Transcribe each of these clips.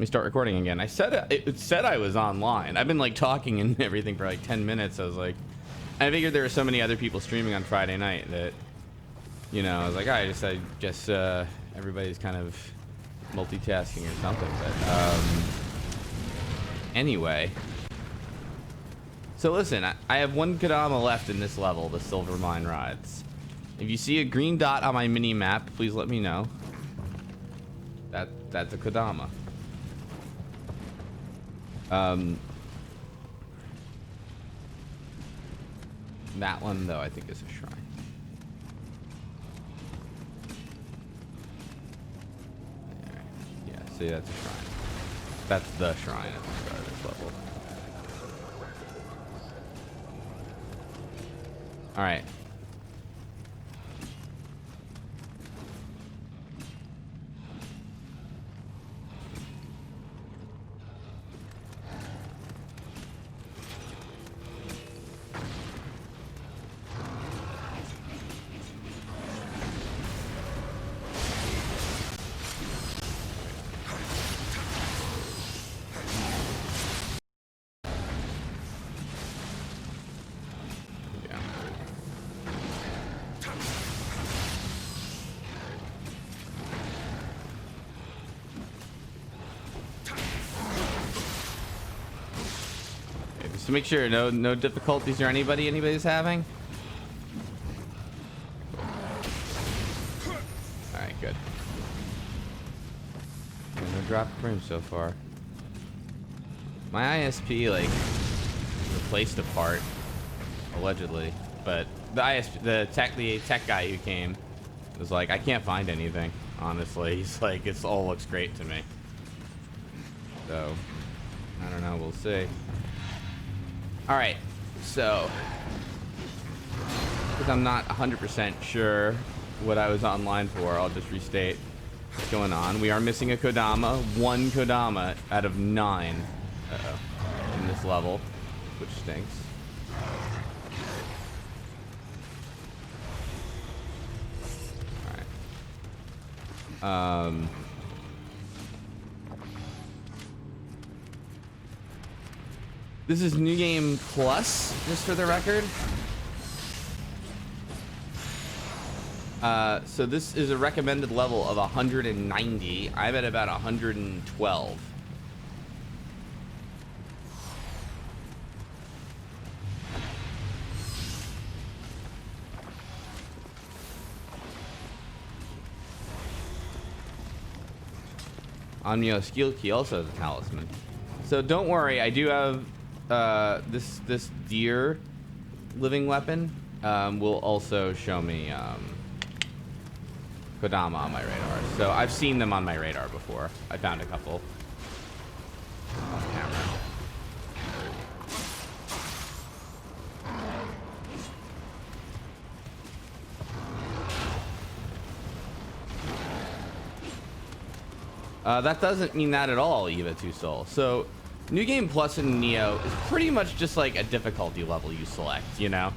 me start recording again. I said it said I was online. I've been like talking and everything for like 10 minutes. I was like, I figured there were so many other people streaming on Friday night that, you know, I was like, I guess everybody's kind of multitasking or something. But anyway, so listen, I have one Kodama left in this level, the Silver Mine Rods. If you see a green dot on my mini map, please let me know. That's a Kodama. That one though, I think is a shrine. There. Yeah, see, that's a shrine. That's the shrine at the start of this level. All right. To make sure no difficulties or anybody's having. All right, good. No drop frame so far. My ISP like replaced a part allegedly, but the tech guy who came was like, I can't find anything. Honestly, he's like, it all looks great to me. So I don't know. We'll see. All right, so because I'm not 100% sure what I was online for, I'll just restate what's going on. We are missing a Kodama, one Kodama out of 9 in this level, which stinks. All right. This is New Game Plus, just for the record. So this is a recommended level of 190. I'm at about 112. On Nioh skill key also has a talisman. So don't worry, I do have this deer living weapon will also show me Kodama on my radar. So I've seen them on my radar before. I found a couple on camera. That doesn't mean that at all, Eva Two Soul. So New Game Plus in Nioh is pretty much just like a difficulty level you select, you know?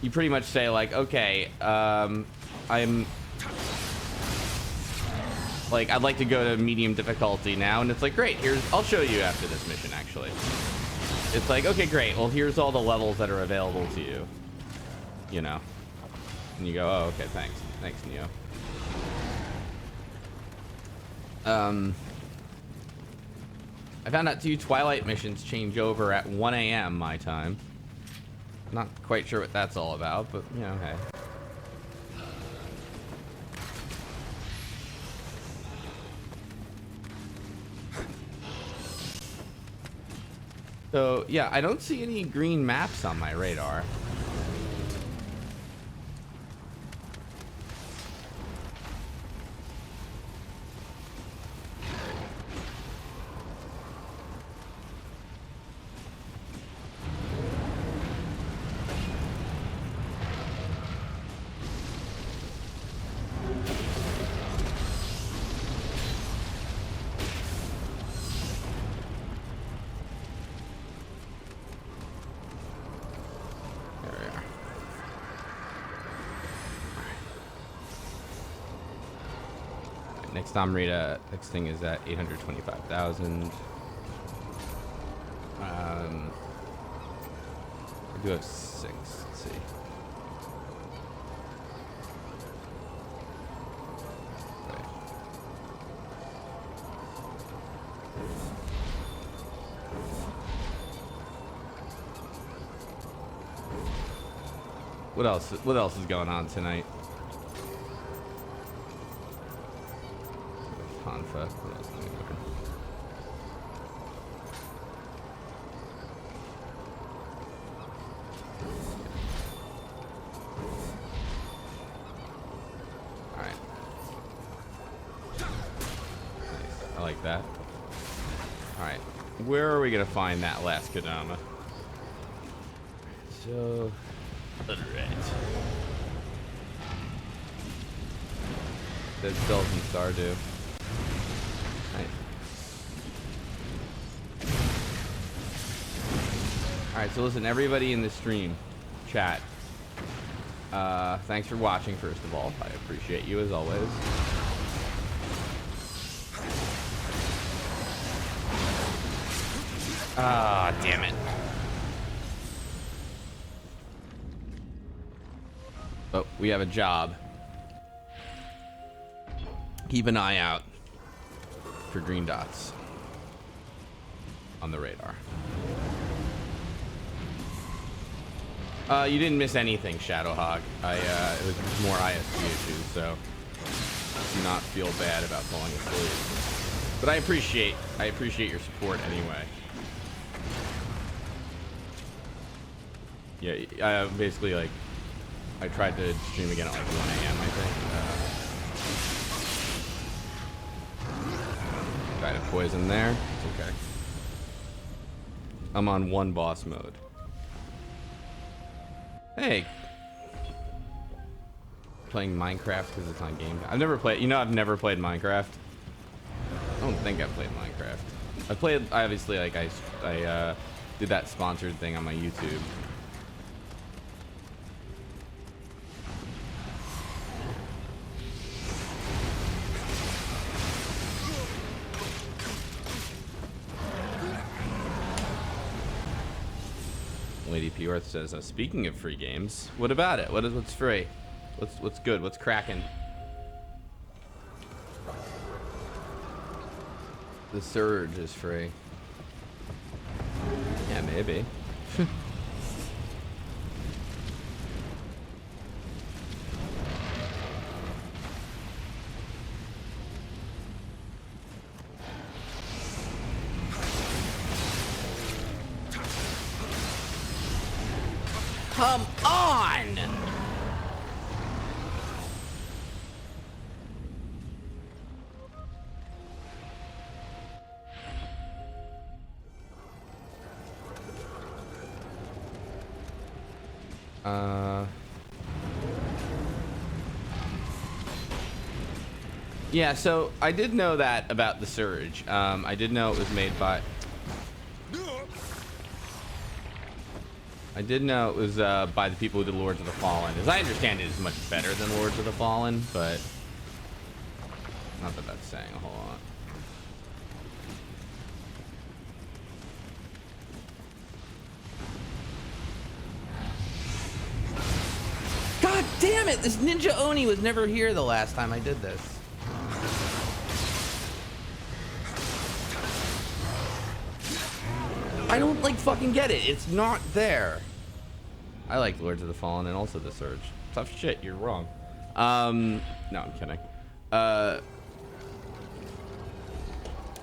You pretty much say like, okay, I'm like, I'd like to go to medium difficulty now, and it's like, great, I'll show you after this mission, actually. It's like, okay, great, well, here's all the levels that are available to you, you know? And you go, oh, okay, thanks, Nioh. I found out 2 Twilight missions change over at 1 a.m. my time. Not quite sure what that's all about, but, you know, hey. So, yeah, I don't see any green maps on my radar. Next Amrita, next thing is at 825,000. I do have 6. Let's see. Okay. What else? What else is going on tonight? Hanfa. What else is going on? All right. Nice. I like that. All right. Where are we gonna find that last Kodama? So. Alright. Dead Cells and Stardew. Nice. Alright, so listen, everybody in the stream, chat. Thanks for watching, first of all. I appreciate you as always. Ah, damn it. But we have a job. Keep an eye out for green dots on the radar. You didn't miss anything, Shadowhog. It was more ISP issues, so do not feel bad about falling asleep. But I appreciate your support anyway. Yeah, basically like. I tried to stream again at like 1 a.m. I think. Died of poison there. It's okay. I'm on 1 boss mode. Hey. Playing Minecraft because it's on game. I've never played. You know, I've never played Minecraft. I don't think I've played Minecraft. I played. Obviously, like I did that sponsored thing on my YouTube. Lady P. Orth says, speaking of free games, what about it? What's free? What's good? What's cracking? The Surge is free. Yeah, maybe. Come on! Yeah, so I did know that about the Surge. I did know it was made by... I did know it was by the people who did Lords of the Fallen. As I understand it, it's much better than Lords of the Fallen, but not that that's saying a whole lot. God damn it! This Ninja Oni was never here the last time I did this. I don't like fucking get it. It's not there. I like Lords of the Fallen and also the Surge. Tough shit. You're wrong. No, I'm kidding. I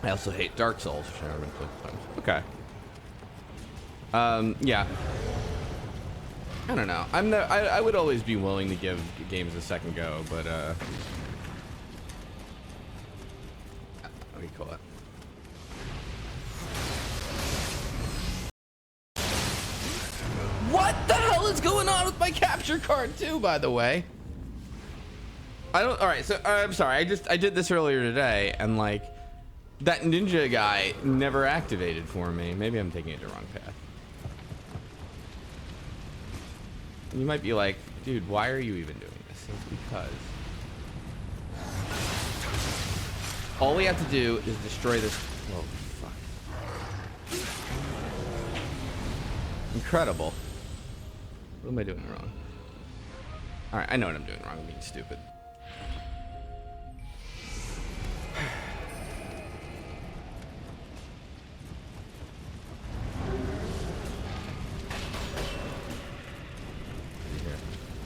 also hate Dark Souls, which I've been playing. Okay. Yeah. I don't know. I would always be willing to give games a second go, but what do you call it? What the hell is going on with my capture card too, by the way? I don't. All right, so I'm sorry. I did this earlier today, and like that ninja guy never activated for me. Maybe I'm taking it the wrong path. You might be like, dude, why are you even doing this? It's because All we have to do is destroy this. Oh, fuck. Incredible. What am I doing wrong? Alright, I know what I'm doing wrong. I'm being stupid.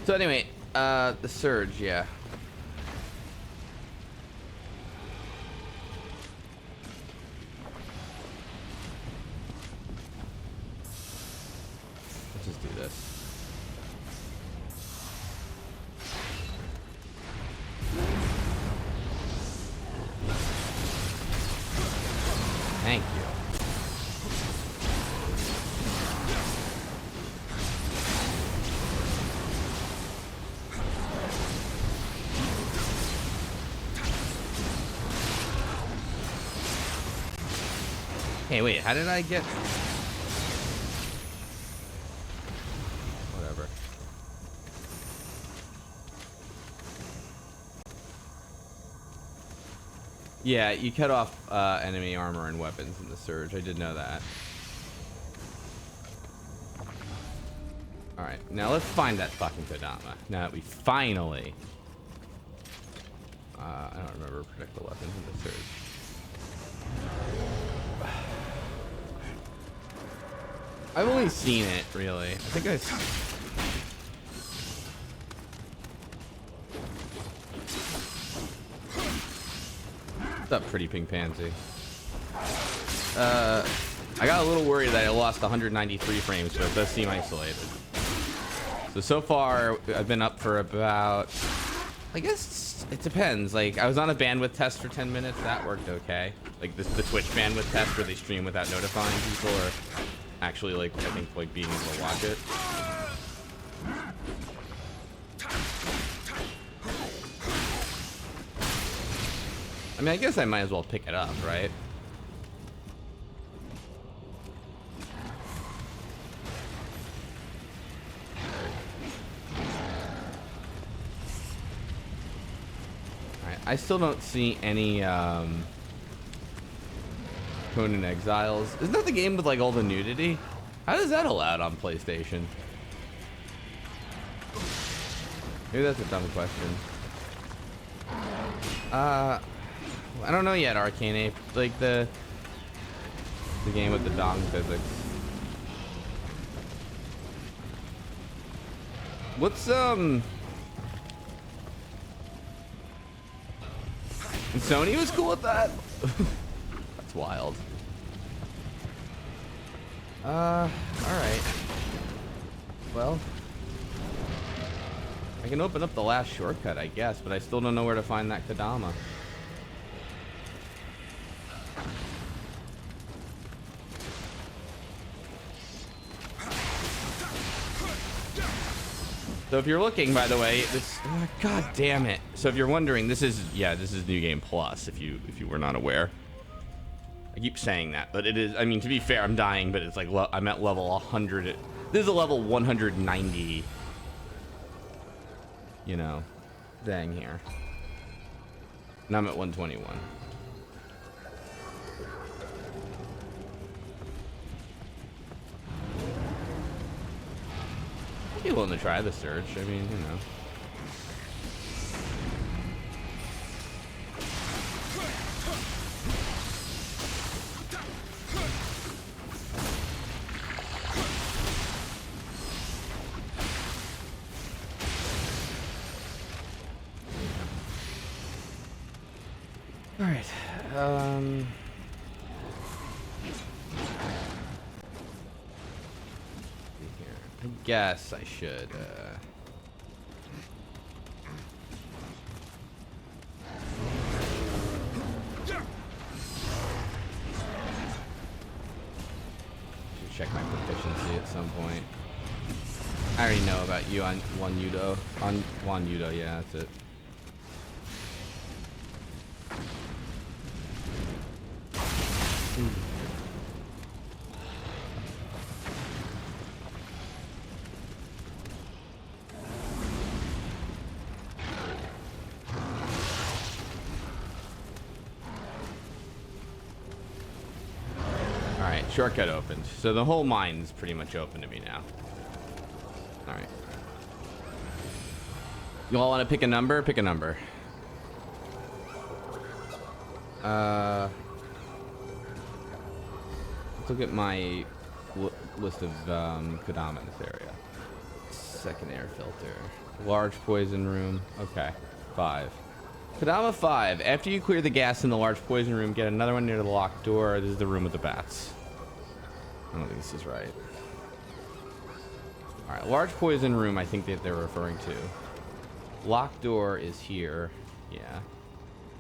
So anyway, the surge, yeah. Let's just do this. Thank you. Hey, wait, how did I get... Whatever. Yeah, you cut off enemy armor and weapons in the surge. I did know that. Alright, now let's find that fucking Kodama. Now that we finally... I don't remember predictable weapons in the surge. I've only seen it, really. I think I... What's up, pretty pink pansy? I got a little worried that I lost 193 frames, but it does seem isolated. So far, I've been up for about... I guess it depends. Like, I was on a bandwidth test for 10 minutes. That worked okay. Like, the Twitch bandwidth test where they stream without notifying people, or actually, like, I think, like, being able to watch it. I mean, I guess I might as well pick it up, right? I still don't see any Conan Exiles. Isn't that the game with like all the nudity? How is that allowed on PlayStation? Maybe that's a dumb question. I don't know yet, Arcane Ape. Like the game with the dong physics. What's And Sony was cool with that? That's wild. Alright. Well, I can open up the last shortcut, I guess, but I still don't know where to find that Kodama. So if you're looking, by the way, this God damn it. So if you're wondering, this is New Game Plus if you were not aware. I keep saying that, but it is, I mean, to be fair, I'm dying, but it's like I'm at level 100. This is a level 190, you know, thing here. And I'm at 121. I'd be willing to try the search. I mean, you know. All right. I guess I should. Should check my proficiency at some point. I already know about you on Yudo. On Yudo, yeah, that's it. Alright, shortcut opened. So the whole mine's pretty much open to me now. Alright. You all want to pick a number? Pick a number. Let's look at my list of Kodama in this area. Second air filter. Large poison room. Okay. 5. Kodama 5. After you clear the gas in the large poison room, get another one near the locked door. This is the room with the bats. I don't think this is right. Alright, large poison room I think that they're referring to. Locked door is here. Yeah.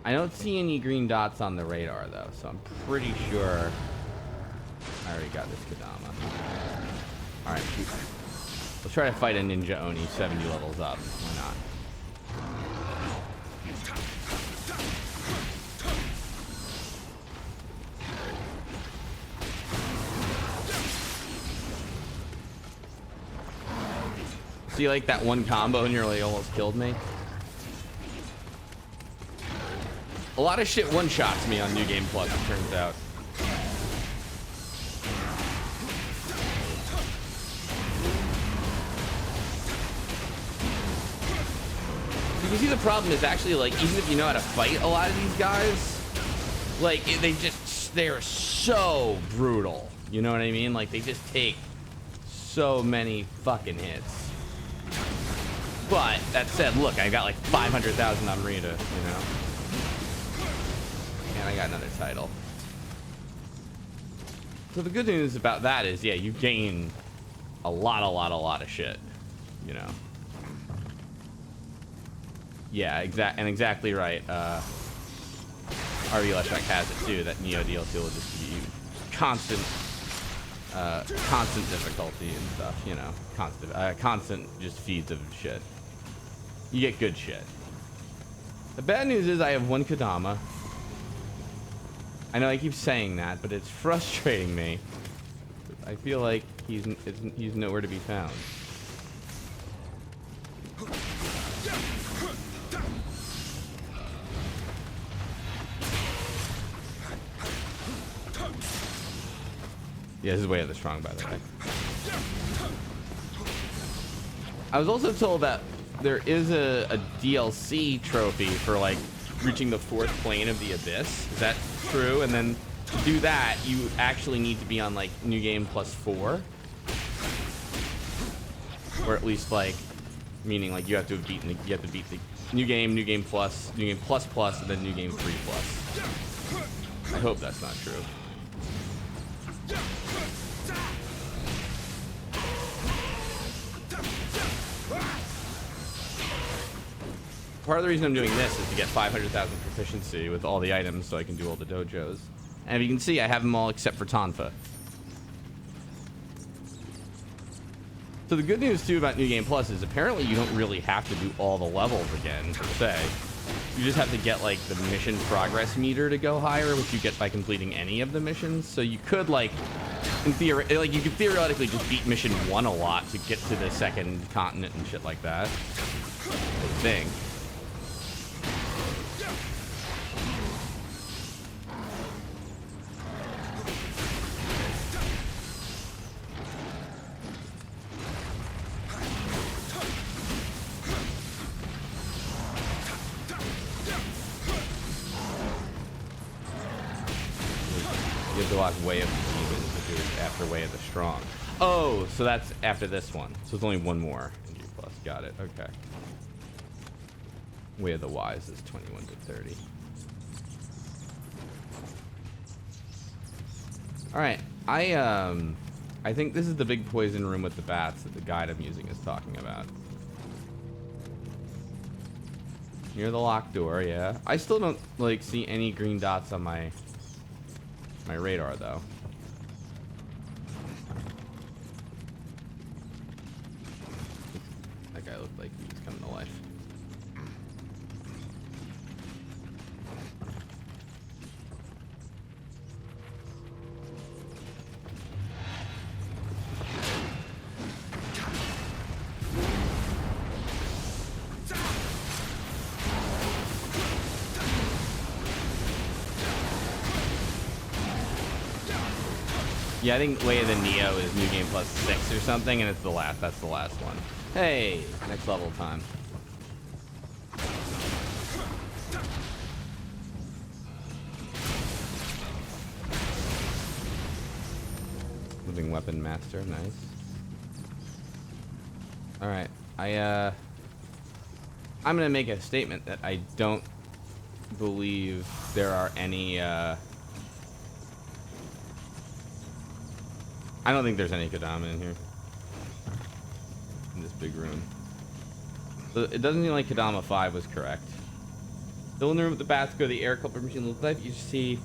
I don't see any green dots on the radar though, so I'm pretty sure I already got this Kodama. Alright, let's try to fight a ninja Oni 70 levels up. Why not? See, like that one combo and you're like almost killed me. A lot of shit one-shots me on New Game Plus, it turns out. You can see the problem is actually, like, even if you know how to fight a lot of these guys, like, they're so brutal. You know what I mean? Like, they just take so many fucking hits. But, that said, look, I got like 500,000 on Rita, you know? And I got another title. So the good news about that is, yeah, you gain a lot of shit, you know? Yeah, exactly right. RV Leshak has it too, that Nioh DLC will just give you constant difficulty and stuff, you know? Constant just feeds of shit. You get good shit. The bad news is I have one Kodama. I know I keep saying that, but it's frustrating me. I feel like he's nowhere to be found. Yeah, this is Way of the Strong, by the way. I was also told that there is a DLC trophy for, like, reaching the 4th plane of the Abyss. Is that true? And then to do that, you actually need to be on, like, New Game Plus 4. Or at least, like, meaning, like, you have to beat the New Game Plus, New Game Plus Plus, and then New Game 3 Plus. I hope that's not true. Part of the reason I'm doing this is to get 500,000 proficiency with all the items so I can do all the dojos. And if you can see, I have them all except for Tonfa. So the good news too about New Game Plus is apparently you don't really have to do all the levels again, per se. You just have to get, like, the mission progress meter to go higher, which you get by completing any of the missions. So you could, like, you could theoretically just beat mission 1 a lot to get to the 2nd continent and shit like that. I think. You have to watch Way of the Demons, which is after Way of the Strong. Oh, so that's after this one. So it's only one more. G plus. Got it. Okay. Way of the Wise is 21 to 30. Alright. I think this is the big poison room with the bats that the guide I'm using is talking about. Near the locked door, yeah. I still don't, like, see any green dots on my radar, though. That guy looked like he was coming to life. Yeah, I think Way of the Nioh is New Game Plus 6 or something, and it's the last. That's the last one. Hey, next level time. Moving Weapon Master, nice. All right, I'm gonna make a statement that I don't believe there are any. I don't think there's any Kodama in here. In this big room. So it doesn't seem like Kodama 5 was correct. Still in the room with the bats, go to the air culprit machine. Look like you see.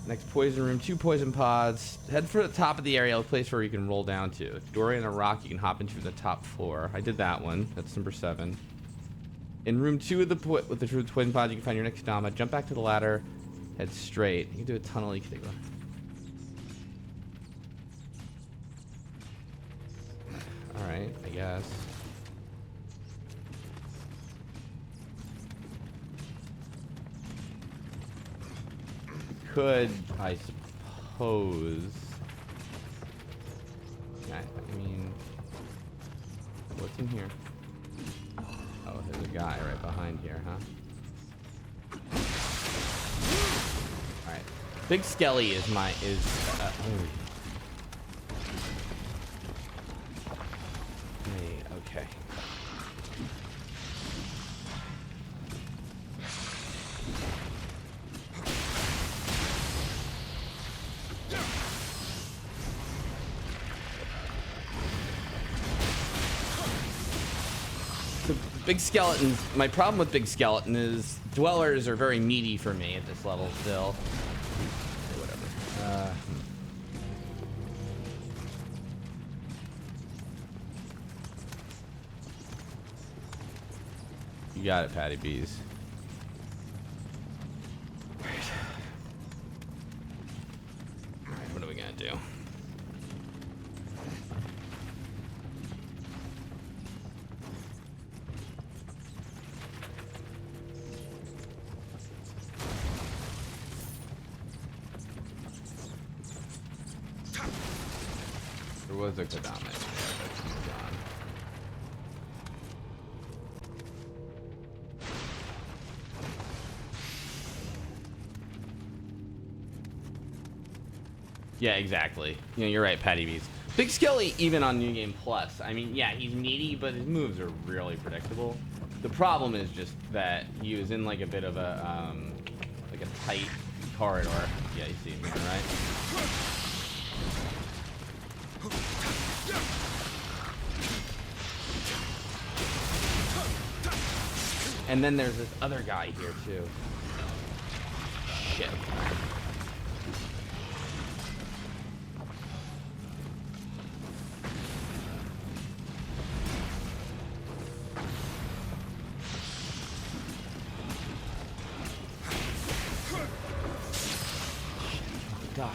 Next poison room, 2 poison pods. Head for the top of the area, a place where you can roll down to. Doorway and a rock you can hop into the top floor. I did that one. That's number 7. In room 2 with the poison pod, you can find your next Kodama. Jump back to the ladder. Head straight. You can do a tunnel. You can take one. Alright, I guess. Could, I suppose. Yeah, I mean, what's in here? Oh, there's a guy right behind here, huh? Alright. Big Skelly is okay. The big skeletons. My problem with big skeleton is dwellers are very meaty for me at this level still. Whatever. You got it, Patty Bees. Alright, what are we gonna do? There was a Kodama in there, but he's gone. Yeah, exactly. You know, you're right, Patty Bees. Big Skelly, even on New Game Plus. I mean, yeah, he's meaty, but his moves are really predictable. The problem is just that he was in like a bit of a like a tight corridor. Yeah, you see him here, right? And then there's this other guy here too. Shit. Die.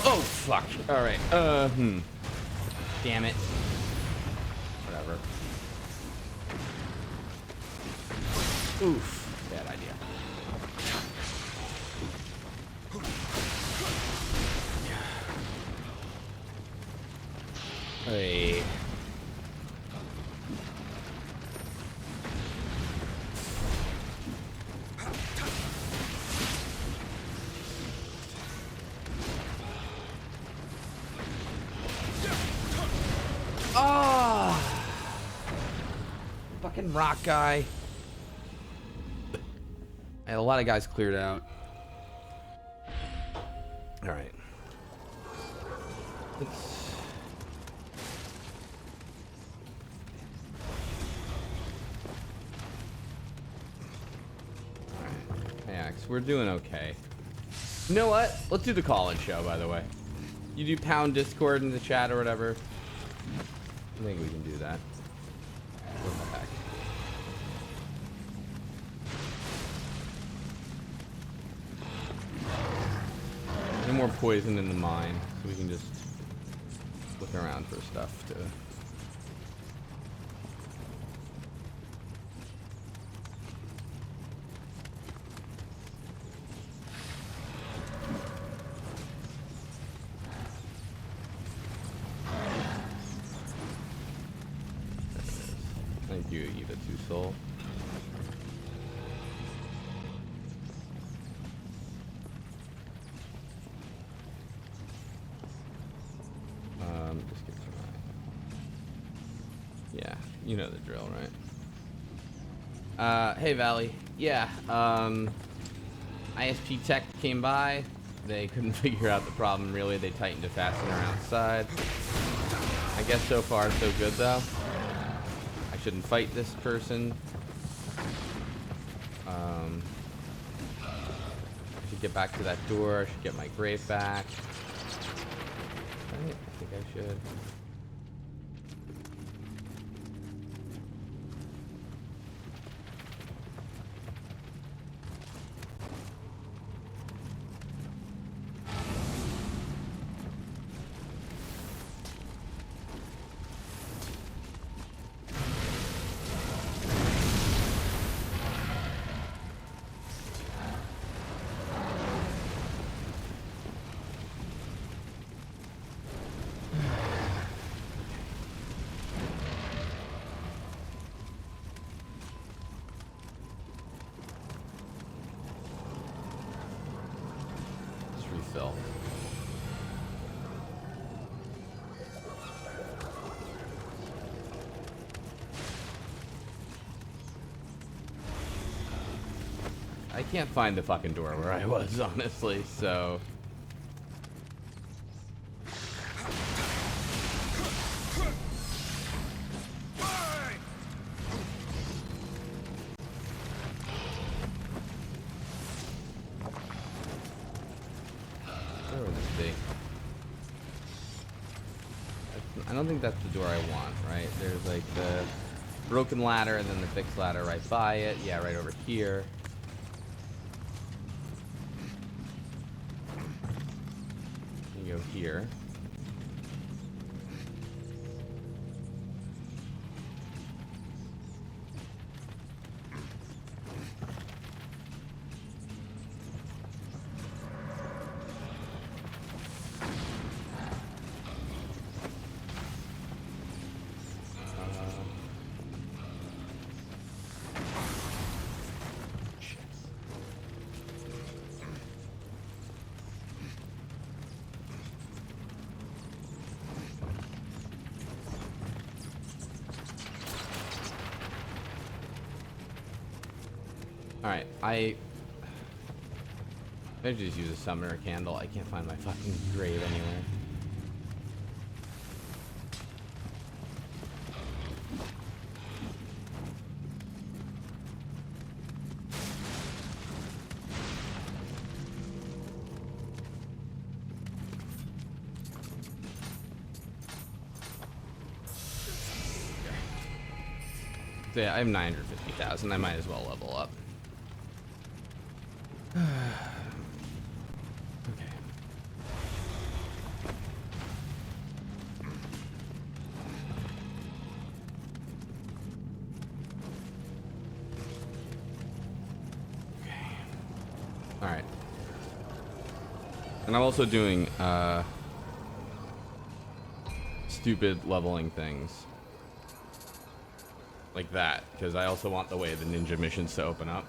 Oh fuck. All right. Damn it. Whatever. Oof. Bad idea. Hey. Oh! Fucking rock guy. I had a lot of guys cleared out. All right. Let's... All right. Hey, Axe, we're doing okay. You know what? Let's do the call-in show, by the way. You do pound Discord in the chat or whatever. I think we can do that. What the heck? No more poison in the mine, so we can just look around for stuff to... you eat a 2 soul. Just get to my... Yeah, you know the drill, right? Hey Valley. Yeah, ISP Tech came by. They couldn't figure out the problem, really. They tightened a fastener outside. I guess so far so good, though. I shouldn't fight this person. I should get back to that door. I should get my grave back. Right? I think I should. Refill. I can't find the fucking door where I was, honestly, so... I don't think that's the door I want, right? There's like the broken ladder and then the fixed ladder right by it. Yeah, right over here. You go here. Alright, I just use a summoner candle. I can't find my fucking grave anywhere. So yeah, I have 950,000. I might as well level up. Okay. All right. And I'm also doing stupid leveling things like that because I also want the way the ninja missions to open up.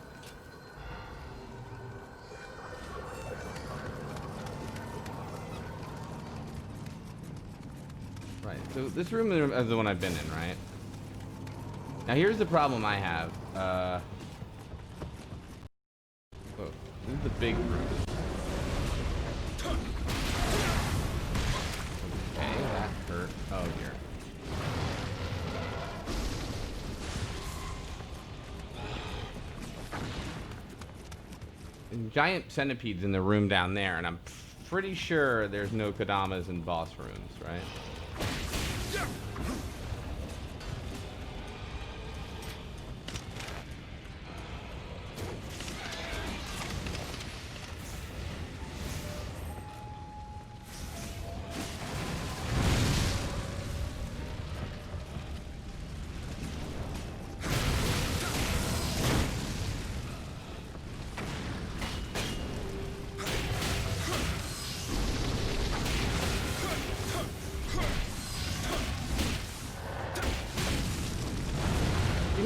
Right, so this room is the one I've been in, right? Now here's the problem I have. Oh, this is the big room. Okay, that hurt. Oh dear. Giant centipedes in the room down there, and I'm pretty sure there's no Kodamas in boss rooms, right?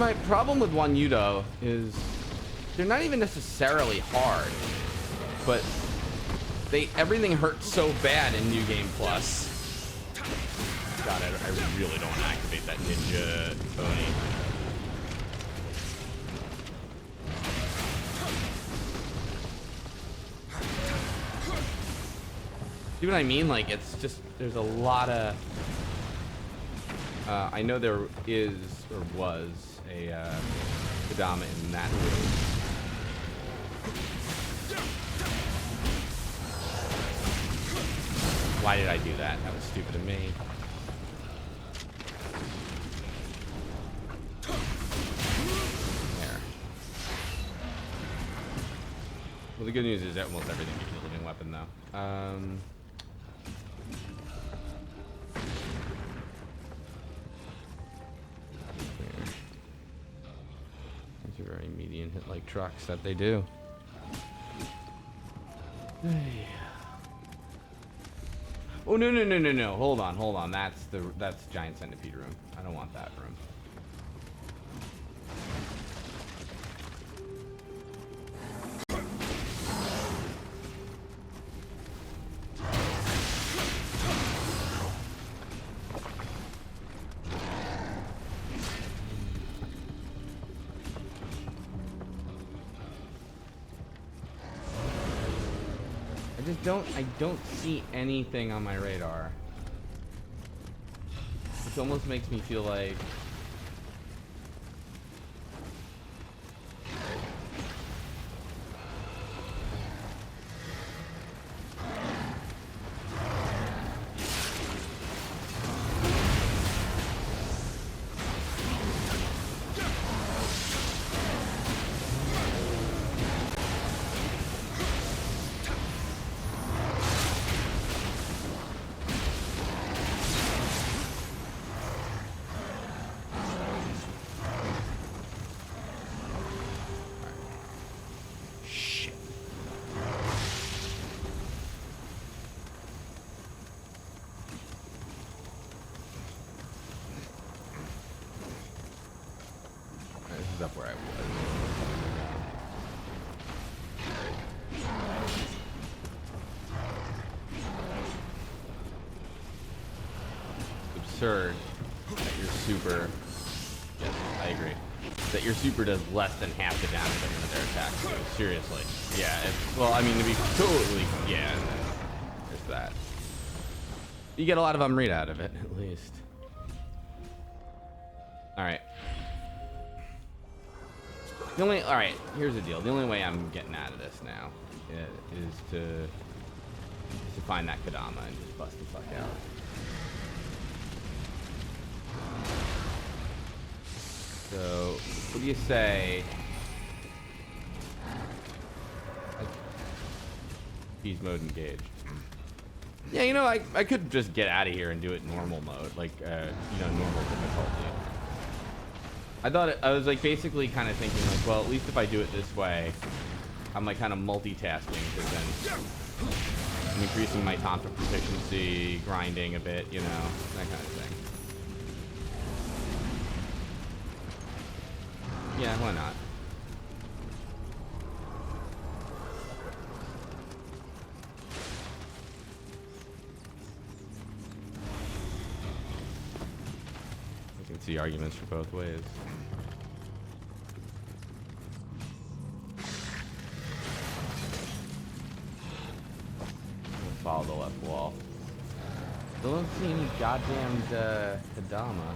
my problem with One Yudo is they're not even necessarily hard, but everything hurts so bad in New Game Plus. God, I really don't want to activate that ninja Oni. See what I mean? Like, it's just, there's a lot of... I know there is, or was, a Kodama in that room. Why did I do that? That was stupid of me. There. Well, the good news is that almost everything is a living weapon, though. These are very median hit-like trucks that they do. Oh, no. Hold on. That's Giant Centipede room. I don't want that room. I don't see anything on my radar. Which almost makes me feel like... Up where I was. It's absurd that your super... Yes, I agree. That your super does less than half the damage of their attack too. Seriously. Yeah, well, I mean, to be totally... Yeah, and then there's that. You get a lot of read out of it, at least. Alright. Alright, here's the deal. The only way I'm getting out of this now is to find that Kodama and just bust the fuck out. So, what do you say? Beast mode engaged. Yeah, you know, I could just get out of here and do it normal mode, like, normal difficulty. I was like basically kind of thinking like, well, at least if I do it this way, I'm like kind of multitasking, because then I'm increasing my time for proficiency, grinding a bit, you know, that kind of thing. Yeah, why not? I can see arguments for both ways. Follow the left wall. Still don't see any goddamn Kodama.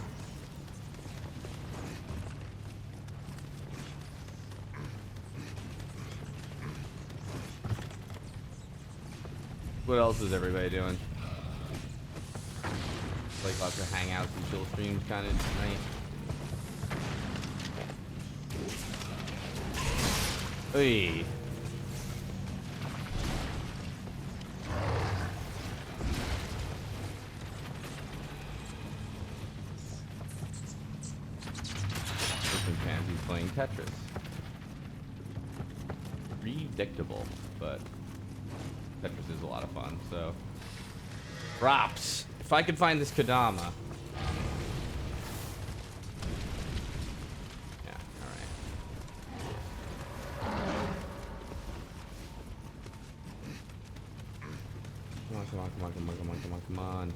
What else is everybody doing? Like lots of hangouts and chill streams kind of nice. Hey. Chimpanzees playing Tetris. Predictable, but Tetris is a lot of fun, so. Props! If I could find this Kodama. Come on, come on, come on, come on, come on, come on, come on.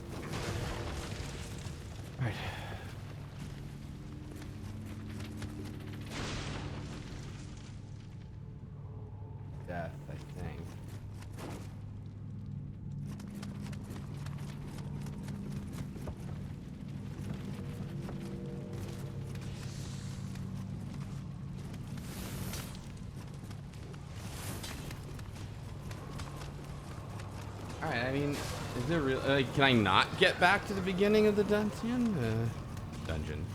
Alright. Death, I think. Alright, I mean, is there real... can I not get back to the beginning of the dungeon? Dungeon.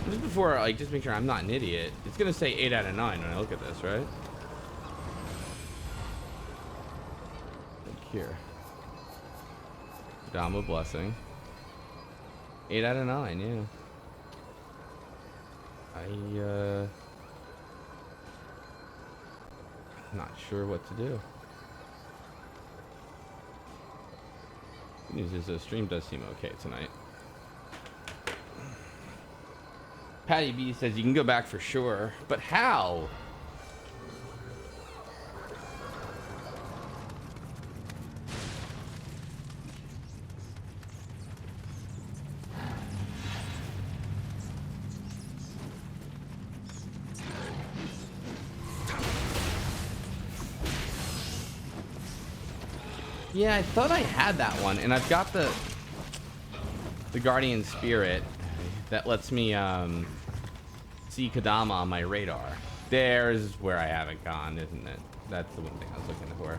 Just before, like, just make sure I'm not an idiot. It's gonna say 8 out of 9 when I look at this, right? Like here. Kodama blessing. 8 out of 9, yeah. Not sure what to do. Good news is the stream does seem okay tonight. Patty B says you can go back for sure, but how? Yeah, I thought I had that one, and I've got the Guardian Spirit that lets me see Kodama on my radar. There's where I haven't gone, isn't it? That's the one thing I was looking for.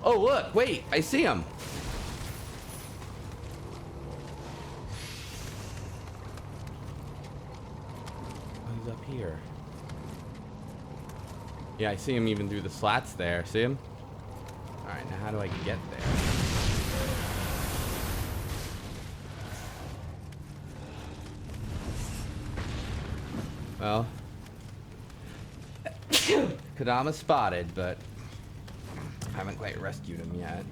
Oh, look, wait, I see him. Oh, he's up here. Yeah, I see him even through the slats there. See him? Alright, now how do I get there? Well, Kodama spotted, but I haven't quite rescued him yet.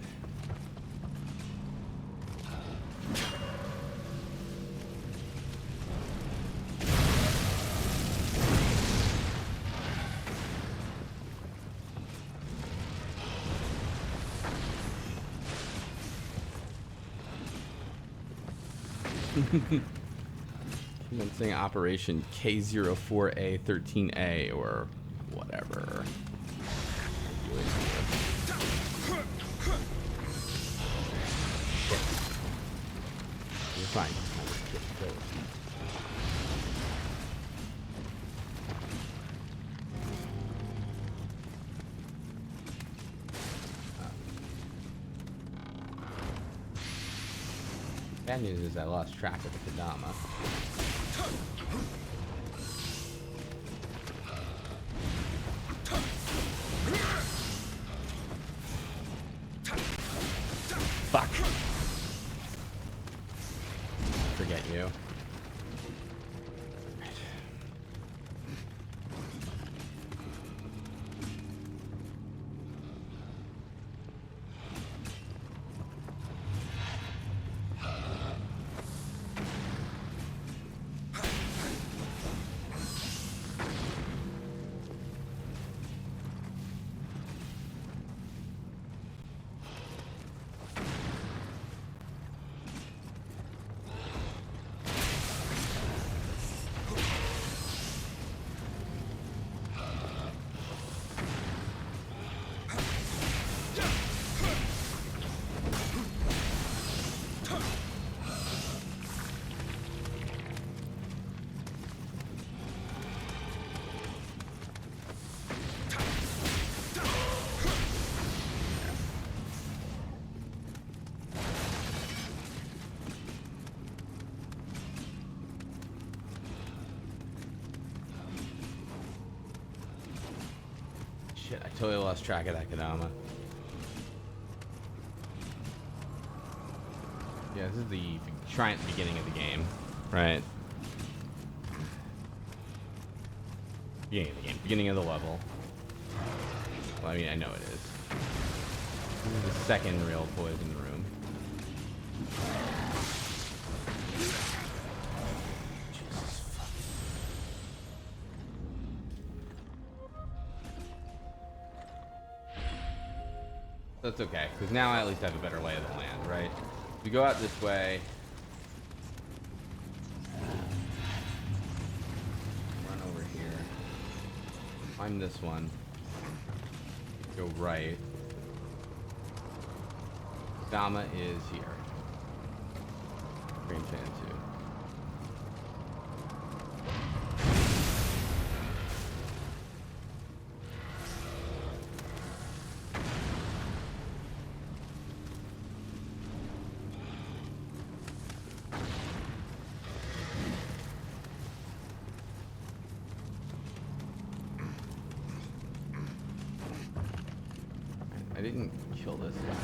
Commencing Operation K04A13A or whatever. You're fine. Bad news is I lost track of the Kodama. Fuck. Forget you. Shit, I totally lost track of that Kodama. Yeah, this is the beginning of the game, right? Beginning of the game, beginning of the level. Well, I mean, I know it is. This is the second real poison room. That's okay, because now I at least have a better lay of the land, right? If we go out this way, run over here, climb this one, go right. Kodama is here. Green fan too. I didn't kill this guy.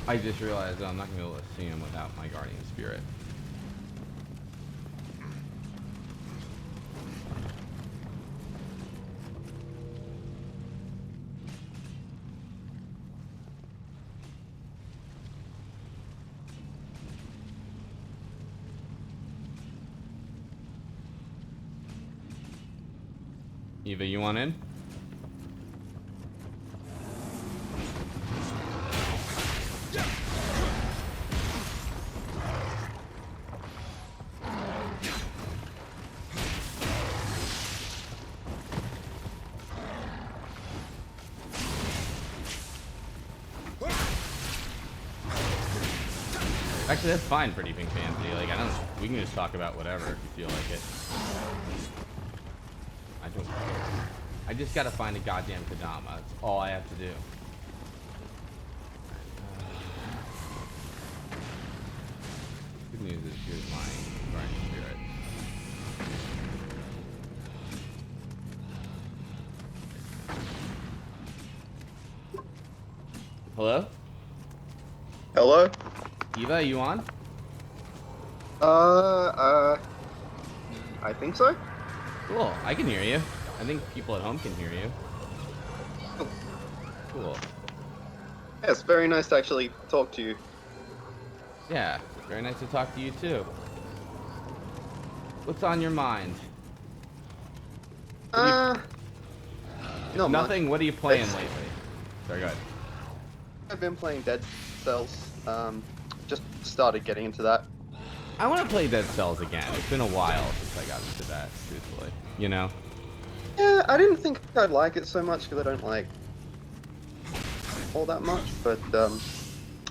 I just realized that I'm not going to be able to see him without my guardian spirit. Eva, you want in? Actually, that's fine, Pretty Pink Fancy. Like, I don't. We can just talk about whatever if you feel like it. I don't care. I just gotta find a goddamn Kodama. That's all I have to do. Good news is here's my guardian spirit. Hello? Hello? Eva, you on? I think so. Cool, I can hear you. I think people at home can hear you. Cool. Yeah, it's very nice to actually talk to you. Yeah, very nice to talk to you too. What's on your mind? Not Nothing? much. What are you playing lately? Sorry, go ahead. I've been playing Dead Cells. Just started getting into that. I want to play Dead Cells again. It's been a while since I got into that, truthfully. You know? Yeah, I didn't think I'd like it so much because I don't like all that much, but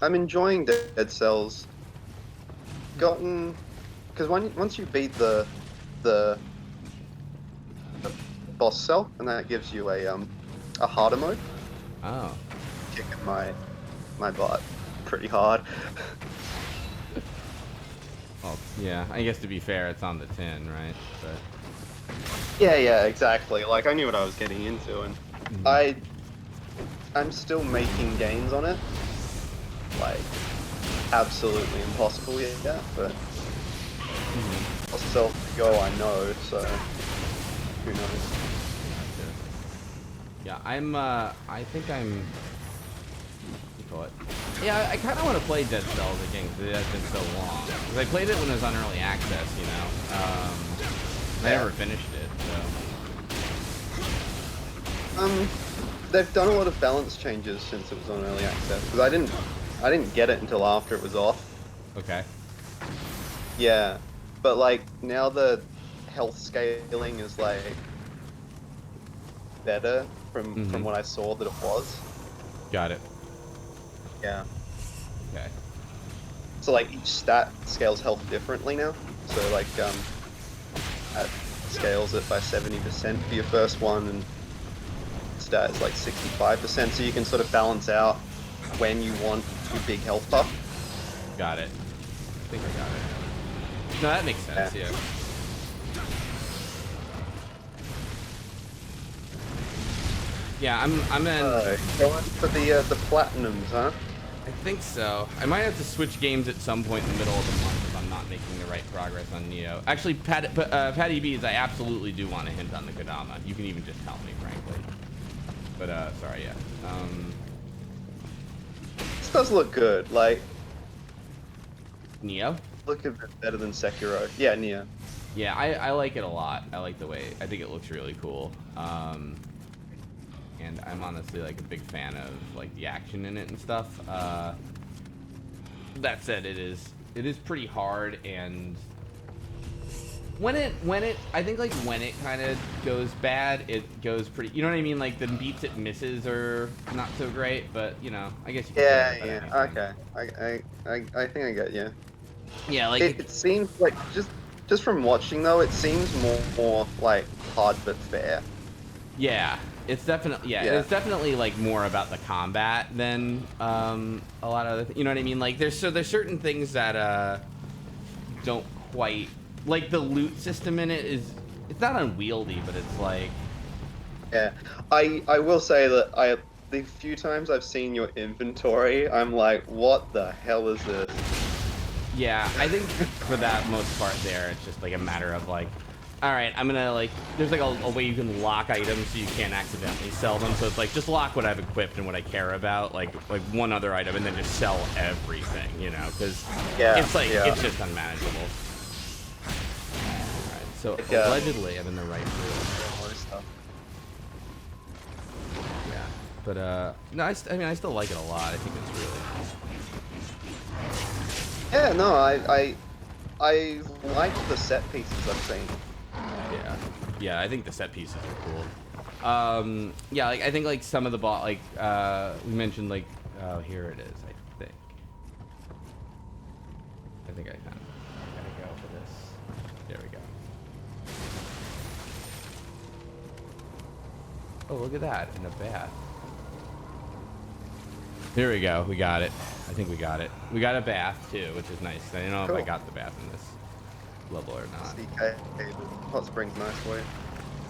I'm enjoying Dead Cells. Because once you beat the boss cell, and that gives you a harder mode. Oh. Kicking my butt pretty hard. Well, yeah. I guess to be fair, it's on the tin, right? But Yeah, exactly. Like, I knew what I was getting into, and I'm still making gains on it. Like, absolutely impossible yet, but I'll still go, I know, so who knows. yeah, I think I'm... What do you call it? Yeah, I kind of want to play Dead Cells again because it has been so long. Because I played it when it was on early access, you know. I never finished it, so. They've done a lot of balance changes since it was on early access. Because I didn't get it until after it was off. Okay. Yeah, but like now the health scaling is like better from what I saw that it was. Got it. Yeah. Okay. So like each stat scales health differently now. So like it scales it by 70% for your first one, and stat is like 65%. So you can sort of balance out when you want your big health buff. Got it. I think I got it. No, that makes sense. Yeah. Yeah, I'm in. Going for the platinums, huh? I think so. I might have to switch games at some point in the middle of the month if I'm not making the right progress on Nioh. Actually, Patty B's, I absolutely do want a hint on the Kodama. You can even just tell me, frankly. But sorry, yeah. does look good. Like, Nioh? look a bit better than Sekiro. Yeah, Nioh. Yeah, I like it a lot. I like the way, I think it looks really cool. And I'm honestly like a big fan of like the action in it and stuff. That said, it is pretty hard, and when it I think like when it kind of goes bad, it goes pretty, you know what I mean, like the beats it misses are not so great, but you know, I guess you can say that about anything. Okay. I think I get you. Yeah, like It seems like just from watching though, it seems more like hard but fair. yeah, it's definitely it's definitely like more about the combat than a lot of other you know what I mean, like there's certain things that don't quite, like the loot system in it is, it's not unwieldy, but it's like, Yeah, I will say that the few times I've seen your inventory, I'm like, what the hell is this? yeah, I think for that most part there, it's just like a matter of like, all right, I'm gonna like, there's like a way you can lock items so you can't accidentally sell them. So it's like, just lock what I've equipped and what I care about, like one other item, and then just sell everything, you know, because it's like, it's just unmanageable. All right, so allegedly I'm in the right room. Yeah, but no, I mean, I still like it a lot. I think it's really Yeah, no, I like the set pieces I've seen. yeah, I think the set pieces are cool. Yeah, like I think like some of the like we mentioned, like, oh, here it is, I think I found it. I gotta go for this. There we go. Oh, look at that, in a bath. Here we go, we got it. I think we got it. We got a bath too, which is nice. I don't know if I got the bath in this level or not. CK, hot springs nice for you.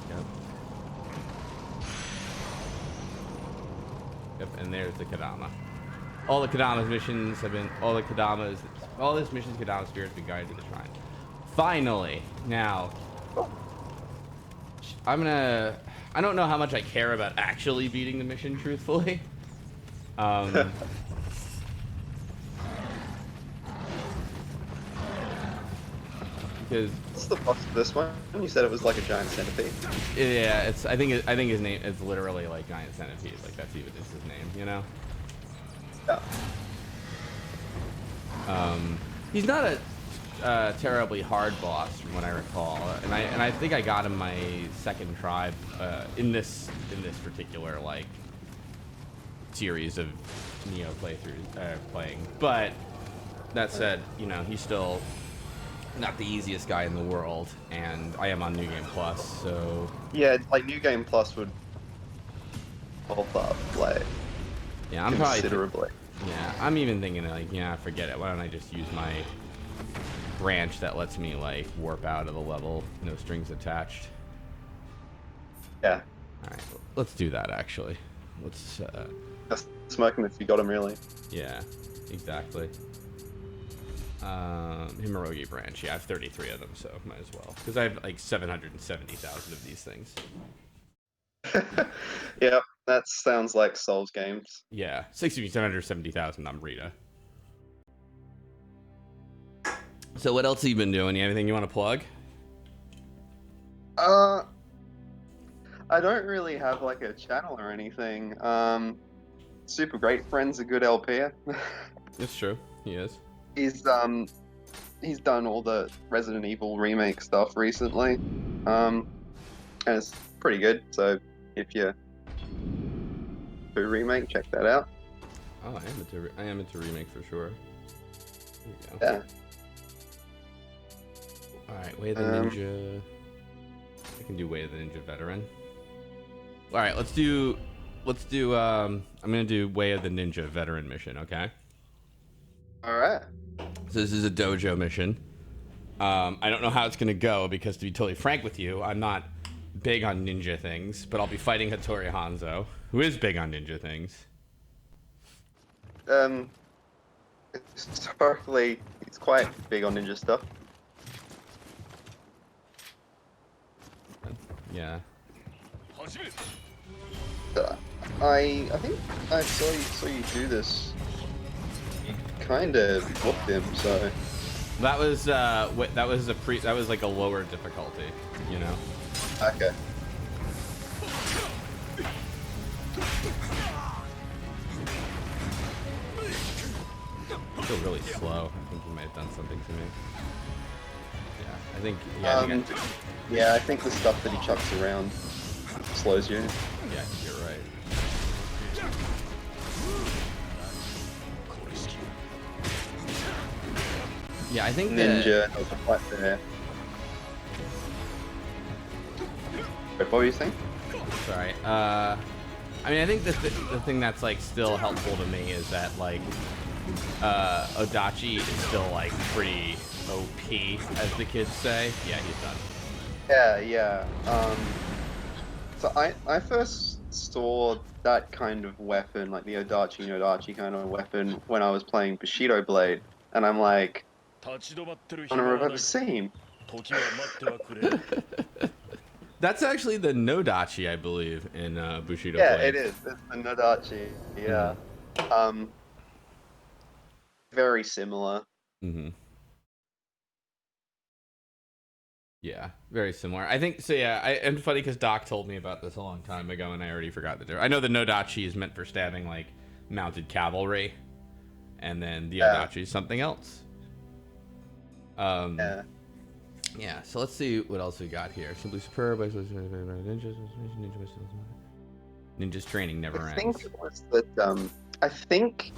Yep. Yep, and there's the Kodama. All the Kodama's missions have been, all this missions, Kodama spirits be guided to the shrine. Finally! Now, I don't know how much I care about actually beating the mission, truthfully. Because what's the boss of this one? You said it was like a giant centipede. Yeah, I think his name is literally like giant centipede. Like that's even just his name, you know. Yeah. He's not a terribly hard boss from what I recall, and I think I got him my second try in this particular like series of Nioh playthroughs playing. But that said, you know, he's still not the easiest guy in the world, and I am on New Game Plus, so yeah, like New Game Plus would pop up like yeah, I'm considerably. Yeah, I'm even thinking like, yeah, forget it. Why don't I just use my branch that lets me like warp out of the level, no strings attached. Yeah. All right, let's do that actually. Let's Just smoke him if you got him, really. yeah, exactly. Himorogi branch. Yeah, I have 33 of them, so might as well. Because I have like 770,000 of these things. Yeah, that sounds like Souls games. Yeah, 770,000 on Rita. So what else have you been doing? Anything you want to plug? I don't really have like a channel or anything. Super Great Friend's a good LP. It's true. He is. He's done all the Resident Evil remake stuff recently, and it's pretty good. So if you do remake, check that out. Oh, I am into remake for sure. There you go. Yeah. All right, Way of the Ninja. I can do Way of the Ninja Veteran. All right, let's do. I'm gonna do Way of the Ninja Veteran mission. Okay. All right. So this is a dojo mission. I don't know how it's gonna go because, to be totally frank with you, I'm not big on ninja things. But I'll be fighting Hattori Hanzo, who is big on ninja things. Historically, he's quite big on ninja stuff. Yeah. I think I saw you do this kind of whooped him, so... That was that was like a lower difficulty, you know. Okay. I feel really slow. I think you might have done something to me. Yeah, I think. Yeah, yeah, I think the stuff that he chucks around slows you. Yeah, I think you're right. Yeah, I think Ninja knows a fight there. Wait, what were you saying? Sorry. I mean, I think the thing that's like still helpful to me is that like Odachi is still like pretty OP, as the kids say. Yeah, he's done. Yeah. So I first saw that kind of weapon, like the Odachi kind of weapon, when I was playing Bushido Blade, and I'm like, honor I've ever seen. That's actually the Nodachi, I believe, in Bushido Yeah, Blade. it is. It's the Nodachi. Yeah. Very similar. Mm-hmm. Yeah, very similar. I think so. Yeah, and funny because Doc told me about this a long time ago, and I already forgot the difference. I know the Nodachi is meant for stabbing like mounted cavalry, and then the Odachi is something else. Yeah. Yeah. So let's see what else we got here. Simply superb. Ninja's training never ends. I think it was that. I think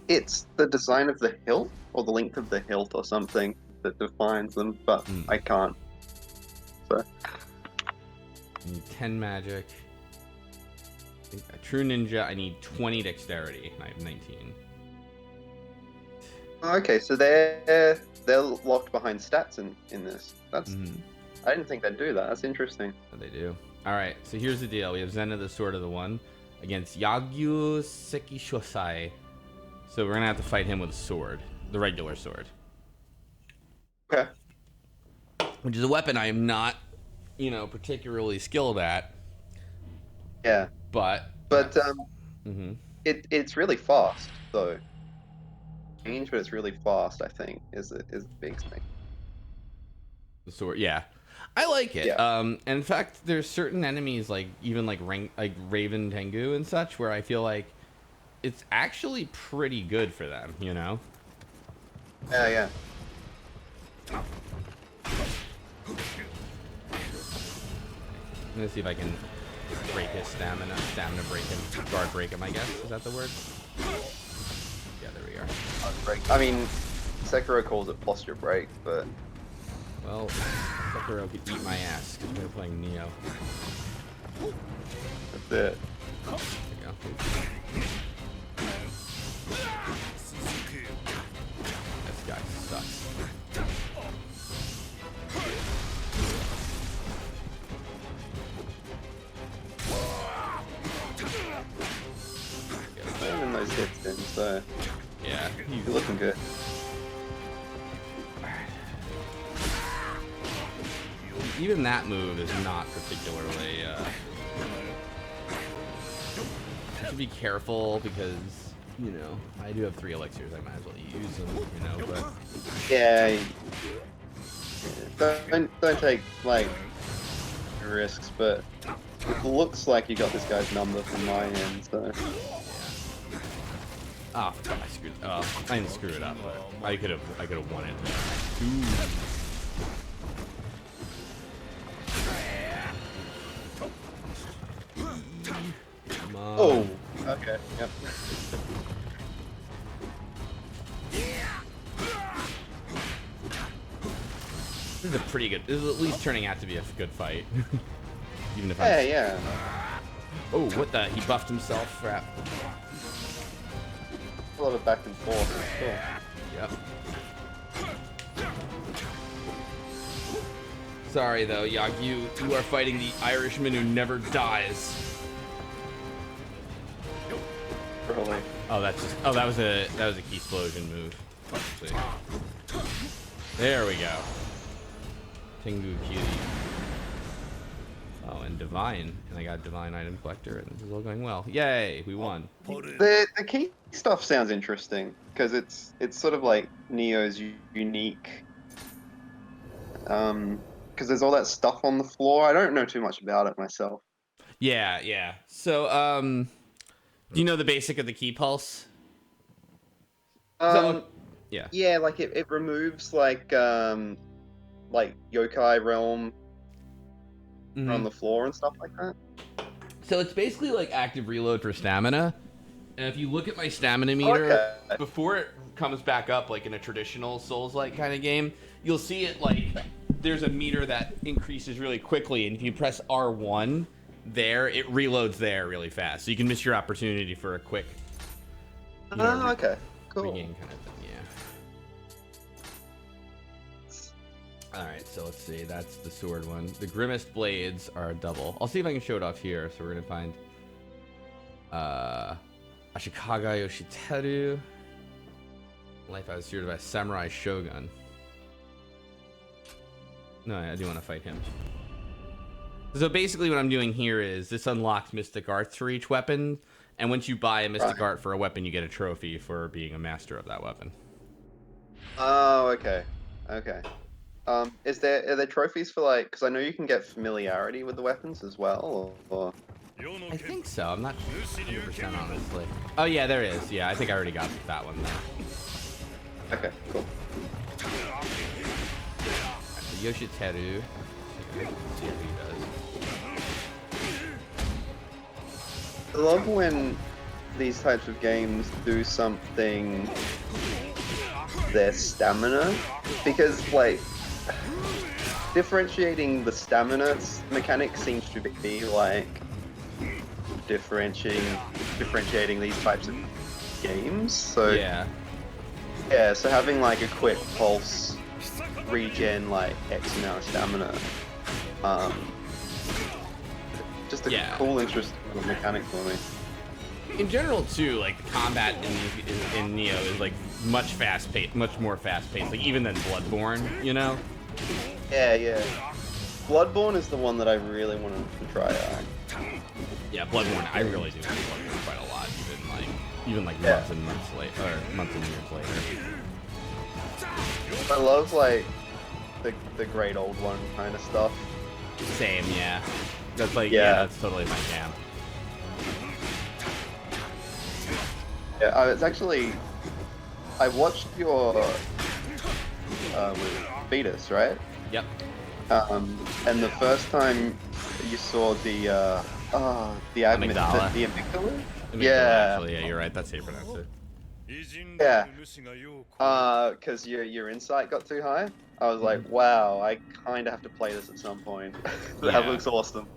it's the design of the hilt or the length of the hilt or something that defines them, but I can't. So. I need 10 magic. A true ninja, I need 20 dexterity. I have 19. Okay, so they're locked behind stats in this. That's I didn't think they'd do that. That's interesting. Oh, they do. All right, so here's the deal. We have Zen of the Sword of the One against Yagyu Sekishosai. So we're gonna have to fight him with a sword, the regular sword. Okay. Which is a weapon I am not, particularly skilled at. Yeah. But it's really fast though. Range, but it's really fast. I think is a big thing. The sword, yeah, I like it. Yeah. And in fact, there's certain enemies like even like Raven Tengu and such where I feel like it's actually pretty good for them. Yeah. I'm gonna see if I can break his stamina break him, guard break him, I guess. Is that the word? Yeah, there we are. I mean, Sekiro calls it posture break, but... Well, Sekiro could eat my ass, because we're playing Nioh. That's it. There we go. This guy sucks. Even those hits in, so Yeah, you're looking good. Even that move is not particularly. I should be careful because I do have 3 elixirs. I might as well use them. But yeah. Don't take like risks, but it looks like you got this guy's number from my end, so. Oh, God, I screwed. I didn't screw it up, but I could have won it. Come on. Oh, okay, yep. This is a pretty good. This is at least turning out to be a good fight. Even if Yeah. Oh, what the? He buffed himself. Crap. A lot of back and forth. Cool. Yep. Sorry though, Yagyu, you are fighting the Irishman who never dies. Really. Oh, that's just. Oh, that was a key explosion move. Let's see. There we go. Tengu cutie. Oh, and divine, and I got divine item collector, and this is all going well. Yay, we won. The key stuff sounds interesting because it's sort of like Neo's unique. Because there's all that stuff on the floor. I don't know too much about it myself. Yeah, yeah. So, do you know the basic of the key pulse? Yeah. Yeah, like it removes like yokai realm on the floor and stuff like that. So it's basically like active reload for stamina. And if you look at my stamina meter, before it comes back up like in a traditional Souls-like kind of game, you'll see it like there's a meter that increases really quickly, and if you press R1 there, it reloads there really fast. So you can miss your opportunity for a quick Okay. Cool. regain kind of thing, yeah. Alright, so let's see, that's the sword one. The Grimmest Blades are a double. I'll see if I can show it off here. So we're gonna find Ashikaga Yoshiteru. Life I was stewarded by a Samurai Shogun. No, I do want to fight him. So basically what I'm doing here is this unlocks Mystic Arts for each weapon, and once you buy a Mystic Art for a weapon, you get a trophy for being a master of that weapon. Oh, okay. Okay. Are there trophies for like? Because I know you can get familiarity with the weapons as well, or... I think so. I'm not 100% honestly. Oh yeah, there is. Yeah, I think I already got that one though. Okay, cool. Yoshiteru. See what he does. I love when these types of games do something their stamina, because like differentiating the stamina mechanic seems to be like differentiating these types of games. So yeah, so having like a quick pulse regen like X amount of stamina, just a cool, interesting mechanic for me. In general, too, like the combat in Nioh is like much more fast paced, like even than Bloodborne, you know? Yeah. Bloodborne is the one that I really want to try out. Yeah, Bloodborne, I really do like Bloodborne quite a lot, even like months and months later, or months and years later. I love like the great old one kind of stuff. Same, yeah. That's like that's totally my jam. Yeah, it's actually I watched your Fetus, right? Yep. And the first time you saw the amygdala. Yeah. Actually, yeah, you're right. That's how you pronounce it. Yeah. Because your insight got too high. I was like, wow, I kind of have to play this at some point. That looks awesome.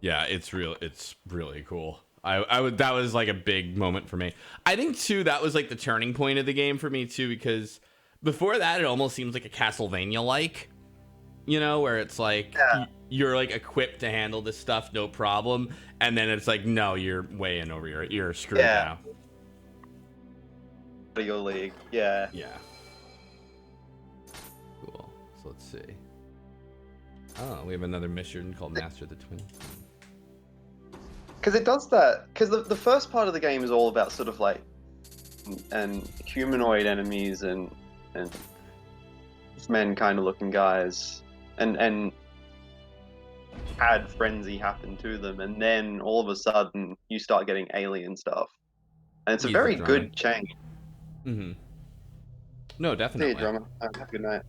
Yeah, it's really cool. That was like a big moment for me. I think too that was like the turning point of the game for me too, because before that it almost seems like a Castlevania like, you know, where it's like you're like equipped to handle this stuff no problem, and then it's like no, you're way in over you're screwed now. Your league, yeah. Cool. So let's see. Oh, we have another mission called Master of the Twin. Because it does that. Because the first part of the game is all about sort of like and humanoid enemies and men kind of looking guys and had frenzy happen to them, and then all of a sudden you start getting alien stuff, and it's a very good change. Mm-hmm. No, definitely. See you, drummer. Have a good night.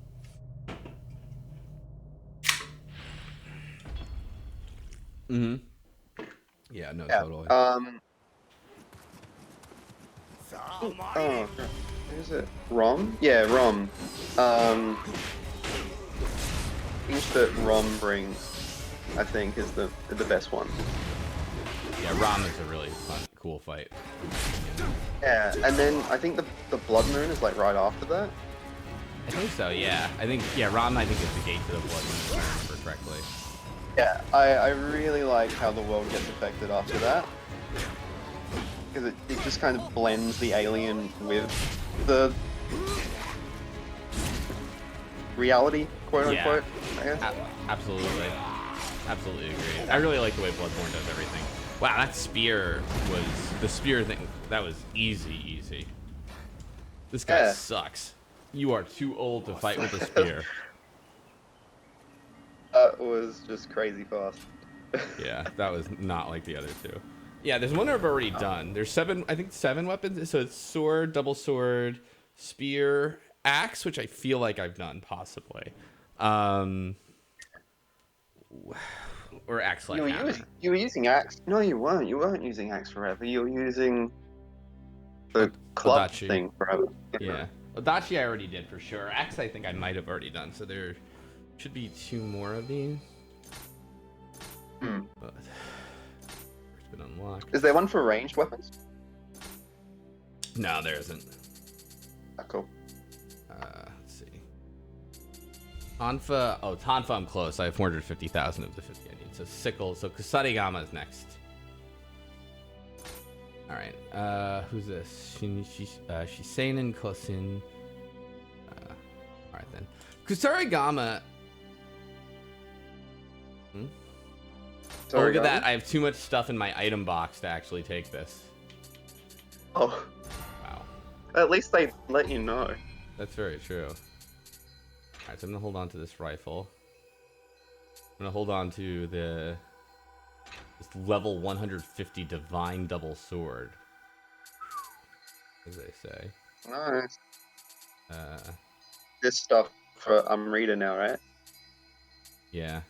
Mm-hmm. Yeah, no, totally. Is it Rom? Yeah, Rom. Things that Rom brings, I think, is the best one. Yeah, Rom is a really fun, cool fight. Yeah, and then I think the Blood Moon is like right after that. I think so. Yeah, Rom I think is the gate to the Blood Moon, if I remember correctly. Yeah, I really like how the world gets affected after that, because it just kind of blends the alien with the reality, quote unquote. I guess. Absolutely. absolutely agree. I really like the way Bloodborne does everything. Wow, that spear was the spear thing. That was easy. This guy sucks. You are too old to fight with a spear. That was just crazy fast. Yeah, that was not like the other two. Yeah, there's one I've already done. There's 7, I think 7 weapons. So it's sword, double sword, spear, axe, which I feel like I've done possibly. Or axe like hammer. You were using axe. No, you weren't. You weren't using axe forever. You were using the club Odachi thing forever. Yeah. Odachi I already did for sure. Axe I think I might have already done. So there should be 2 more of these. But it's been unlocked. Is there one for ranged weapons? No, there isn't. Ah, cool. Let's see. Tonfa. Oh, Tonfa, I'm close. I have 450,000 of the 50 I need. So sickle. So Kusarigama is next. All right. Who's this? Shiseinen Kosin. All right then. Kusarigama. Oh, look at that. I have too much stuff in my item box to actually take this. Oh. Wow. At least they let you know. That's very true. Alright, so I'm going to hold on to this rifle. I'm going to hold on to this level 150 divine double sword. As they say. Nice. Uh, This stuff for Reader now, right? yeah.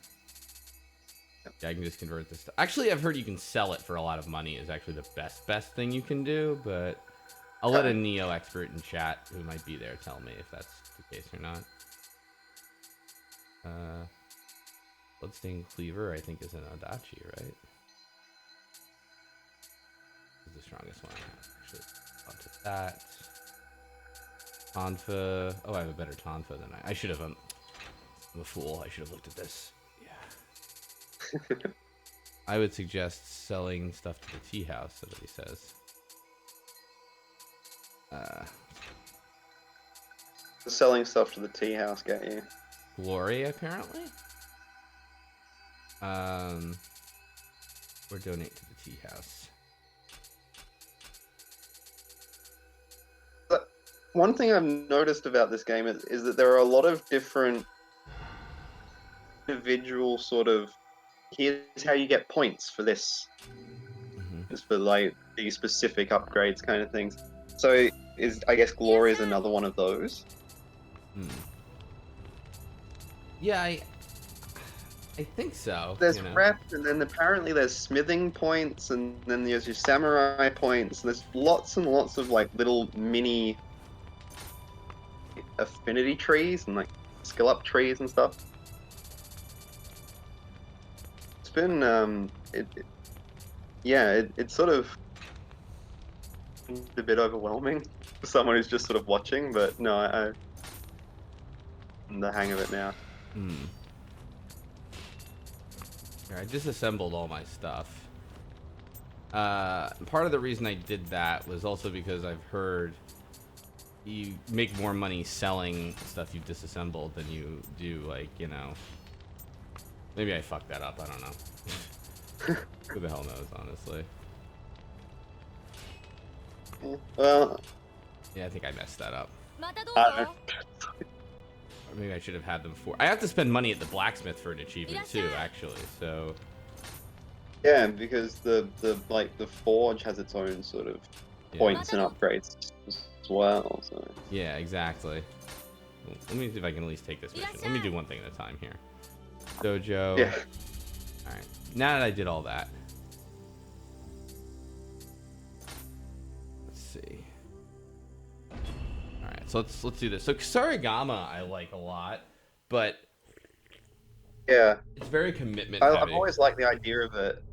Yeah, I can just convert this stuff. Actually, I've heard you can sell it for a lot of money is actually the best thing you can do, but I'll let a Nioh expert in chat who might be there tell me if that's the case or not. Bloodstained Cleaver, I think, is an Odachi, right? This is the strongest one I have, actually. I'll take that. Tonfa. Oh, I have a better Tonfa than I should have. I'm a fool. I should have looked at this. I would suggest selling stuff to the tea house, somebody says. Selling stuff to the tea house get you. Glory, apparently? Or donate to the tea house. But one thing I've noticed about this game is that there are a lot of different individual sort of here's how you get points for this. It's for like these specific upgrades kind of things. So I guess Glory is another one of those. Yeah, I think so. There's rep, and then apparently there's smithing points, and then there's your samurai points, and there's lots and lots of like little mini affinity trees and like skill up trees and stuff. It's been it's sort of a bit overwhelming for someone who's just sort of watching, but no, I'm in the hang of it now. I disassembled all my stuff. Part of the reason I did that was also because I've heard you make more money selling stuff you disassembled than you do, like, you know. Maybe I fucked that up. I don't know. Who the hell knows, honestly. Well, yeah, I think I messed that up. Or maybe I should have had them for. I have to spend money at the blacksmith for an achievement too, actually. So. Yeah, because the forge has its own sort of points and upgrades as well. So. Yeah, exactly. Let me see if I can at least take this mission. Let me do one thing at a time here. Dojo. Yeah. All right. Now that I did all that, let's see. All right, so let's do this. So Kusarigama I like a lot, but yeah, it's very commitment I've heavy. always liked the idea of it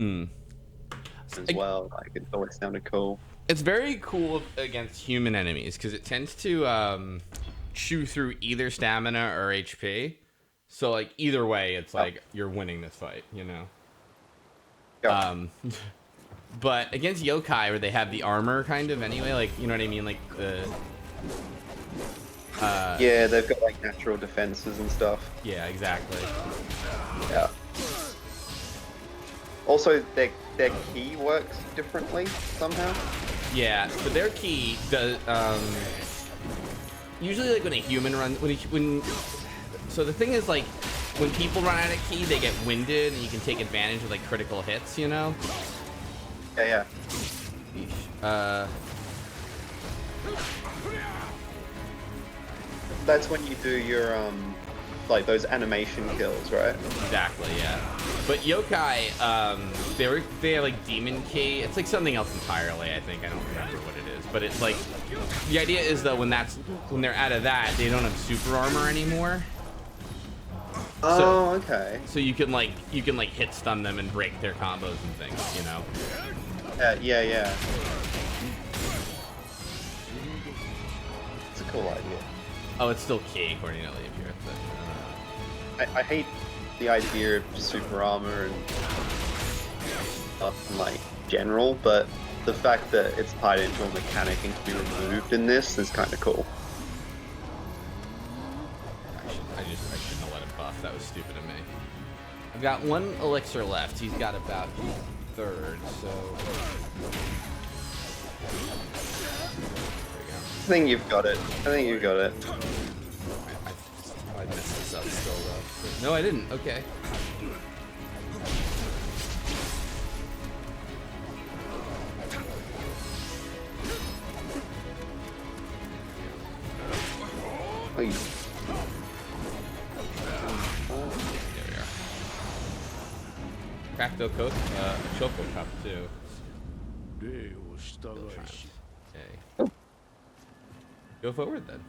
as well. Like it always sounded cool. It's very cool against human enemies because it tends to chew through either stamina or HP. So like either way, it's like you're winning this fight, you know. Yep. But against yokai, where they have the armor kind of anyway, like you know what I mean, like the. Yeah, they've got like natural defenses and stuff. Yeah, exactly. Yeah. Also, their key works differently somehow. Yeah, but their key does. Usually, like when a human runs, so the thing is like when people run out of key, they get winded, and you can take advantage of like critical hits. You know. Yeah. That's when you do your like those animation kills, right? Exactly, yeah. But yokai, they have like demon key. It's like something else entirely, I think. I don't remember what it is. But it's like, the idea is that when they're out of that, they don't have super armor anymore. Oh, okay. So you can like hit stun them and break their combos and things, you know? Yeah. It's a cool idea. Oh, it's still key, according to Leave here. I hate the idea of super armor and stuff in like general, but the fact that it's tied into a mechanic and can be removed in this is kind of cool. I shouldn't have let him buff. That was stupid of me. I've got one elixir left. He's got about third, so. I think you've got it. I messed this up still though. No, I didn't. Okay. Oh, you... There we are. Cracked coat, choco cup too. Okay. Go forward then.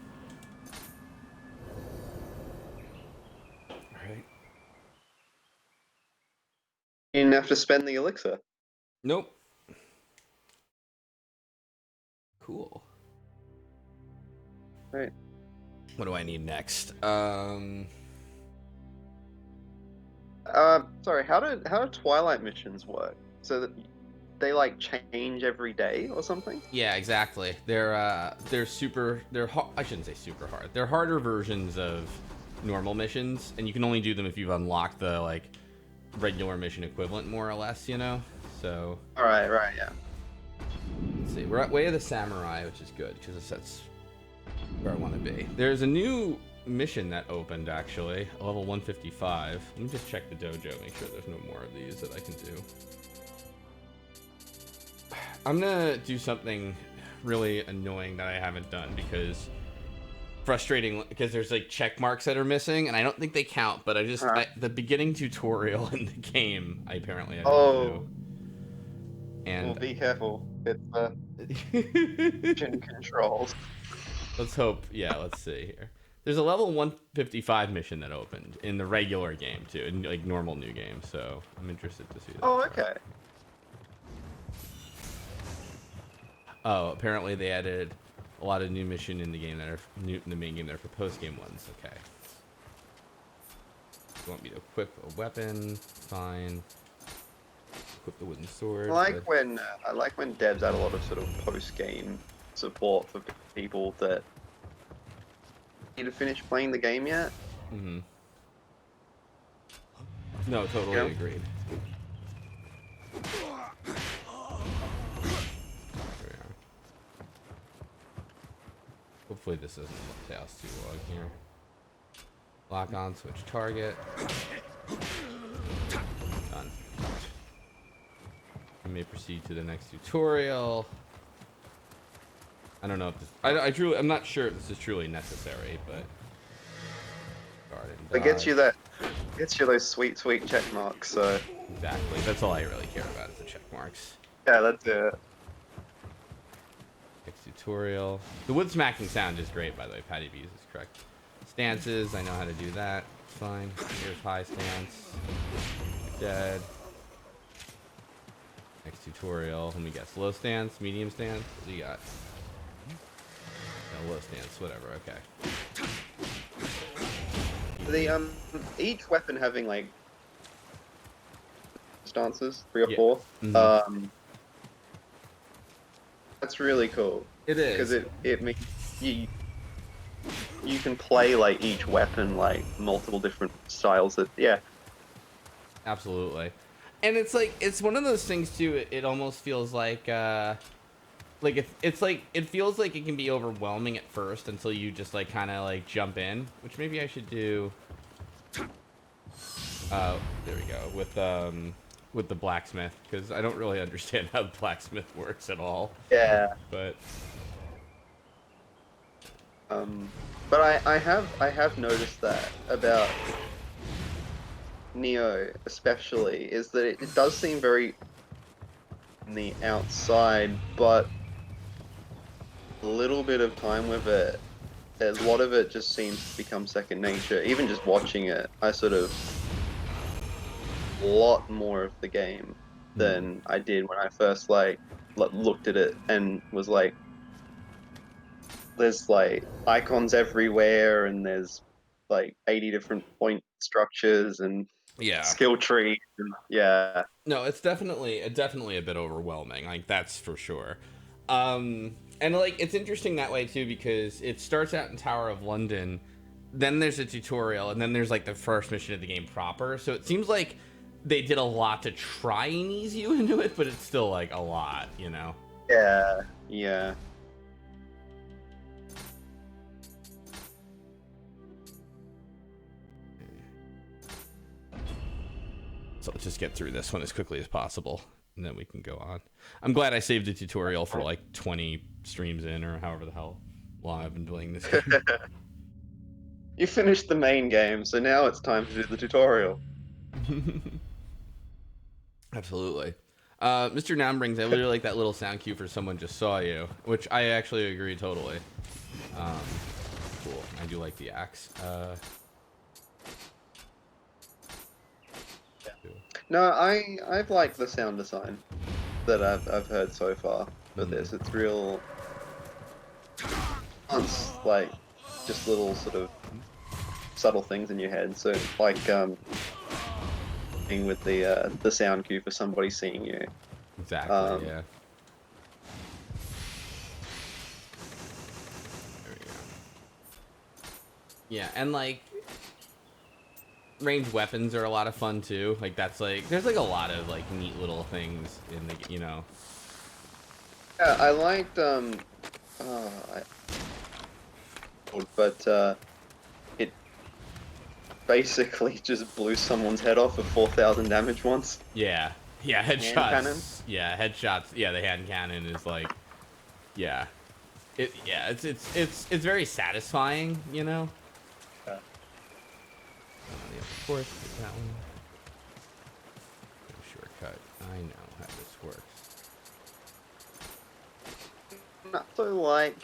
Alright. You didn't have to spend the elixir. Nope. Cool. Right. What do I need next? Sorry, how do Twilight missions work? So that they like change every day or something? Yeah, exactly. They're I shouldn't say super hard. They're harder versions of normal missions, and you can only do them if you've unlocked the like regular mission equivalent, more or less, you know? So Right, yeah. let's see. We're at Way of the Samurai, which is good because that's where I want to be. There's a new mission that opened actually, level 155. Let me just check the dojo, make sure there's no more of these that I can do. I'm gonna do something really annoying that I haven't done because frustrating, because there's like check marks that are missing and I don't think they count, but the beginning tutorial in the game I apparently have to do. And well, be careful. It's mission controls. Let's hope. Yeah, let's see here. There's a level 155 mission that opened in the regular game too, in like normal new game. So I'm interested to see that. Oh, okay. Oh, apparently they added a lot of new mission in the game that are new in the main game that are for post game ones. Okay. You want me to equip a weapon? Fine. Equip the wooden sword. I like when devs add a lot of sort of post game support for people that need to finish playing the game yet. Mm-hmm. No, totally agreed. Hopefully this doesn't take us too long here. Lock on, switch target. Done. We may proceed to the next tutorial. I don't know if this. I'm not sure if this is truly necessary, but. It gets you those sweet check marks. So. Exactly. That's all I really care about is the check marks. Yeah, that's it. Next tutorial. The wood smacking sound is great, by the way. Patty B's is correct. Stances, I know how to do that. Fine. Here's high stance. Dead. Next tutorial. Let me guess. Low stance, medium stance. What do you got? No, low stance. Whatever. Okay. The each weapon having like stances, 3 or 4. Mm-hmm. That's really cool. It is because it means you can play like each weapon like multiple different styles. Absolutely. And it's like, it's one of those things too. It almost feels like it's like, it feels like it can be overwhelming at first until you just like kind of like jump in, which maybe I should do. There we go with the blacksmith, because I don't really understand how the blacksmith works at all. Yeah. But But I have noticed that about Nioh especially, is that it does seem very on the outside, but a little bit of time with it, a lot of it just seems to become second nature. Even just watching it, I sort of a lot more of the game than I did when I first like looked at it and was like, there's like icons everywhere and there's like 80 different point structures and yeah, skill trees and yeah. no, it's definitely a bit overwhelming. Like, that's for sure. And like, it's interesting that way too, because it starts out in Tower of London, then there's a tutorial, and then there's like the first mission of the game proper. So it seems like they did a lot to try and ease you into it, but it's still like a lot, you know? Yeah, yeah. So let's just get through this one as quickly as possible, and then we can go on. I'm glad I saved the tutorial for like 20 streams in, or however the hell long I've been playing this game. You finished the main game, so now it's time to do the tutorial. Absolutely. Mr. Nam brings, I really like that little sound cue for someone just saw you, which I actually agree totally. Cool. I do like the axe. No, I've liked the sound design that I've heard so far for this. It's real, it's like just little sort of subtle things in your head. So like thing with the sound cue for somebody seeing you. Exactly. Yeah. There we go. Yeah, and like ranged weapons are a lot of fun too. Like, that's like, there's like a lot of like neat little things in the, you know. Yeah, I liked but it basically just blew someone's head off for 4,000 damage once. Yeah. Yeah, Hand headshots. cannon? Yeah, headshots. Yeah, the hand cannon is like, yeah. It's very satisfying, you know. Yeah. Yeah, of course, that one. Shortcut. I know how this works. Not so like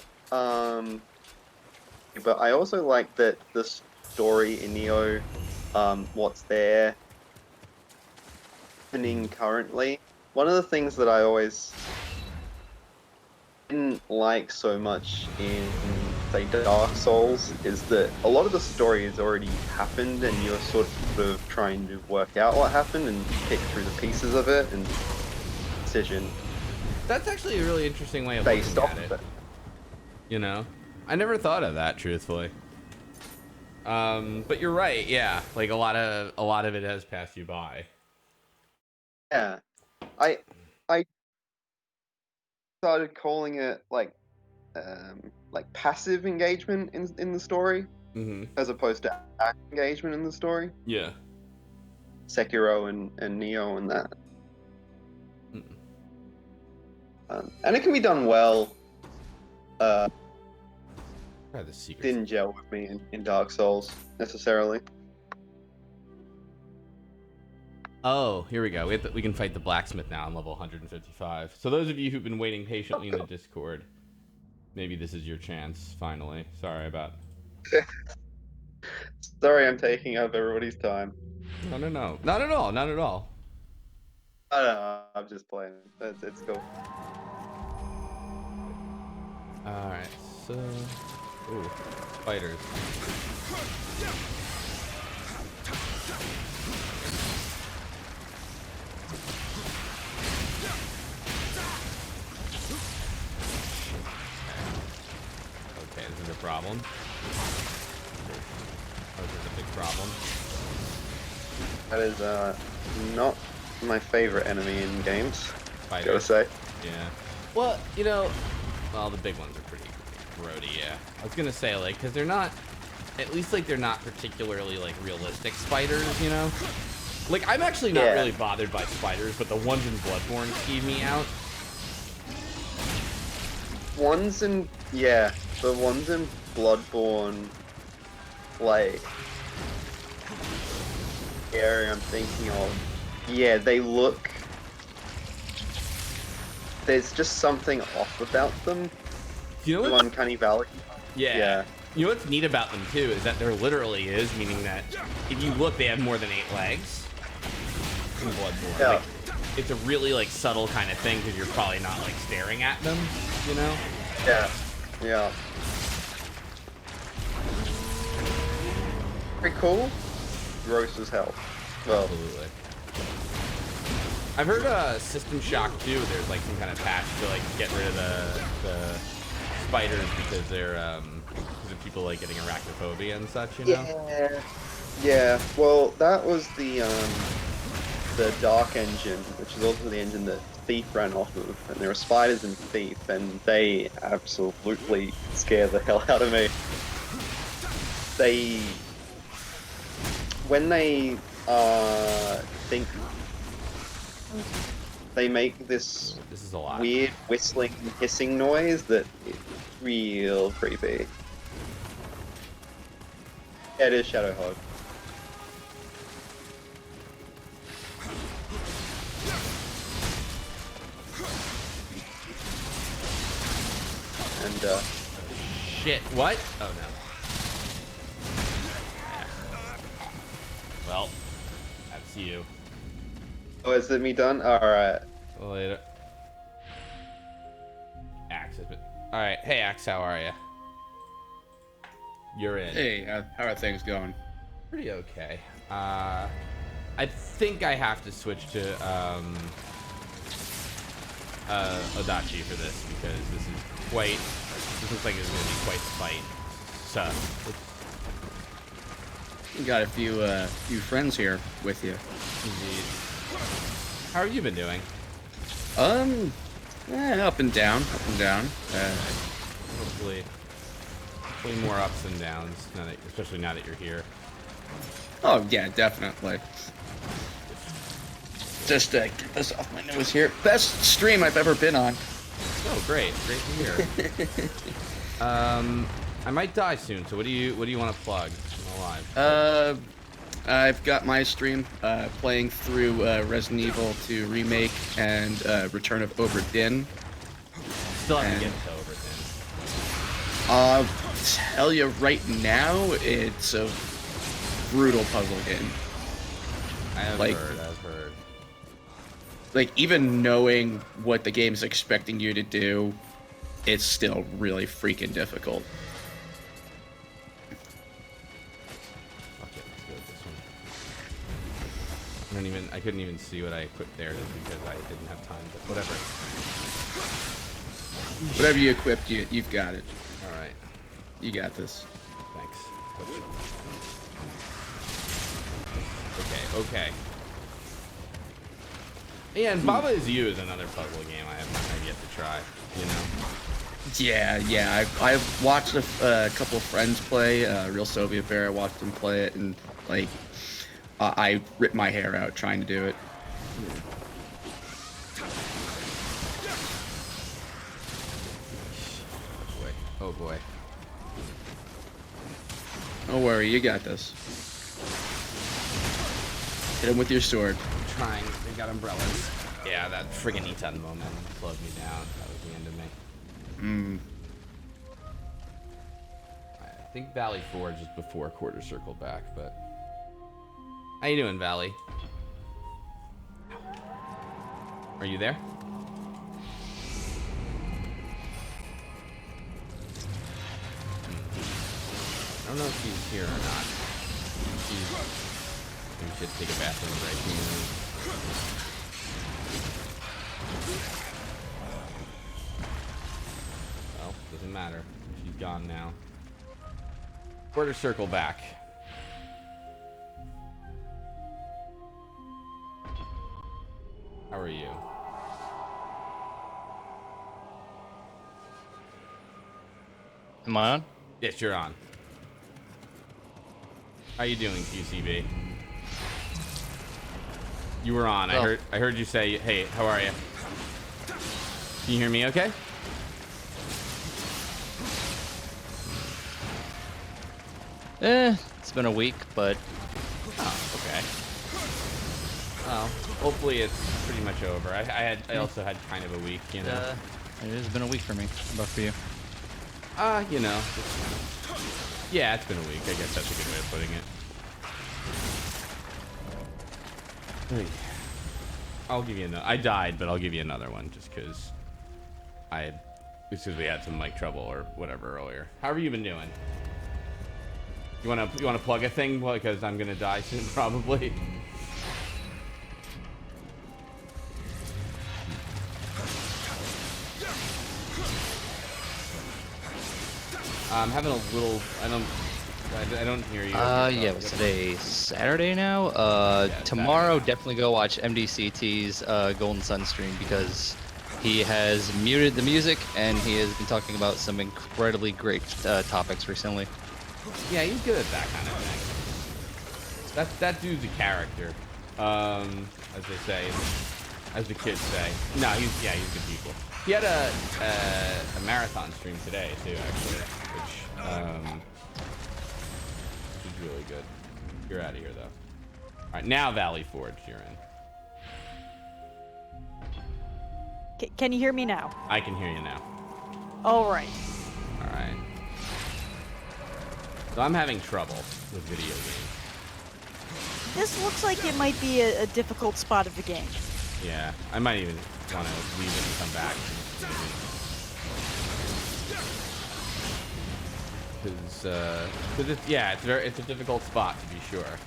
but I also like that the story in Nioh, what's there happening currently. One of the things that I always didn't like so much in, say, Dark Souls is that a lot of the story has already happened and you're sort of trying to work out what happened and pick through the pieces of it and decision. That's actually a really interesting way of Based looking off at of it. You know, I never thought of that, truthfully. But you're right. Yeah, like a lot of it has passed you by. Yeah, I started calling it like passive engagement in the story as opposed to active engagement in the story. Yeah. Sekiro and Nioh and that. And it can be done well. Try the secret. Didn't gel with me in Dark Souls necessarily. Oh, here we go. We can fight the blacksmith now. I'm level 155. So those of you who've been waiting patiently in the Discord, maybe this is your chance, finally. Sorry about... Sorry I'm taking up everybody's time. No. Not at all. Not at all. I'm just playing. It's cool. Alright, so... Ooh, spiders. Okay, this is a problem. Oh, this is a big problem. That is not my favorite enemy in games. Spider. Gotta say. Yeah. Well, you know, well, the big ones are pretty grody, yeah. I was gonna say, like, because they're not, at least, like, they're not particularly, like, realistic spiders, you know? Like, I'm actually not really bothered by spiders, but the ones in Bloodborne skeeve me out. The ones in Bloodborne, like, the area I'm thinking of, yeah, they look, there's just something off about them. You know what? The Uncanny Valley. Yeah. You know what's neat about them, too, is that there literally is, meaning that if you look, they have more than 8 legs in Bloodborne. Yeah. Like, it's a really, like, subtle kind of thing, because you're probably not, like, staring at them, you know? Yeah. Yeah. Pretty cool. Gross as hell. Well, Absolutely. I've heard System Shock 2, there's, like, some kind of patch to, like, get rid of the spiders because they're, because of people, like, getting arachnophobia and such, you know? yeah. Yeah. Well, that was the Dark engine, which is also the engine that Thief ran off of, and there were spiders in Thief, and they absolutely scare the hell out of me. When they think, they make this is a lot. weird whistling, hissing noise that is real creepy. Yeah, it is Shadowhog. And Shit, what? Oh no. Yeah. Well, that's you. oh, is it me done? Alright. Later. Axe has been. Alright, hey Axe, how are you? You're in. Hey, how are things going? Pretty okay. I think I have to switch to Odachi for this because this looks like it's gonna be quite the fight. So You got a few friends here with you. indeed. How have you been doing? Up and down, Hopefully more ups and downs, especially now that you're here. Oh yeah, definitely. Just get this off my nose here. Best stream I've ever been on. Oh, great to hear. I might die soon. So what do you want to plug? I'm alive. I've got my stream playing through Resident Evil 2 Remake and Return of Obra Dinn. Still have to get to Obra Dinn. Tell you right now, it's a brutal puzzle game. I've heard. Like, even knowing what the game's expecting you to do, it's still really freaking difficult. Okay, let's go with this one. I couldn't even see what I equipped there just because I didn't have time, but whatever. Whatever you equipped, you've got it. Alright. You got this. Thanks. Okay. Yeah, and Baba Is You is another puzzle game I've yet to try, you know? Yeah. I've watched a couple of friends play, Real Soviet Bear, I watched him play it, and, like, I ripped my hair out trying to do it. Oh boy. Don't worry, you got this. Hit him with your sword. I'm trying. They got umbrellas. Yeah, that friggin' Eton moment slowed me down. That was the end of me. I think Valley Forge is before Quarter Circle back, but... How you doing, Valley? Are you there? I don't know if she's here or not. We should take a bathroom break. Well, doesn't matter. She's gone now. Quarter circle back. How are you? Am I on? Yes, you're on. How you doing, QCB? You were on. Well. I heard you say, "Hey, how are you?" Can you hear me? Okay. It's been a week, but Oh, okay. Well, hopefully it's pretty much over. I also had kind of a week, you know. it has been a week for me. How about for you? You know. Yeah, it's been a week. I guess that's a good way of putting it. Hey. I'll give you another. I died, but I'll give you another one just because we had some mic trouble or whatever earlier. How have you been doing? You wanna plug a thing? Well, because I'm gonna die soon, probably. I'm having a little. I don't hear you. Yeah, what's today? Saturday now? Tomorrow, Saturday. definitely go watch MDCT's Golden Sun stream because he has muted the music and he has been talking about some incredibly great topics recently. Yeah, he's good at that kind of thing. That dude's a character, as they say, as the kids say. No, he's good people. He had a marathon stream today too, actually, which is really good. You're out of here though. All right, now Valley Forge, you're in. Can you hear me now? I can hear you now. All right. All right. So I'm having trouble with video games. This looks like it might be a difficult spot of the game. Yeah, I might even want to leave it and come back. Because it's a difficult spot to be sure.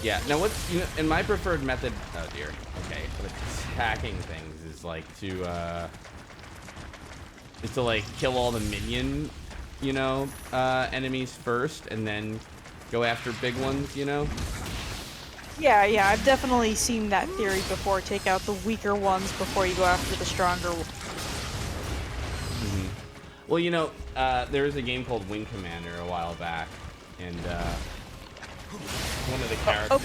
Yeah. Now in my preferred method? Oh dear. Okay. For attacking things is like to like kill all the minion, enemies first, and then go after big ones. Yeah, I've definitely seen that theory before. Take out the weaker ones before you go after the stronger ones. Mm-hmm. Well, there was a game called Wing Commander a while back, and one of the characters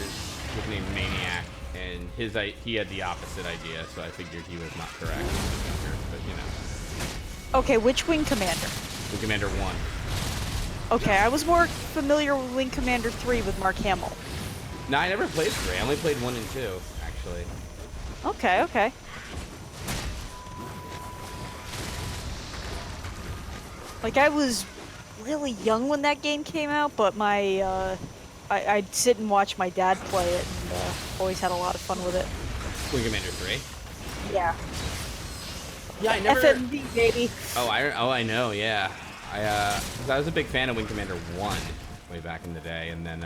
was named Maniac, and he had the opposite idea, so I figured he was not correct. But Okay, which Wing Commander? Wing Commander 1. Okay, I was more familiar with Wing Commander 3 with Mark Hamill. No, I never played 3. I only played 1 and 2, actually. Okay. Like, I was really young when that game came out, but I'd sit and watch my dad play it, and always had a lot of fun with it. Wing Commander 3? Yeah. Yeah, I never... FMV, baby. I know, yeah. I was a big fan of Wing Commander 1 way back in the day, and then,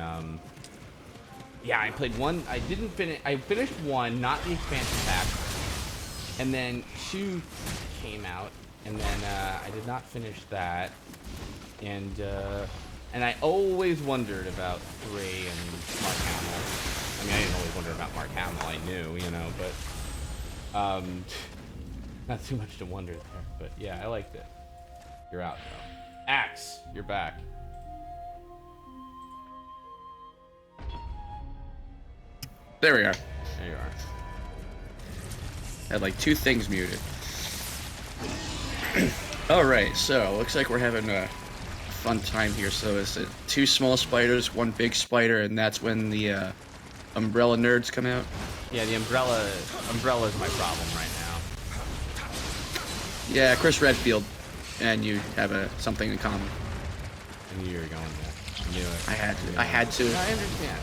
yeah, I played 1. I didn't finish... I finished 1, not the expansion pack, and then 2 came out, and then, I did not finish that, and I always wondered about 3 and Mark Hamill. I mean, I didn't always wonder about Mark Hamill, I knew, but, not too much to wonder there, but yeah, I liked it. You're out, though. Axe, you're back. There we are. There you are. I had like 2 things muted. Alright, so looks like we're having a fun time here. So it's 2 small spiders, 1 big spider, and that's when the umbrella nerds come out. Yeah, the umbrella is my problem right now. Yeah, Chris Redfield and you have something in common. I knew you were going there. I knew it. I had to. I understand.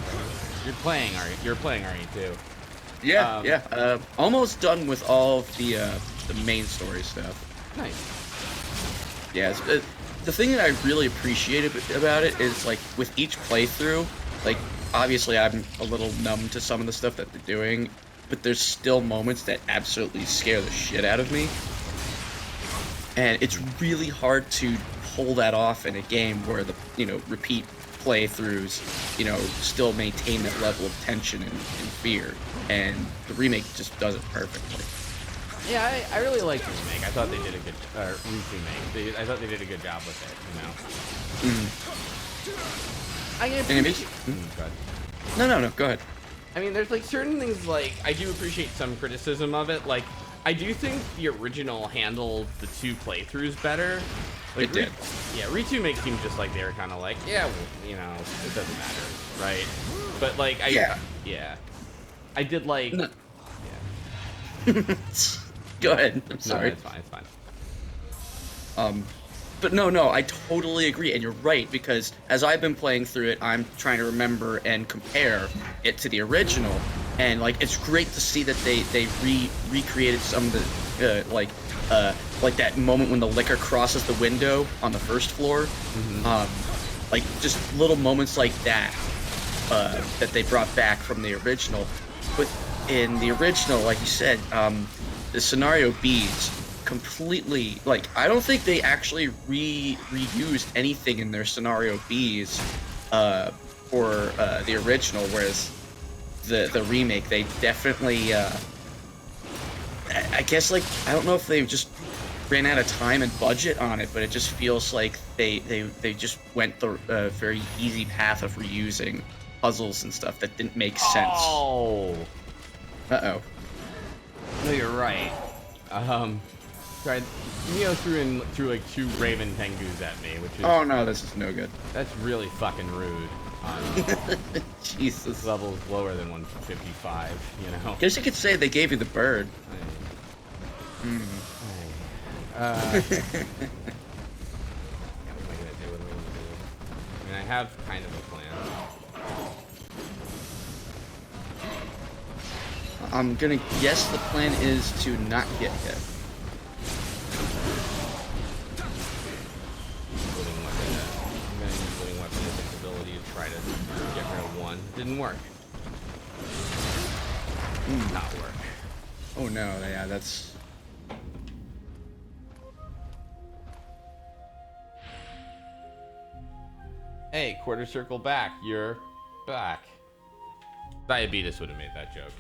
You're playing, aren't you, too? Yeah. Almost done with all of the main story stuff. Nice. Yeah, the thing that I really appreciate about it is, like, with each playthrough, like, obviously I'm a little numb to some of the stuff that they're doing, but there's still moments that absolutely scare the shit out of me. And it's really hard to pull that off in a game where the, repeat playthroughs, you know, still maintain that level of tension and fear, and the remake just does it perfectly. Yeah, I really liked the remake. I thought they did a good remake. I thought they did a good job with it. You know. I appreciate. Go ahead. No, go ahead. I mean, there's like certain things like I do appreciate some criticism of it. Like I do think the original handled the 2 playthroughs better. Like, It did. Re2 makes it seem just like they were kind of like, yeah, well, you know, it doesn't matter, right? But like I did like. No. Yeah. Go ahead. I'm No, sorry. it's fine. It's fine. But no, I totally agree, and you're right, because as I've been playing through it, I'm trying to remember and compare it to the original, and like it's great to see that they recreated some of the like that moment when the liquor crosses the window on the first floor, like just little moments like that that they brought back from the original. But in the original, like you said, the scenario beads completely, like, I don't think they actually reused anything in their scenario Bs for the original, whereas the remake, they definitely I guess, like, I don't know if they just ran out of time and budget on it, but it just feels like they just went the very easy path of reusing puzzles and stuff that didn't make sense. Oh. Uh-oh. No, you're right. Tried. Nioh threw like 2 Raven Tengus at me, which is. Oh no, this is no good. That's really fucking rude. Jesus. This level is lower than 155. You know. Guess you could say they gave you the bird. Yeah, what am I gonna do? I mean, I have kind of a plan. I'm gonna guess the plan is to not get hit. Including weapon with its ability to try to get rid of 1. Didn't work. Not work. Oh no, yeah, that's... Hey, quarter circle back. You're back. Diabetes would have made that joke.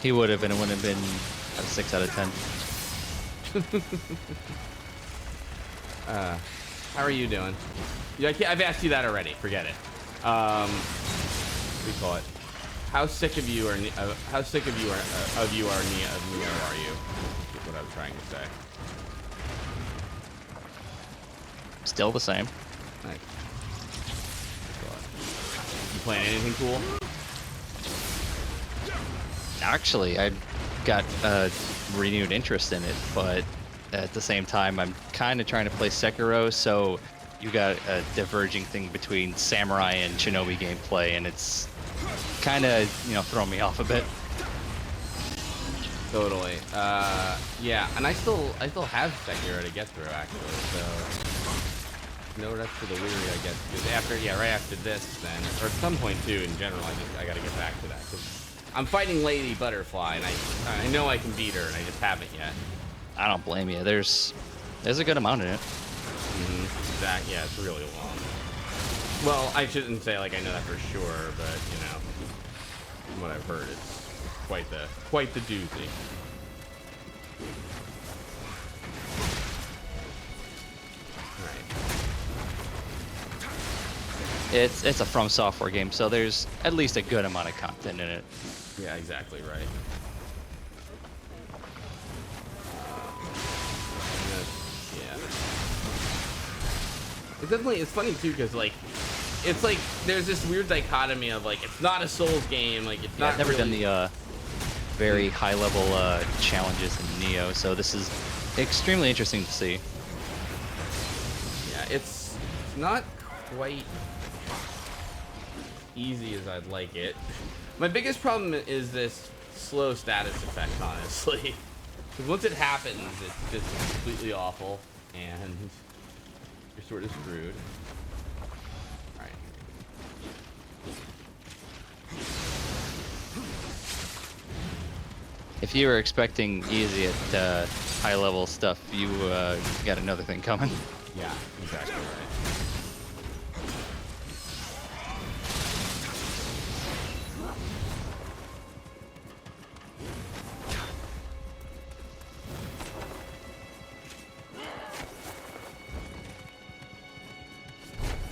He would have, and it wouldn't have been a 6 out of 10. How are you doing? Yeah, I've asked you that already. Forget it. What do you call it? How sick of you are Nioh are you? Is what I'm trying to say. Still the same. Nice. You playing anything cool? Actually, I got renewed interest in it, but at the same time, I'm kind of trying to play Sekiro, so you got a diverging thing between samurai and shinobi gameplay, and it's kind of, you know, throwing me off a bit. Totally. Yeah, and I still have Sekiro to get through actually, so no rest for the weary, I guess. Because right after this, then, or at some point too, in general, I gotta get back to that because I'm fighting Lady Butterfly, and I know I can beat her, and I just haven't yet. I don't blame you. There's a good amount in it. Exactly. Yeah, it's really long. Well, I shouldn't say like I know that for sure, but you know, from what I've heard, it's quite the doozy. All right. It's a From Software game, so there's at least a good amount of content in it. Yeah, exactly right. It's funny too, because like there's this weird dichotomy of like it's not a Souls game, like it's not. I've never really... done the very high level challenges in Nioh, so this is extremely interesting to see. Yeah, it's not quite easy as I'd like it. My biggest problem is this slow status effect, honestly. Because once it happens, it's just completely awful, and you're sort of screwed. Alright. If you were expecting easy at high level stuff, you got another thing coming. Yeah, exactly right.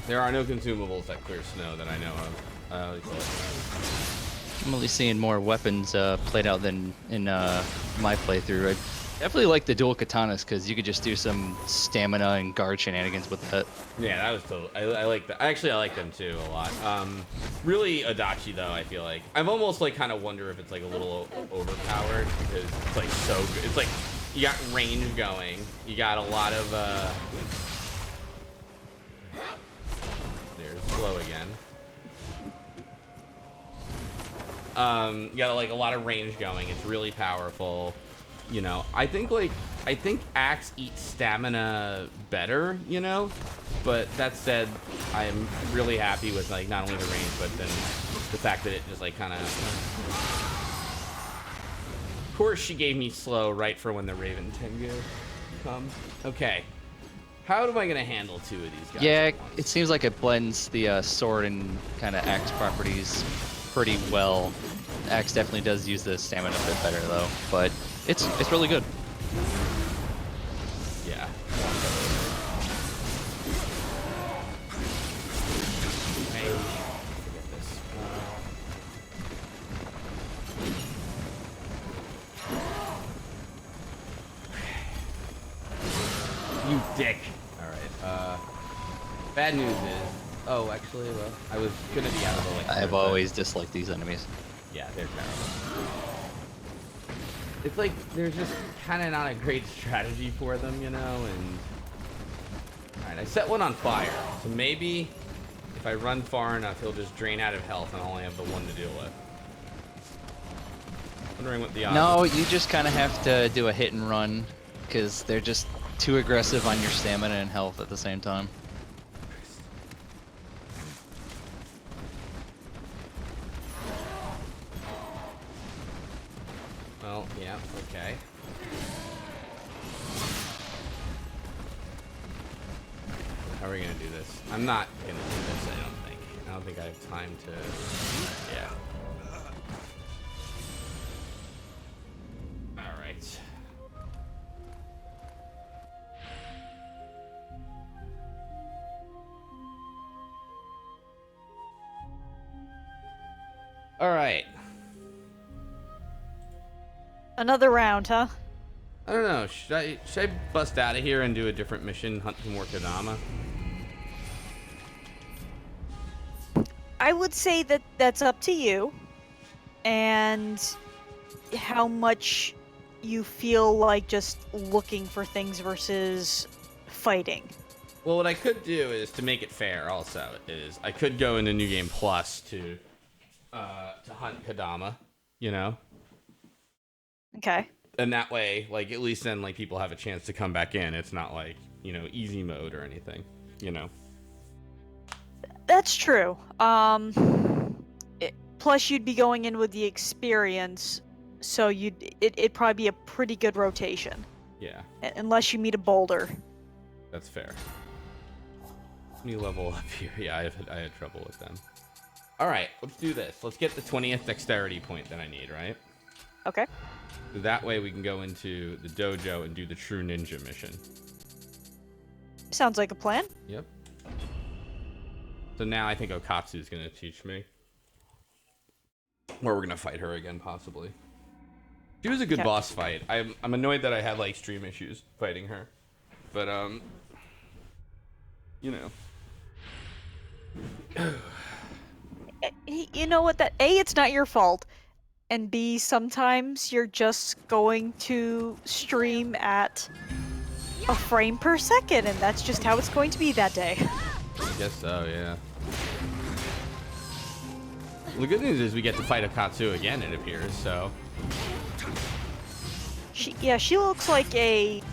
There are no consumables that clear snow that I know of. I'm only seeing more weapons played out than in my playthrough. I definitely like the dual katanas because you could just do some stamina and guard shenanigans with that. Yeah, that was totally. I like that. Actually, I like them too a lot. Really, Adachi though. I feel like I'm almost like kind of wonder if it's like a little overpowered because it's like so good. It's like you got range going. You got a lot of. There's slow again. You got like a lot of range going. It's really powerful. You know, I think Axe eats stamina better, you know, but that said, I'm really happy with like not only the range, but then the fact that it just like kind of. Of course, she gave me slow right for when the Raven Tengu comes. Okay, how am I gonna handle two of these guys? Yeah, it seems like it blends the sword and kind of axe properties pretty well. Axe definitely does use the stamina a bit better though, but it's really good. Yeah. Hey, forget this. You dick. All right. Bad news is. Oh, actually, well, I was gonna be out of the link. I've always disliked these enemies. Yeah, they're terrible. It's like there's just kind of not a great strategy for them, you know, and... Alright, I set one on fire, so maybe if I run far enough, he'll just drain out of health and I'll only have the one to deal with. Wondering what the odds No, are. you just kind of have to do a hit and run, because they're just too aggressive on your stamina and health at the same time. Well, yeah, okay. How are we gonna do this? I'm not gonna do this, I don't think. I don't think I have time to... Yeah. Alright. Alright. Another round, huh? I don't know. Should I bust out of here and do a different mission, hunt some more Kodama? I would say that that's up to you, and how much you feel like just looking for things versus fighting. Well, what I could do is to make it fair. Also, is I could go into New Game Plus to hunt Kodama, you know, Okay. and that way, like at least then, like people have a chance to come back in. It's not like easy mode or anything, you know. That's true. Plus you'd be going in with the experience, so it'd probably be a pretty good rotation. Yeah, Unless you meet a boulder. that's fair. Let me level up here. Yeah, I had trouble with them. All right, let's do this. Let's get the 20th dexterity point that I need, right? Okay. So that way we can go into the dojo and do the true ninja mission. Sounds like a plan. Yep. So now I think Okatsu's gonna teach me. Or we're gonna fight her again, possibly. She was a good Okay. boss fight. I'm annoyed that I had like stream issues fighting her. But you know. You know what? That A, it's not your fault, and B, sometimes you're just going to stream at a frame per second, and that's just how it's going to be that day. I guess so, yeah. Well, the good news is we get to fight Okatsu again, it appears, so. She looks like a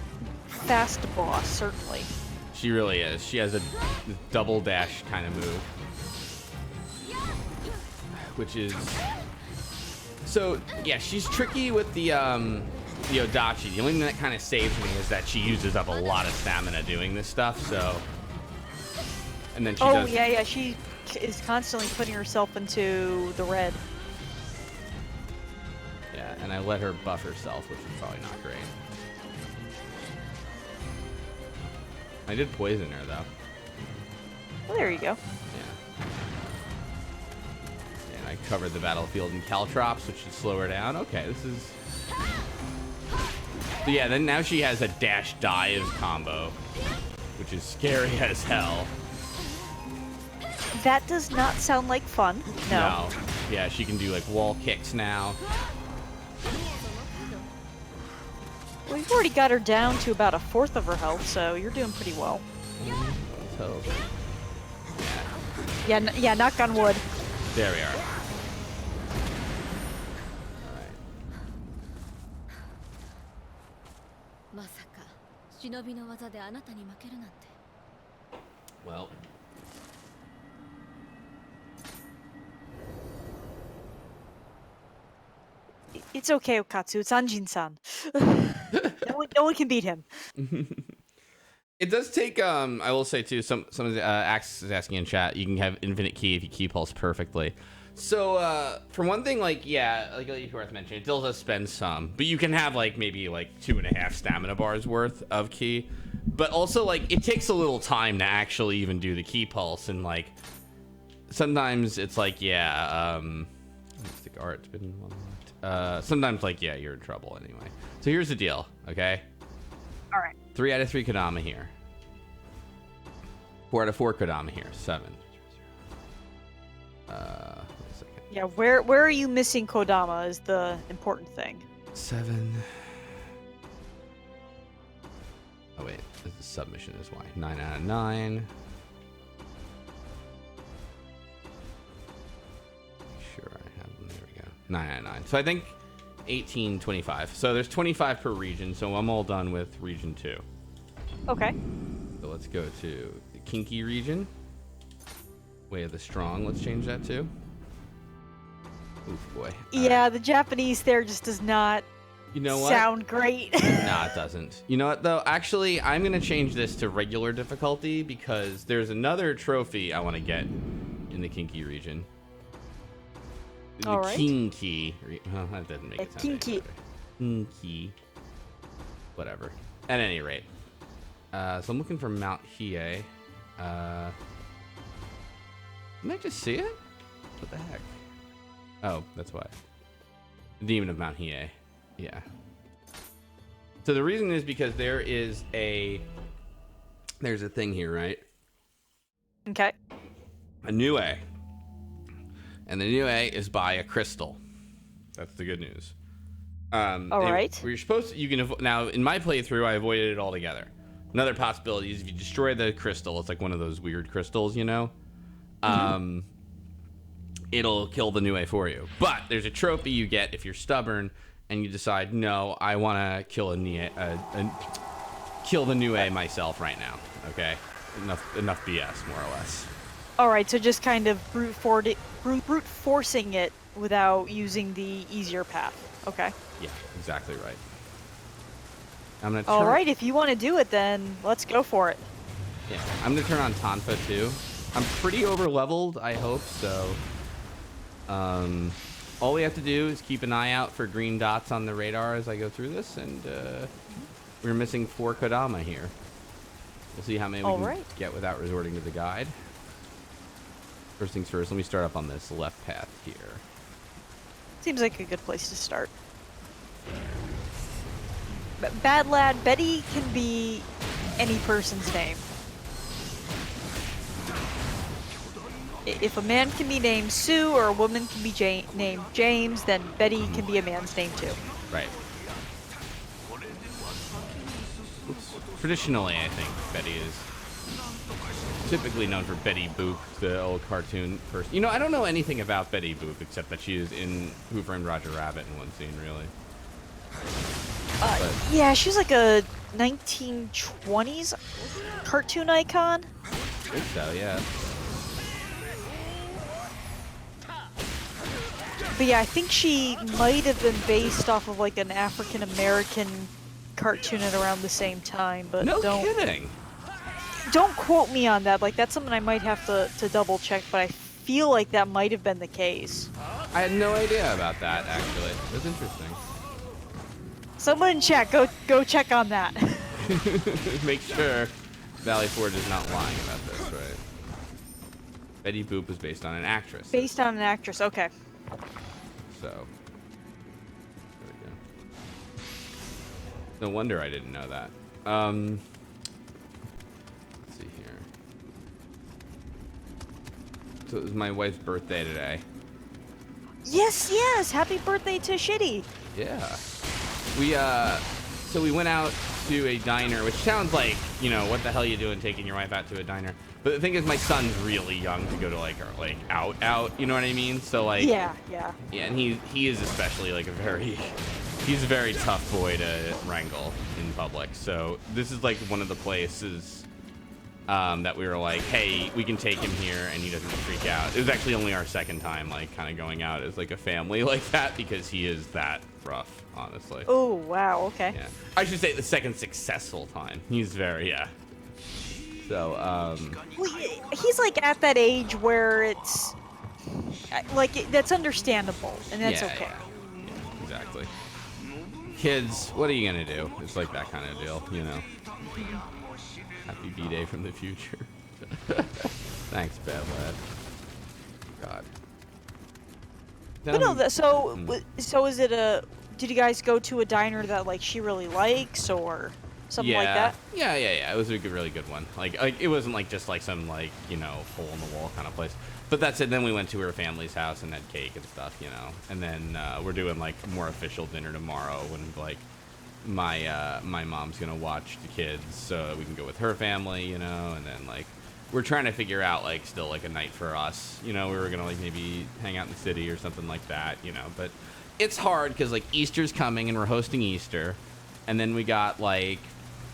fast boss, certainly. She really is. She has a double dash kind of move. Which is So yeah, she's tricky with the Odachi. The only thing that kind of saves me is that she uses up a lot of stamina doing this stuff. So, and then she does. Yeah, she is constantly putting herself into the red. Yeah, and I let her buff herself, which is probably not great. I did poison her though. Well, there you go. Yeah. And I covered the battlefield in Caltrops, which should slow her down. Okay, this is. But yeah, then now she has a dash dive combo, which is scary as hell. That does not sound like fun. No. Yeah, she can do like wall kicks now. Well, you've already got her down to about 1/4 of her health, so you're doing pretty well. So. Yeah, knock on wood. There we are. Well. It's okay, Okatsu. It's Anjin-san. no one can beat him. It does take, I will say too, some of the, Axe is asking in chat, you can have infinite ki if you ki pulse perfectly. So, for one thing, like, yeah, like worth mentioning, it still does spend some, but you can have, like, maybe, like, 2.5 stamina bars worth of ki. But also, like, it takes a little time to actually even do the ki pulse, and, like, sometimes it's like, yeah, mystic art's been one left. Sometimes, like, yeah, you're in trouble anyway. So here's the deal, okay? All right. 3 out of 3 Kodama here. 4 out of 4 Kodama here. 7. Wait a second. Yeah, where are you missing Kodama is the important thing. 7. Oh wait, this is submission is why. 9 out of 9. Sure, I have them. There we go. 9 out of 9. So I think 18, 25. So there's 25 per region, so I'm all done with region 2. Okay. So let's go to the Kinky region. Way of the Strong, let's change that to. Oof, boy. Yeah, the Japanese there just does not You know what? sound great. Nah, it doesn't. You know what, though? Actually, I'm going to change this to regular difficulty because there's another trophy I want to get in the Kinky region. The All right. Kinky. Well, that doesn't make it sound any Kinky. better. Kinky. Whatever. At any rate. So I'm looking for Mount Hiei. Didn't I just see it? What the heck? Oh, that's why. The Demon of Mount Hiei. Yeah. So the reason is because there's a thing here, right? Okay. A Nioh. And the Nioh is by a crystal. That's the good news. All right. Where you're supposed to, you can now in my playthrough I avoided it altogether. Another possibility is if you destroy the crystal, it's like one of those weird crystals, you know. It'll kill the Nioh for you. But there's a trophy you get if you're stubborn and you decide, no, I want to kill kill the Nioh myself right now. Okay, enough BS, more or less. All right, so just kind of brute forcing it without using the easier path. Okay. Yeah, exactly right. I'm gonna. All right, if you want to do it, then let's go for it. Yeah, I'm gonna turn on Tonfa too. I'm pretty over leveled, I hope so. All we have to do is keep an eye out for green dots on the radar as I go through this, and we're missing 4 Kodama here. We'll see how many we can get without resorting to the guide. First things first, let me start up on this left path here. Seems like a good place to start. Bad lad, Betty can be any person's name. If a man can be named Sue or a woman can be named James, then Betty can be a man's name too. Right. Traditionally, I think Betty is typically known for Betty Boop, the old cartoon person. You know, I don't know anything about Betty Boop except that she is in Who Framed Roger Rabbit in one scene, really. Yeah, she was like a 1920s cartoon icon. I think so, yeah. But yeah, I think she might have been based off of like an African American cartoon at around the same time, but No don't kidding. quote me on that. Like that's something I might have to double check, but I feel like that might have been the case. I had no idea about that, actually. That's interesting. Someone in chat, go check on that. Make sure Valley Forge is not lying about this, right? Betty Boop was based on an actress. Based on an actress, okay. So, there we go. No wonder I didn't know that. Let's see here. So it was my wife's birthday today. Yes, happy birthday to Shitty. Yeah. So we went out to a diner, which sounds like, you know, what the hell you doing taking your wife out to a diner? But the thing is, my son's really young to go to like out, you know what I mean? So like, Yeah. and he is especially like he's a very tough boy to wrangle in public. So this is like one of the places that we were like, hey, we can take him here and he doesn't freak out. It was actually only our second time like kind of going out as like a family like that because he is that rough, honestly. Oh wow, okay. Yeah, I should say the second successful time. He's very So Well, he's like at that age where it's like that's understandable and that's yeah, okay. yeah, exactly. Kids, what are you gonna do? It's like that kind of deal, you know. Happy B-Day from the future. Thanks, bad lad. God. But no, so Mm. so is it a? Did you guys go to a diner that like she really likes or something like that? Yeah. It was a really good one. Like it wasn't like just like some like, you know, hole in the wall kind of place. But that's it. Then we went to her family's house and had cake and stuff, you know. And then we're doing like a more official dinner tomorrow when like my mom's gonna watch the kids so we can go with her family, you know. And then like we're trying to figure out like still like a night for us, you know. We were gonna like maybe hang out in the city or something like that, you know. But it's hard because like Easter's coming and we're hosting Easter, and then we got like,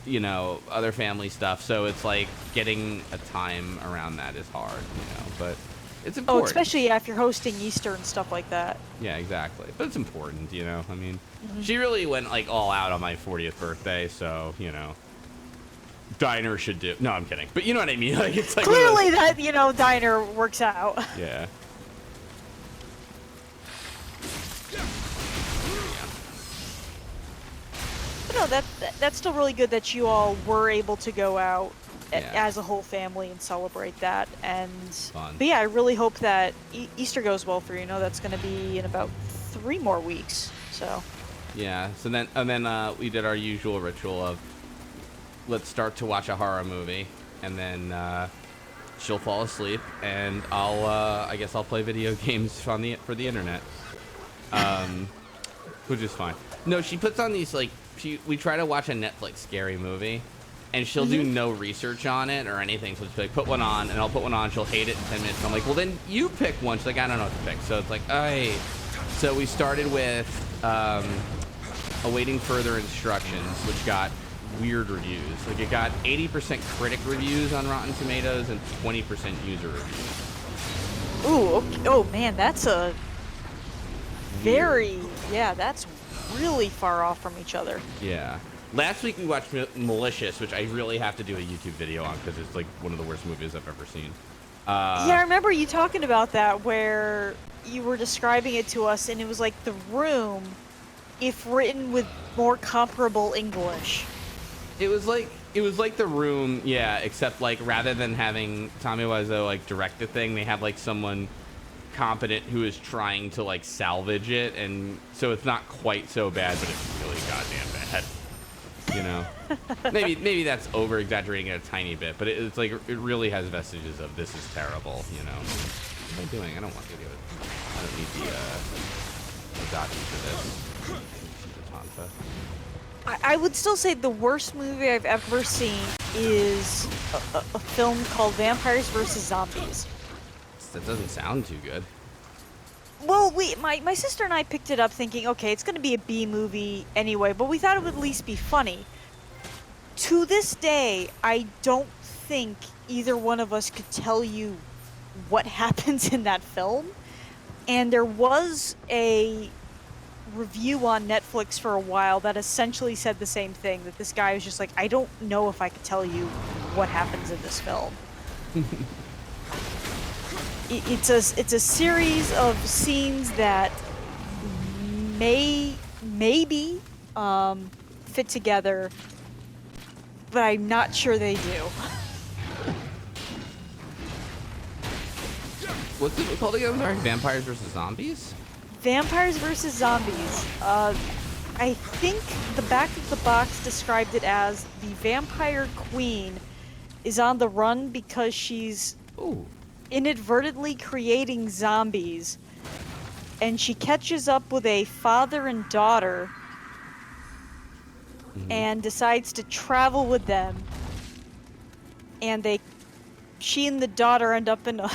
you know, other family stuff, so it's like getting a time around that is hard, you know. But it's important. Oh, especially if you're hosting Easter and stuff like that. Yeah, exactly. But it's important, you know. I mean, she really went like all out on my 40th birthday, so you know, diner should do. No, I'm kidding. But you know what I mean. Like it's like Clearly, that diner works out. Yeah. But no, that's still really good that you all were able to go out Yeah. as a whole family and celebrate that. And Fun. but yeah, I really hope that Easter goes well for you. You know, that's going to be in about 3 more weeks. So. Yeah. So then, and then we did our usual ritual of let's start to watch a horror movie, and then she'll fall asleep, and I guess I'll play video games for the internet, which is fine. No, she puts on these like we try to watch a Netflix scary movie, and she'll do no research on it or anything. So she'll be like, put one on, and I'll put one on. She'll hate it in 10 minutes. And I'm like, well, then you pick one. She's like, I don't know what to pick. So it's like, hey. So we started with awaiting further instructions, which got weird reviews. Like it got 80% critic reviews on Rotten Tomatoes and 20% user reviews. Ooh, okay. Oh man, that's a very that's really far off from each other. Yeah. Last week we watched Malicious, which I really have to do a YouTube video on because it's like one of the worst movies I've ever seen. Yeah, I remember you talking about that where you were describing it to us, and it was like The Room, if written with more comparable English. It was like The Room, yeah, except like rather than having Tommy Wiseau like direct the thing, they have like someone competent who is trying to like salvage it, and so it's not quite so bad, but it's really goddamn bad. You know, maybe that's over exaggerating it a tiny bit, but it's like it really has vestiges of this is terrible. You know, what am I doing? I don't want to do it. I don't need the document for this. I would still say the worst movie I've ever seen is a film called Vampires vs. Zombies. That doesn't sound too good. Well, my sister and I picked it up thinking, okay, it's going to be a B movie anyway, but we thought it would at least be funny. To this day, I don't think either one of us could tell you what happens in that film, And there was a review on Netflix for a while that essentially said the same thing, that this guy was just like, I don't know if I could tell you what happens in this film. It's a series of scenes that maybe fit together, but I'm not sure they do. What's it called again? Sorry, Vampires versus Zombies? Vampires versus Zombies. I think the back of the box described it as the vampire queen is on the run because she's Ooh. inadvertently creating zombies, and she catches up with a father and daughter and decides to travel with them, and she and the daughter end up in a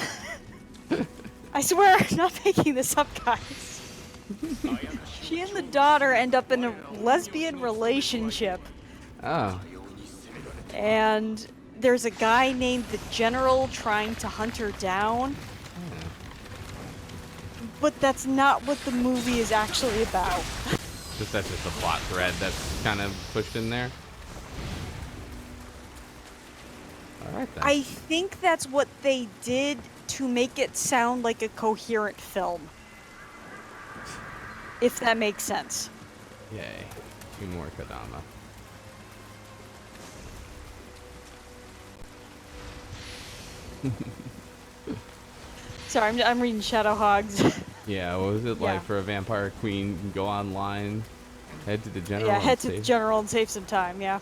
I swear I'm not making this up, guys. She and the daughter end up in a lesbian relationship, Oh. and there's a guy named the General trying to hunt her down. But that's not what the movie is actually about. That's just a plot thread that's kind of pushed in there. Alright then. I think that's what they did to make it sound like a coherent film. If that makes sense. Yay. 2 more Kodama. Sorry, I'm reading Shadow Hogs. Yeah, what was it Yeah. like for a vampire queen? You can go online, head to the general. Yeah, and head to the save- General and save some time, yeah.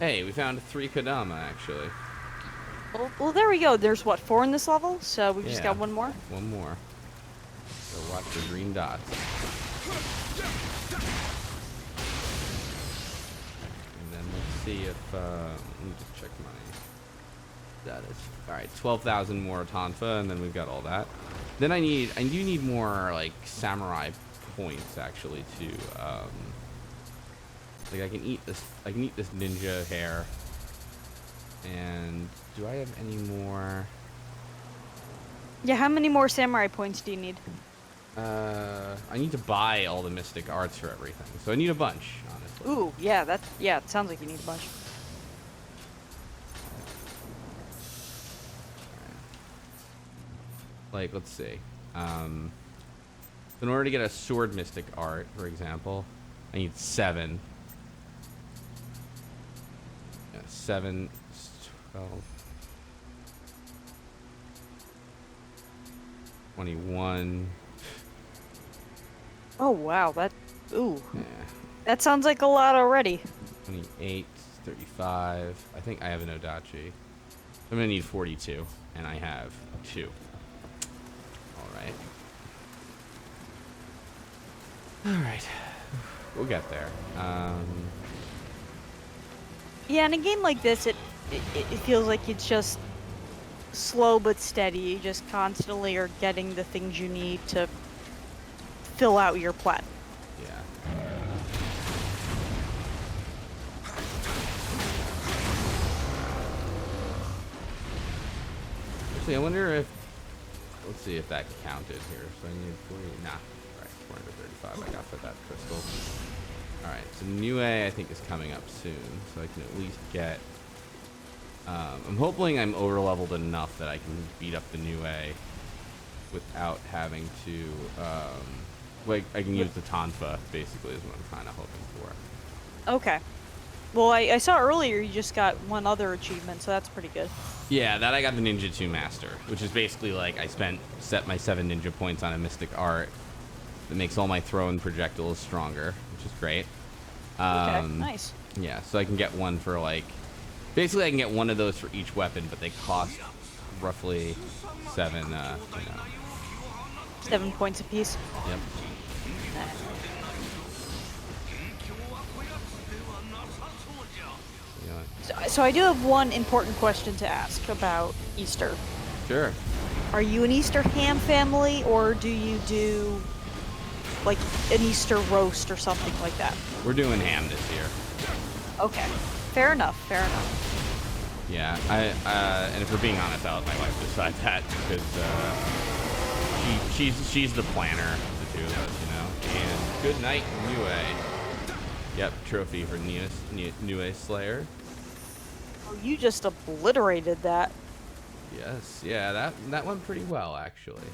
Hey, we found 3 Kodama actually. Well, there we go. There's what, 4 in this level? So we've just Yeah. got one more? One more. So watch the green dots. And then let's see if let me just check my status. Alright, 12,000 more Tonfa, and then we've got all that. Then I do need more like samurai points actually to like I can eat this ninja hair. And do I have any more? Yeah, how many more samurai points do you need? I need to buy all the mystic arts for everything, so I need a bunch, honestly. Ooh, yeah, it sounds like you need a bunch. Like, let's see. In order to get a sword mystic art, for example, I need 7. Yeah, 7, 12, 21. Oh, wow, ooh. Yeah, That sounds like a lot already. 28, 35. I think I have an Odachi. I'm gonna need 42, and I have 2. Alright. Alright. We'll get there. Yeah, in a game like this, it feels like it's just slow but steady. You just constantly are getting the things you need to fill out your plat. Yeah. Actually, I wonder if... Let's see if that counted here. So I need 40... Nah. Alright, 435 I got for that crystal. Alright, so Nioh I think is coming up soon. So I can at least get... I'm hoping I'm over-leveled enough that I can beat up the Nioh without having to... like, I can use the Tonfa, basically, is what I'm kind of hoping for. Okay. Well, I saw earlier you just got one other achievement, so that's pretty good. Yeah, that I got the Ninja 2 Master, which is basically like I set my 7 ninja points on a mystic art that makes all my throw and projectiles stronger, which is great. Okay, nice. Yeah, so I can get one for like... Basically, I can get one of those for each weapon, but they cost roughly 7, you know. 7 points apiece. Yep. You know, So I do have one important question to ask about Easter. sure. Are you an Easter ham family, or do you do like an Easter roast or something like that? We're doing ham this year. Okay, fair enough. Yeah, and if we're being honest, I'll let my wife decide that because she's the planner of the two of us, you know. And good night, Nioh. Yep, trophy for Nioh Slayer. Oh, you just obliterated that. Yes, yeah, that went pretty well actually.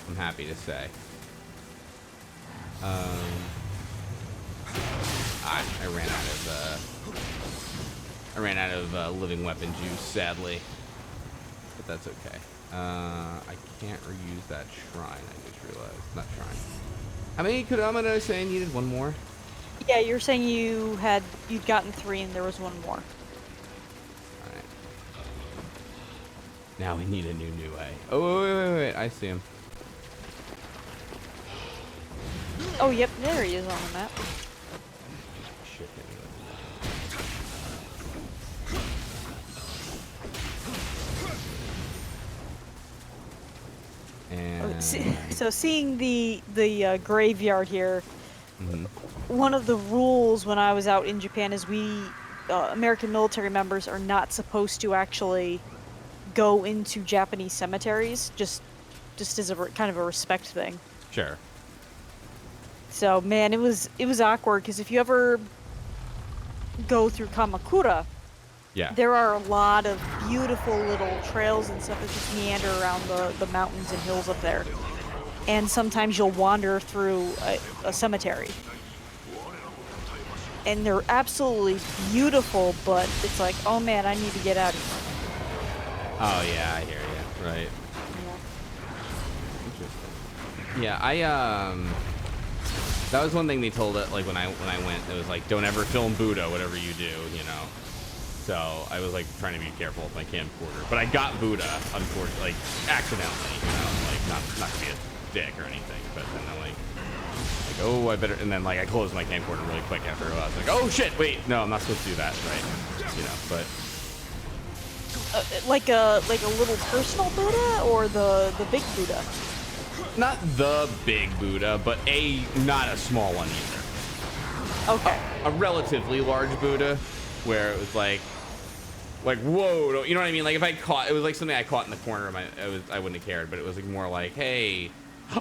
I'm happy to say. I ran out of living weapon juice, sadly, but that's okay. I can't reuse that shrine. I just realized, not shrine. How many Kodama did I say I needed? One more. Yeah, you're saying you'd gotten 3 and there was 1 more. All right. Now we need a new Nioh. Oh wait! I see him. Oh, yep, there he is on the map. Shit, and So seeing the graveyard here, mhm. one of the rules when I was out in Japan is we American military members are not supposed to actually go into Japanese cemeteries, just as a kind of a respect thing. Sure. So man, it was awkward because if you ever go through Kamakura, Yeah. there are a lot of beautiful little trails and stuff that just meander around the mountains and hills up there. And sometimes you'll wander through a cemetery. And they're absolutely beautiful, but it's like, oh man, I need to get out of here. Oh yeah, I hear you. Right. Yeah. Interesting. Yeah, that was one thing they told it like when I went. It was like, don't ever film Buddha, whatever you do, you know. So I was like trying to be careful with my camcorder, but I got Buddha, unfortunately, like accidentally, you know, like not to be a dick or anything, but then I'm like, oh, I better, and then like I closed my camcorder really quick after a while. I was like, oh shit, wait, no, I'm not supposed to do that, right? You know, but Like a little personal Buddha or the big Buddha? not the big Buddha, but not a small one either. Okay. A relatively large Buddha, where it was like whoa, you know what I mean? Like if I caught, it was like something I caught in the corner of I wouldn't have cared, but it was like more like, hey,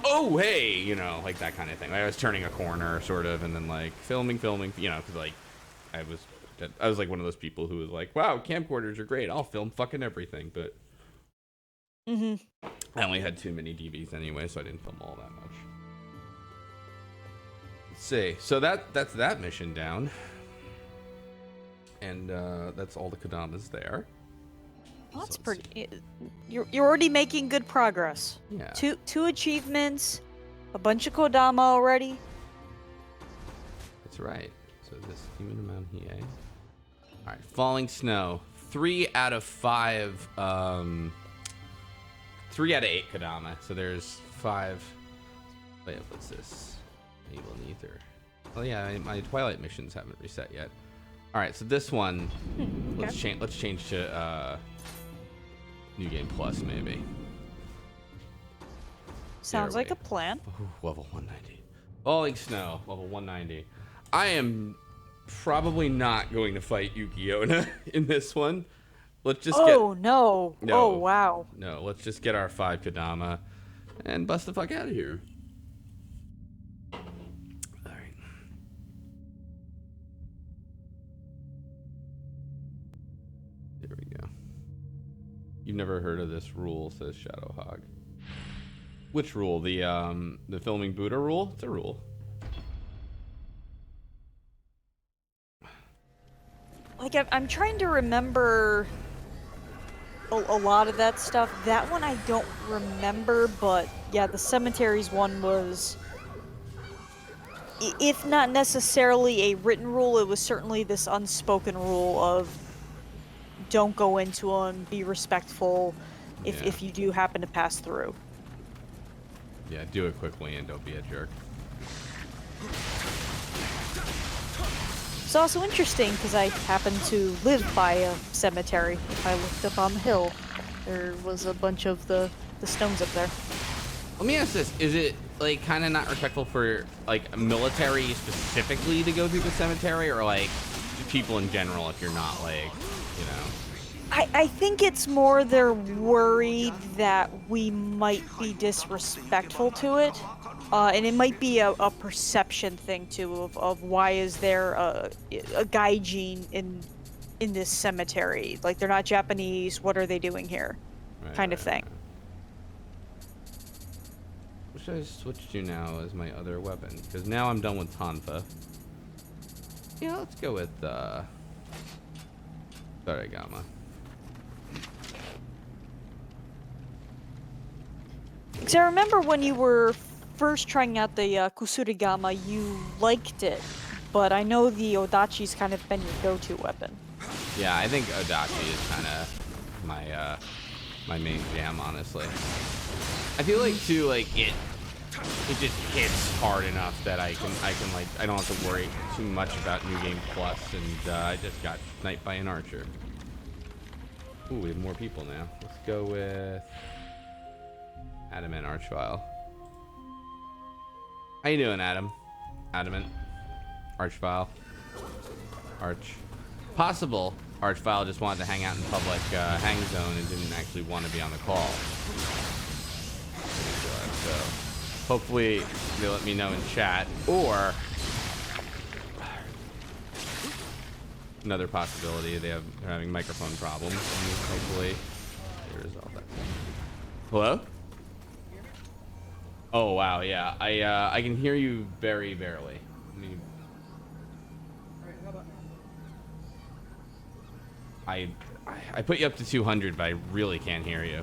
oh hey, you know, like that kind of thing. Like I was turning a corner sort of, and then like filming, you know, because like I was like one of those people who was like, wow, camcorders are great, I'll film fucking everything, but I only had too many DVs anyway, so I didn't film all that much. Let's see, so that's that mission down. And that's all the Kodamas there. Well, that's So let's pretty. You're already making good progress. Yeah. Two achievements, a bunch of Kodama already. That's right. So this human amount here. All right, falling snow. 3 out of 5. 3 out of 8 Kodama. So there's 5. Wait, what's this? Evil Neither. Oh yeah, my Twilight missions haven't reset yet. All right, so this one, let's change to New Game Plus maybe. Sounds like a plan. Ooh, level 190. Falling snow, level 190. I am probably not going to fight Yuki-Onna in this one. Let's just No. No. Oh wow. No, let's just get our 5 Kodama and bust the fuck out of here. All right. There we go. You've never heard of this rule, says Shadowhog. Which rule? The filming Buddha rule? It's a rule. Like I'm trying to remember a lot of that stuff. That one I don't remember, but yeah, the cemeteries one was, if not necessarily a written rule, it was certainly this unspoken rule of don't go into them, be respectful if you do happen to pass through. Yeah, do it quickly and don't be a jerk. It's also interesting because I happen to live by a cemetery. If I looked up on the hill, there was a bunch of the stones up there. Let me ask this: is it like kind of not respectful for like military specifically to go through the cemetery, or like people in general if you're not like, you know? I think it's more they're worried that we might be disrespectful to it. And it might be a perception thing too of why is there a gaijin in this cemetery? Like they're not Japanese, what are they doing here? Right, Kind of right, thing. right. What should I switch to now as my other weapon? Because now I'm done with Tonfa. Yeah, let's go with Kusarigama. Because I remember when you were first trying out the Kusarigama, you liked it, but I know the Odachi's kind of been your go-to weapon. Yeah, I think Odachi is kind of my my main jam, honestly. I feel like too, like it just hits hard enough that I can like I don't have to worry too much about New Game Plus, and I just got sniped by an archer. Ooh, we have more people now. Let's go with Adamant Archvile. How you doing, Adam? Adamant Archvile. Arch. Possible Archvile just wanted to hang out in public hang zone and didn't actually want to be on the call. So hopefully they'll let me know in chat, or another possibility they're having microphone problems, and hopefully they resolve that. Hello? Oh wow, yeah. I can hear you very barely. Let me... I put you up to 200, but I really can't hear you.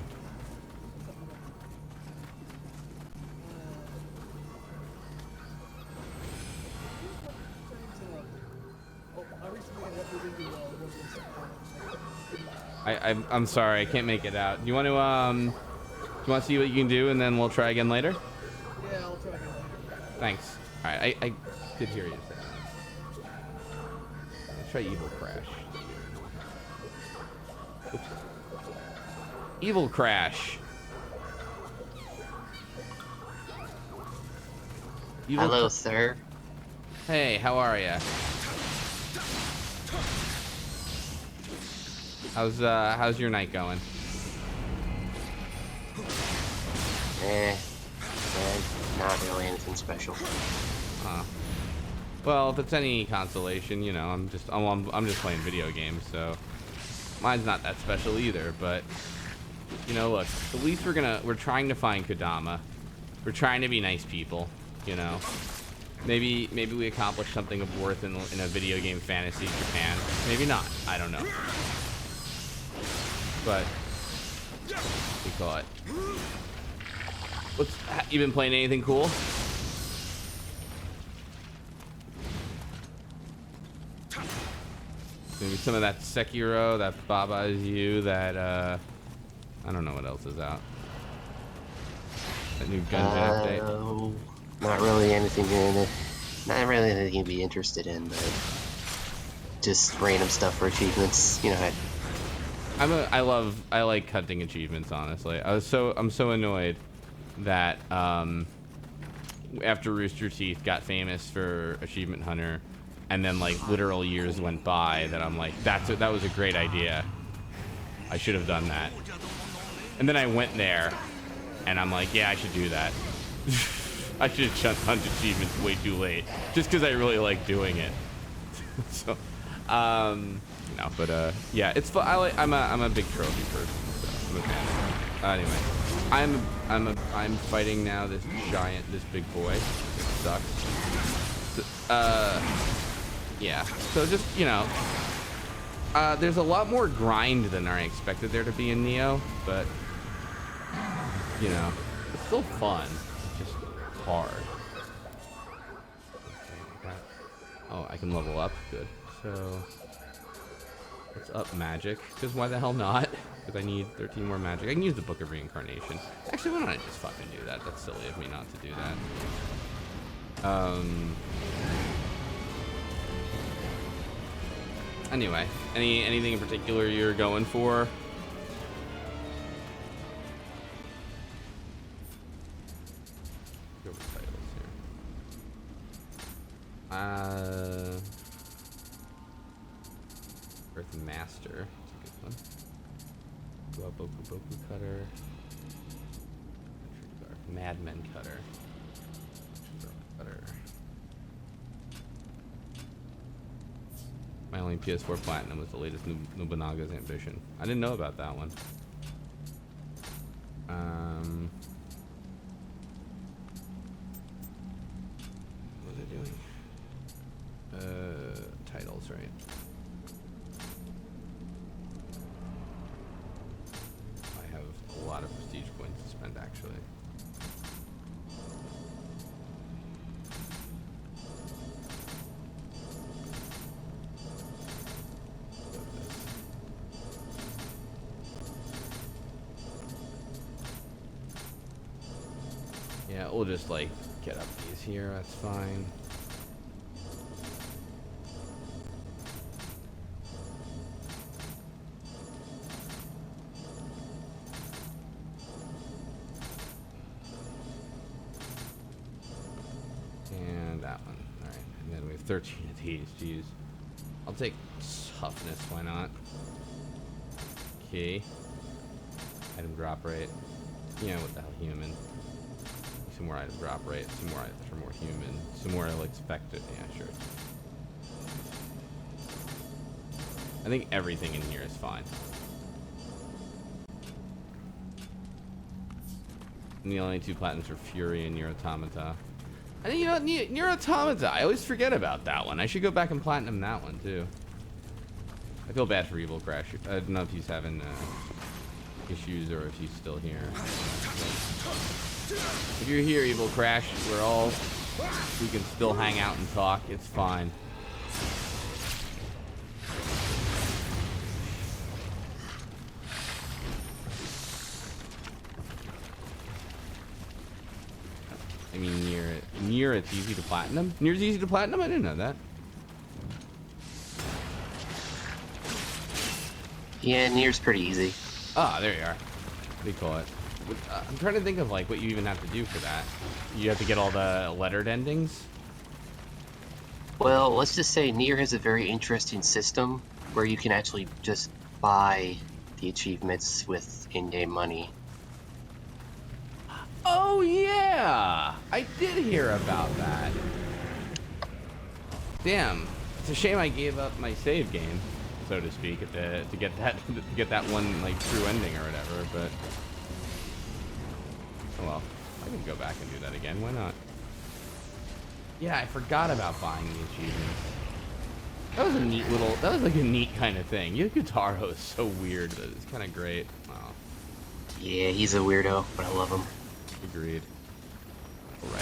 I'm sorry, I can't make it out. Do you want to see what you can do, and then we'll try again later? Yeah, I'll try again later. Thanks. All right, I did hear you say that. Let's try Evil Crash. Oops. Evil Crash. Hello, sir. Hey, how are ya? How's your night going? Not really anything special. Well, if it's any consolation, you know, I'm just playing video games, so mine's not that special either. But you know, look, at least we're trying to find Kodama. We're trying to be nice people, you know. Maybe we accomplish something of worth in a video game fantasy Japan. Maybe not. I don't know. But we call it. You been playing anything cool? Maybe some of that Sekiro, that Baba Is You, that I don't know what else is out. That new Gungeon update. Not really anything to be interested in, but just random stuff for achievements, you know. I like hunting achievements, honestly. I'm so annoyed that after Rooster Teeth got famous for Achievement Hunter, and then like literal years went by, that I'm like, that was a great idea. I should have done that. And then I went there, and I'm like, yeah, I should do that. I should have hunted achievements way too late, just because I really like doing it. So, no, but yeah, it's fun. I'm a big trophy person, so I'm a fan. Anyway, I'm fighting now this big boy. It sucks. Yeah. So just, you know, there's a lot more grind than I expected there to be in Nioh, but you know, it's still fun. It's just hard. Oh, I can level up. Good. So what's up, magic? Because why the hell not? Because I need 13 more magic. I can use the Book of Reincarnation. Actually, why don't I just fucking do that? That's silly of me not to do that. Anyway, anything in particular you're going for? Go over titles here. Earth Master. That's a good one. Boku Boku Cutter. Madmen Cutter. Cutter. My only PS4 Platinum was the latest Nobunaga's Ambition. I didn't know about that one. What was I doing? Titles, right? I have a lot of prestige points to spend, actually. Yeah, we'll just like get up these here, that's fine. And that one. Alright, and then we have 13 of these, jeez. I'll take toughness, why not? Okay. Item drop rate. Yeah, what the hell, human. Some more item drop rate, some more items for more human, some more like expected. Yeah, sure. I think everything in here is fine. And the only two platinums are Fury and Nier Automata. I think, you know, Nier Automata, I always forget about that one. I should go back and platinum that one too. I feel bad for Evil Crash. I don't know if he's having issues or if he's still here. If you're here, Evil Crash, we can still hang out and talk. It's fine. I mean, Nier, it's easy to platinum. Nier's easy to platinum? I didn't know that. Yeah, Nier's pretty easy. Ah, there you are. What do you call it? I'm trying to think of like what you even have to do for that. You have to get all the lettered endings. Well, let's just say Nier has a very interesting system where you can actually just buy the achievements with in-game money. Oh yeah, I did hear about that. Damn, it's a shame I gave up my save game, so to speak, to get that one like true ending or whatever. But oh well, I can go back and do that again. Why not? Yeah, I forgot about buying the achievements. That was a neat little. That was like a neat kind of thing. Yukutaro is so weird, but it's kind of great. Wow. Yeah, he's a weirdo, but I love him. Agreed. Right.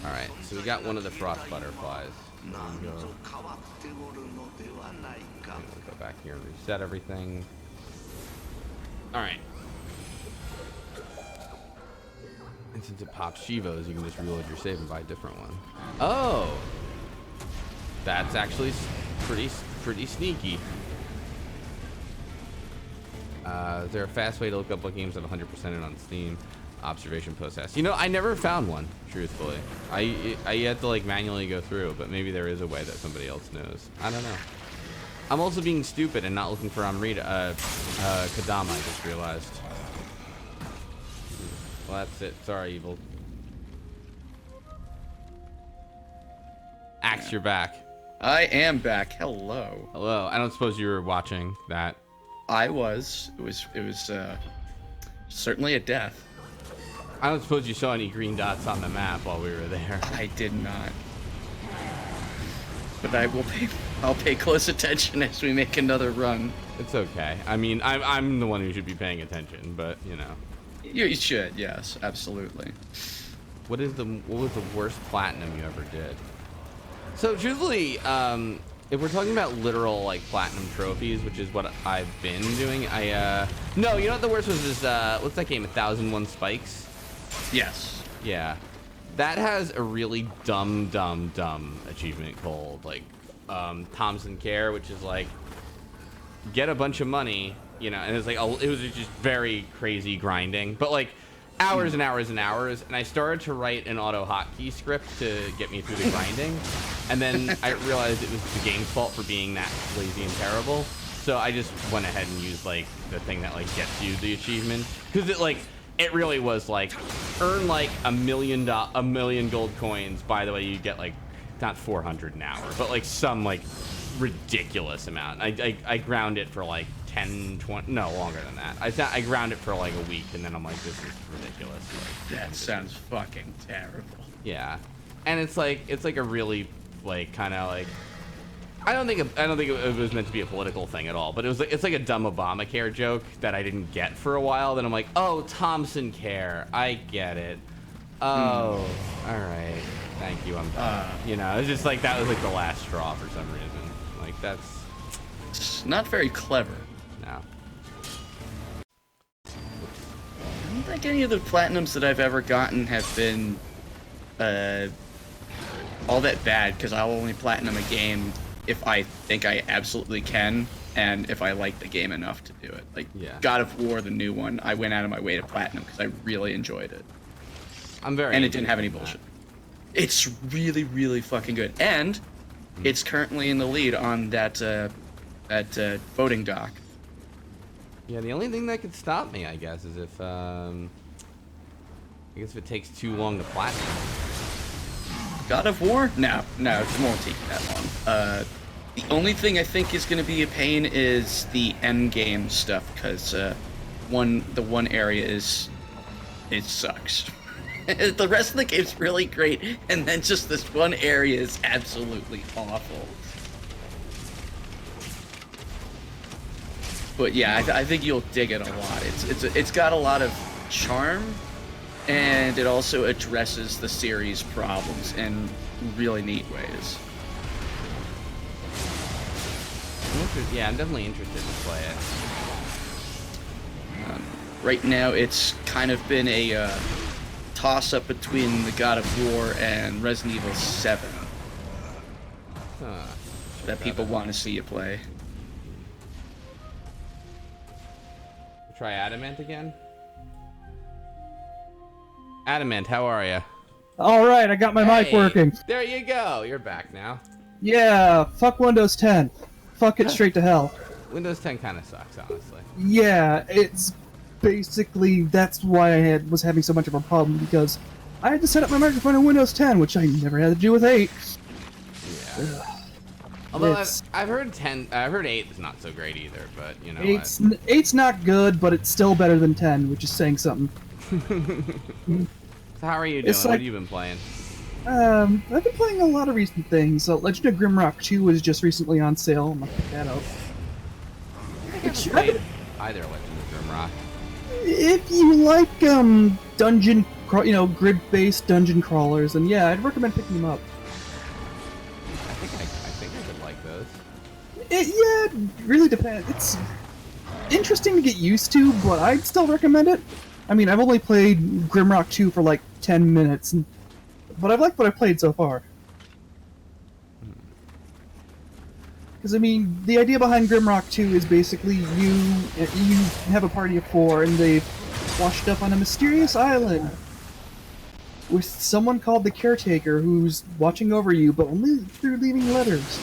Alright, so we got one of the frost butterflies. Go back here and reset everything. Alright. And since it pops Shivos, you can just reload your save and buy a different one. Oh! That's actually pretty sneaky. Is there a fast way to look up what games have 100%ed on Steam? Observation process. You know, I never found one, truthfully. I had to like manually go through, but maybe there is a way that somebody else knows. I don't know. I'm also being stupid and not looking for Kodama, I just realized. Well, that's it. Sorry, Evil. Axe, you're back. I am back. Hello. Hello. I don't suppose you were watching that. I was. It was certainly a death. I don't suppose you saw any green dots on the map while we were there. I did not. But I'll pay close attention as we make another run. It's okay. I mean, I'm the one who should be paying attention, but you know. You should, yes, absolutely. What was the worst platinum you ever did? So truthfully, if we're talking about literal like platinum trophies, which is what I've been doing, no, you know what the worst was is what's that game? 1001 Spikes. Yes. Yeah, that has a really dumb achievement called like Thompson Care, which is like get a bunch of money, you know, and it's like it was just very crazy grinding. But like hours and hours and hours, and I started to write an auto hotkey script to get me through the grinding, and then I realized it was the game's fault for being that lazy and terrible. So I just went ahead and used like the thing that like gets you the achievement, because it really was like earn like a million gold coins. By the way, you get like not 400 an hour, but like some like ridiculous amount. I ground it for like 10, 20, no, longer than that. I ground it for like a week, and then I'm like, this is ridiculous. Like, That sounds fucking terrible. yeah, and it's like a really like kind of like I don't think it was meant to be a political thing at all, but it's like a dumb Obamacare joke that I didn't get for a while. Then I'm like, oh, Thompson Care, I get it. Oh, all right, thank you, I'm done. You know, it's just like that was like the last straw for some reason. Like that's It's not very clever. no. I don't think any of the platinums that I've ever gotten have been all that bad, because I'll only platinum a game if I think I absolutely can, and if I like the game enough to do it. Like Yeah. God of War, the new one, I went out of my way to platinum because I really enjoyed it. I'm very And it didn't have any interested bullshit. It's really, really fucking good. And it's currently in the lead on that voting doc. in that. Yeah, the only thing that could stop me, I guess, is if if it takes too long to platinum. God of War? No, it won't take that long. The only thing I think is going to be a pain is the end game stuff, because the one area it sucks. The rest of the game's really great, and then just this one area is absolutely awful. But yeah, I think you'll dig it a lot. It's got a lot of charm, and it also addresses the series' problems in really neat ways. Yeah, I'm definitely interested to play it. Right now, it's kind of been a toss-up between the God of War and Resident Evil 7 Huh. that people want to see you play. Try Adamant again. Adamant, how are you? All right, I got my mic working. There you go. You're back now. Yeah, fuck Windows 10. Fuck it straight to hell. Windows 10 kind of sucks, honestly. Yeah, it's basically that's why I was having so much of a problem, because I had to set up my microphone on Windows 10, which I never had to do with 8. Yeah. Although It's- I've heard 10, I've heard 8 is not so great either, but you know. 8's not good, but it's still better than 10, which is saying something. So how are you doing? It's What like- have you been playing? I've been playing a lot of recent things. Legend of Grimrock 2 was just recently on sale. I'm gonna pick that up. I haven't played either Legend of Grimrock. If you like grid-based dungeon crawlers, then yeah, I'd recommend picking them up. I think I could like those. It really depends. It's interesting to get used to, but I'd still recommend it. I mean, I've only played Grimrock 2 for like 10 minutes, but I've liked what I've played so far. Because, I mean, the idea behind Grimrock 2 is basically you have a party of 4, and they've washed up on a mysterious island with someone called the Caretaker who's watching over you, but only through leaving letters.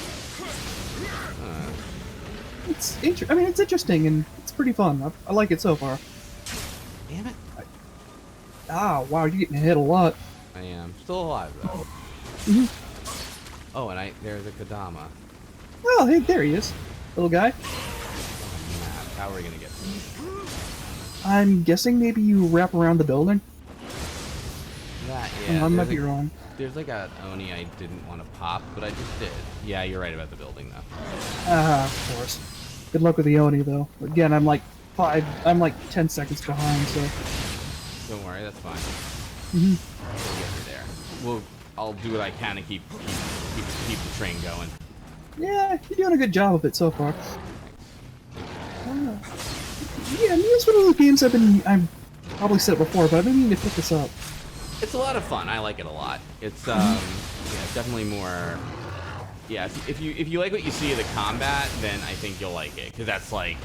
It's interesting, and it's pretty fun. I like it so far. Damn it. Ah, wow, you're getting hit a lot. I am still alive though. Mhm. Oh, and there's a Kodama. Oh, hey, there he is. Little guy. How are we gonna get to him? I'm guessing maybe you wrap around the building? That, Oh, yeah. I might be wrong. There's like a Oni I didn't want to pop, but I just did. Yeah, you're right about the building though. Ah, of course. Good luck with the Oni, though. Again, I'm like 10 seconds behind, so... Don't worry, that's fine. Mhm. We'll get you there. I'll do what I can to keep the train going. Yeah, you're doing a good job of it so far. Yeah, Nioh's one of those games I've probably said it before, but I've been meaning to pick this up. It's a lot of fun. I like it a lot. It's yeah, definitely more. Yeah, if you like what you see of the combat, then I think you'll like it, because that's like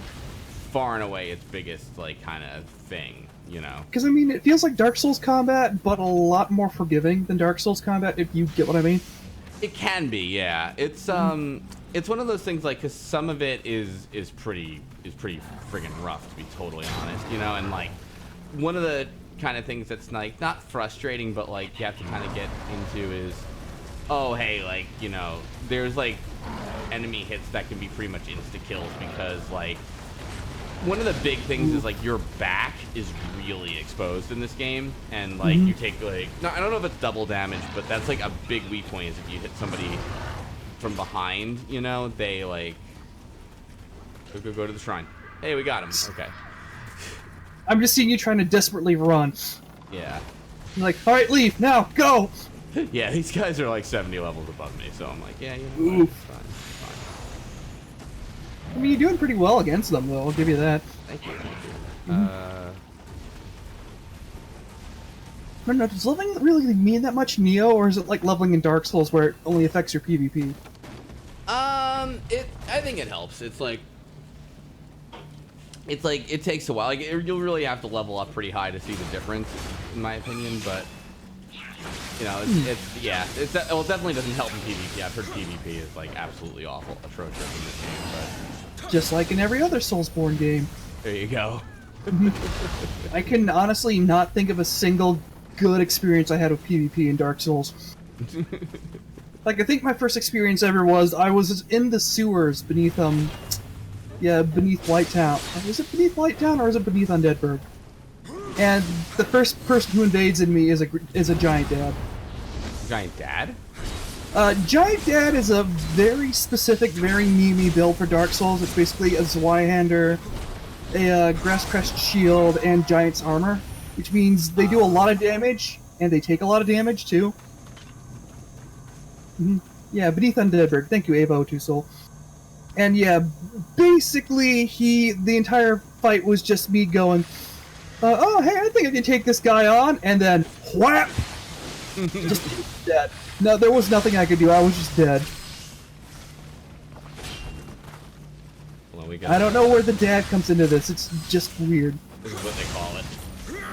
far and away its biggest like kind of thing. you know. Because I mean, it feels like Dark Souls combat, but a lot more forgiving than Dark Souls combat. If you get what I mean. It can be, yeah. It's one of those things like, because some of it is pretty friggin' rough, to be totally honest, you know. And like, one of the kind of things that's like not frustrating, but like you have to kind of get into is, oh hey, like, you know, there's like enemy hits that can be pretty much insta kills, because like one of the big things is like your back is really exposed in this game, and like you take like, no, I don't know if it's double damage, but that's like a big weak point, is if you hit somebody from behind, you know, they like go to the shrine. Hey, we got him. Okay. I'm just seeing you trying to desperately run. Yeah. I'm like, all right, leave now, go. Yeah, these guys are like 70 levels above me, so I'm like, yeah, you know, Oof. it's fine, it's fine. I mean, you're doing pretty well against them, though. I'll give you that. Thank you. I don't know, does leveling really mean that much, Nioh, or is it like leveling in Dark Souls where it only affects your PvP? I think it helps. It's like it takes a while. Like you'll really have to level up pretty high to see the difference, in my opinion. But you know, it definitely doesn't help in PvP. I've heard PvP is like absolutely awful, atrocious in this game. But Just like in every other Soulsborne game. there you go. I can honestly not think of a single good experience I had with PvP in Dark Souls. Like, I think my first experience ever was, I was in the sewers beneath, beneath Whitetown. Was it beneath Whitetown, or is it beneath Undeadburg? And the first person who invades in me is a Giant Dad. Giant Dad? Giant Dad is a very specific, very memey build for Dark Souls. It's basically a Zweihander, a Grass-Crest Shield, and Giant's Armor, which means they do a lot of damage, and they take a lot of damage, too. Yeah, beneath Undeadburg. Thank you, Ava02 And yeah, basically, the entire fight was just me going, oh, hey, I think I can take this guy on, and then, whap! Just dead. No, there was nothing I could do, I was just dead. Well, we got I don't know where the dad comes into this, it's just weird. This is what they call it.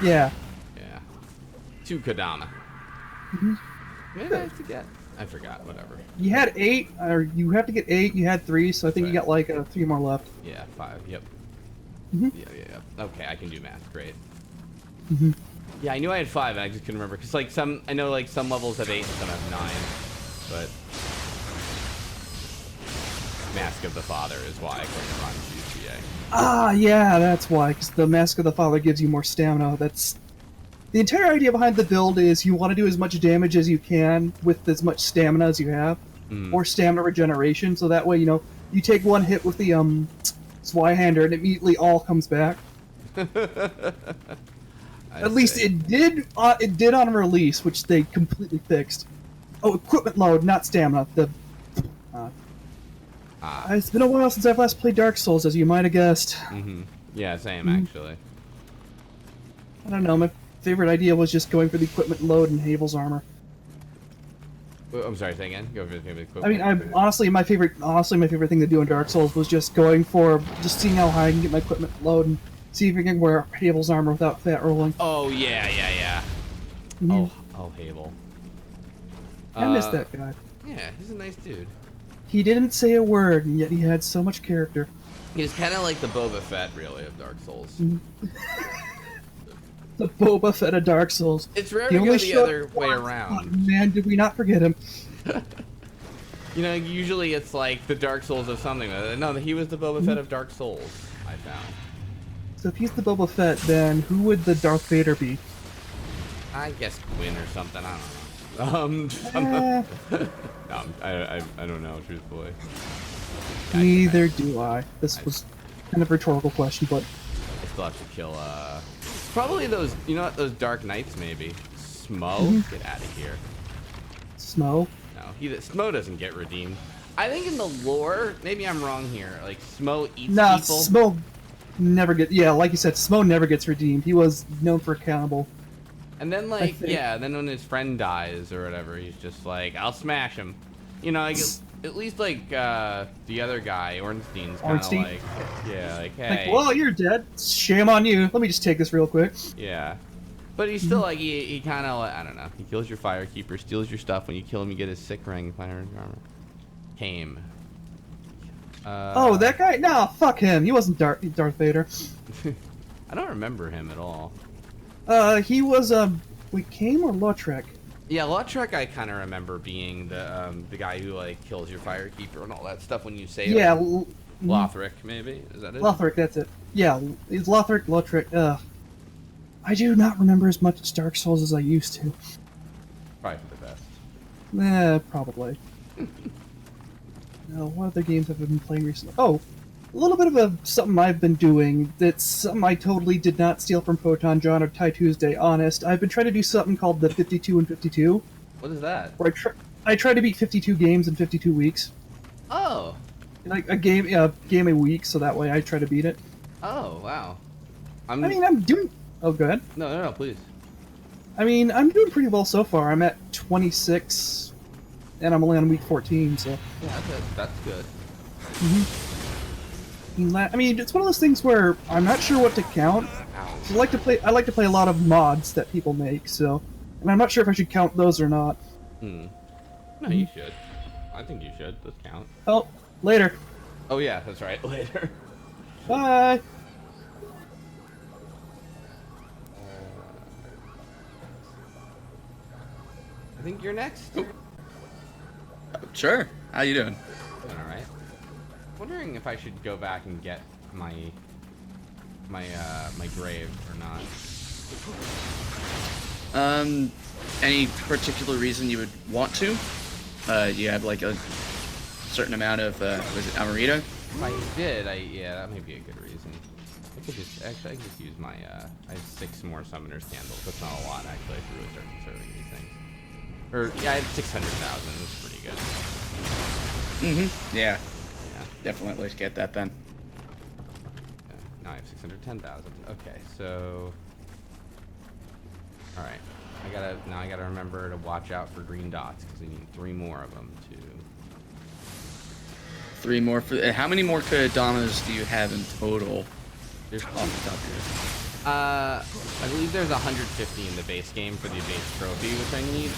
Yeah. Yeah. To Kodama. Maybe I forget. I forgot, whatever. You had 8, or you have to get 8, you had 3, so I think you got like 3 more left. Yeah, 5, yep. Mm-hmm. Yeah. Okay, I can do math, great. Mm-hmm. Yeah, I knew I had 5, and I just couldn't remember. Because, like, I know, like, some levels have 8 and some have 9. But Mask of the Father is why I couldn't run UGA. Ah, yeah, that's why, because the Mask of the Father gives you more stamina. That's... The entire idea behind the build is you want to do as much damage as you can with as much stamina as you have, or stamina regeneration, so that way, you know, you take one hit with the Zweihander and immediately all comes back. At least it did on release, which they completely fixed. Oh, equipment load, not stamina. It's been a while since I've last played Dark Souls, as you might have guessed. Yeah, same, actually. I don't know, my favorite idea was just going for the equipment load and Havel's armor. I'm sorry, say again? Go for the equipment. I mean, honestly, my favorite thing to do in Dark Souls was just just seeing how high I can get my equipment load and see if I can wear Havel's armor without fat rolling. Oh, yeah. Mhm. Oh, Havel. I miss that guy. Yeah, he's a nice dude. He didn't say a word, and yet he had so much character. He's kind of like the Boba Fett, really, of Dark Souls. The Boba Fett of Dark Souls. It's rare He to go only the showed other up way once. around. Man, did we not forget him. You know, usually it's like the Dark Souls of something. No, he was the Boba Fett of Dark Souls, I found. So if he's the Boba Fett, then who would the Darth Vader be? I guess Quinn or something, I don't know. No, I don't know, truthfully. Neither do I. This was kind of a rhetorical question, but... I still have to kill, probably those, you know what, those Dark Knights, maybe. Smo? Get out of here. Smo? No, Smo doesn't get redeemed. I think in the lore, maybe I'm wrong here, like, Smo eats Nah, people. Smo never gets... Yeah, like you said, Smo never gets redeemed. He was known for cannibal. And then, like, yeah, then when his friend dies or whatever, he's just like, I'll smash him. You know, like, at least like the other guy, Ornstein's kind of Ornstein? like, yeah, like Like, hey, well, you're dead. Shame on you. Let me just take this real quick. yeah. But he's still like he kind of I don't know. He kills your firekeeper, steals your stuff. When you kill him, you get his sick ring, fire armor. Came. Oh, that guy? Nah, fuck him. He wasn't Darth Vader. I don't remember him at all. He was wait, Kame or Lautrec? Yeah, Lautrec I kind of remember being the guy who like kills your firekeeper and all that stuff when you say Yeah, Lothric maybe is that it? Lothric. That's it. Yeah, it's Lothric. Lautrec. I do not remember as much Dark Souls as I used to. Probably for the best. Probably. No, what other games have I been playing recently? Oh, a little bit of something I've been doing that's something I totally did not steal from Photon John or Ty Tuesday, honest. I've been trying to do something called the 52 and 52, What is that? where I try to beat 52 games in 52 weeks. Oh. Like a game a week, so that way I try to beat it. Oh wow. I mean, I'm doing... Oh, go ahead. No, please. I mean, I'm doing pretty well so far. I'm at 26, and I'm only on week 14, so... Yeah, that's good. I mean, it's one of those things where I'm not sure what to count. I like to play a lot of mods that people make, so... And I'm not sure if I should count those or not. No, you should. I think you should. Let's count. Oh, later. Oh yeah, that's right. Later. Bye! I think you're next. Sure. How you doing? Doing all right. Wondering if I should go back and get my grave or not. Any particular reason you would want to? You have like a certain amount of was it Amarita? If I did, yeah, that may be a good reason. I could just I could just use my I have 6 more summoner's candles. That's not a lot actually if you really start conserving these things. Or yeah, I have 600,000. That's pretty good. Yeah. Yeah. Definitely get that then. Now I have 610,000. Okay, so all right. I gotta remember to watch out for green dots because we need 3 more of them to. 3 more for. How many more Kodamas do you have in total? There's Off the top of your head. I believe there's 150 in the base game for the base trophy, which I need.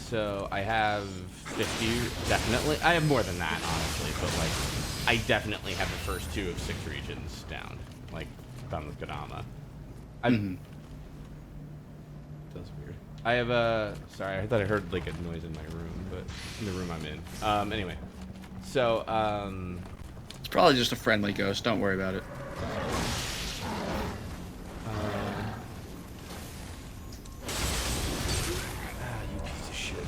So I have 50 definitely. I have more than that honestly, but like I definitely have the first 2 of 6 regions down, like done with Kodama. That's weird. I have sorry, I thought I heard like a noise in my room, but in the room I'm in. Anyway, so It's probably just a friendly ghost. Don't worry about it. You piece of shit.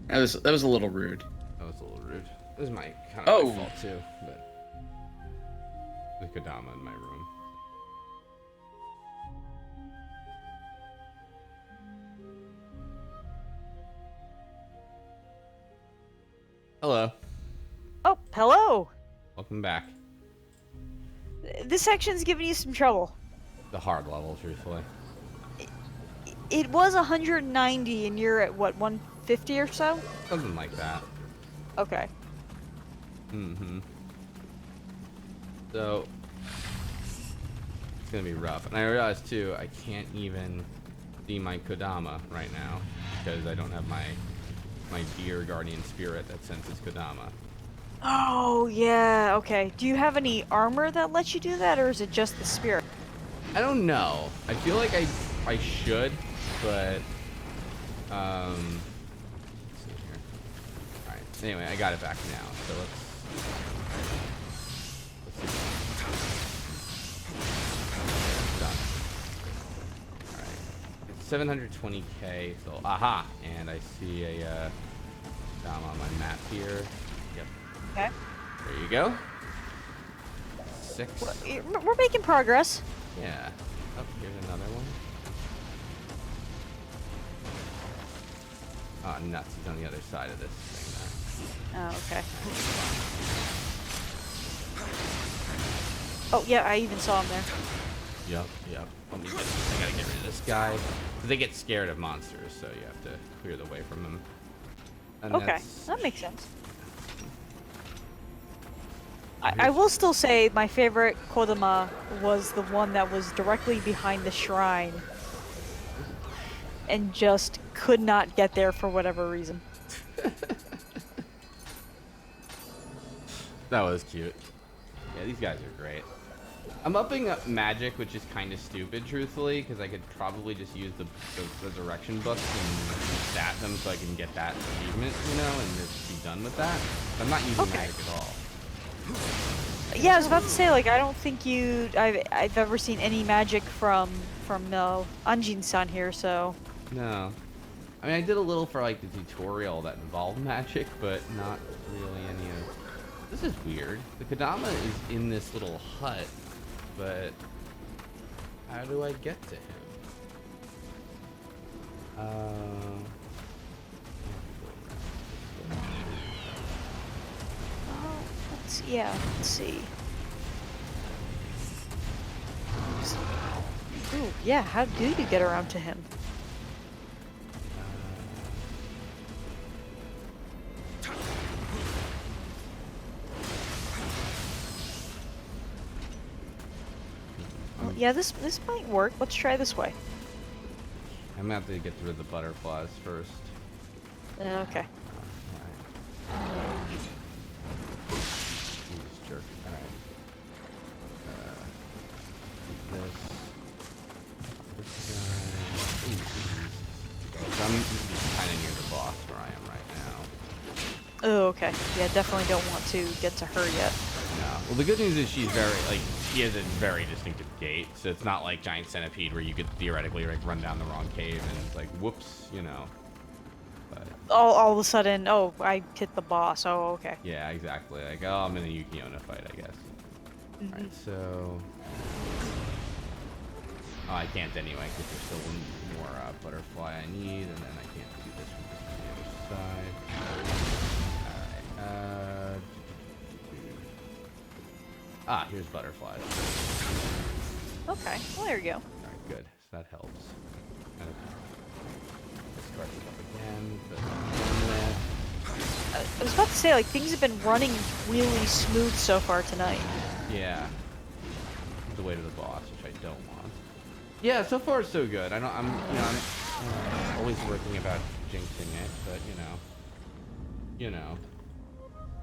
That was a little rude. That was a little rude. This is my kind of my Oh. fault too, but the Kodama in my room. Hello. Oh, hello. Welcome back. This section's giving you some trouble. The hard level, truthfully. It was 190 and you're at what, 150 or so? Something like that. Okay. So it's gonna be rough. And I realized too, I can't even see my Kodama right now because I don't have my dear guardian spirit that senses Kodama. Oh, yeah, okay. Do you have any armor that lets you do that, or is it just the spirit? I don't know. I feel like I should, but let's see here. All right. Anyway, I got it back now. So let's see. Done. All right. It's 720k. So aha, and I see a down on my map here. Yep. Okay. There you go. 6. We're making progress. Yeah. Oh, here's another one. Oh, nuts. He's on the other side of this thing now. Oh, okay. Oh, yeah, I even saw him there. Yep. Let me get. I gotta get rid of this guy. 'Cause they get scared of monsters, so you have to clear the way from them. And Okay, that's- that makes sense. I will still say my favorite Kodama was the one that was directly behind the shrine and just could not get there for whatever reason. That was cute. Yeah, these guys are great. I'm upping up magic, which is kind of stupid, truthfully, because I could probably just use the resurrection books and stat them so I can get that achievement, you know, and just be done with that. But I'm not using Okay. magic at all. Yeah, I was about to say, like, I don't think I've ever seen any magic from Anjin-san here, so. No. I mean, I did a little for, like, the tutorial that involved magic, but not really any of... This is weird. The Kodama is in this little hut, but how do I get to him? Let's see. Ooh, yeah, how do you get around to him? Well, yeah, this might work. Let's try this way. I'm gonna have to get through the butterflies first. Okay. Jesus jerk. Alright. This guy. Ooh, so I'm kind of near the boss where I am right now. Oh, okay. Yeah, definitely don't want to get to her yet. No. Well, the good news is she's very, like, she has a very distinctive gait, so it's not like Giant Centipede where you could theoretically, like, run down the wrong cave and it's like, whoops, you know. But, All of a sudden, oh, I hit the boss. Oh, okay. yeah, exactly. Like, oh, I'm in a Yukiona fight, I guess. Alright, so... Oh, I can't anyway, because there's still one more butterfly I need, and then I can't do this from the other side. Alright, here's butterflies. Okay, well, there you go. Alright, good. So that helps. Okay. Let's start this up again. Put that in there. I was about to say, like, things have been running really smooth so far tonight. Yeah. The way to the boss, which I don't want. Yeah, so far so good. I'm always working about jinxing it, but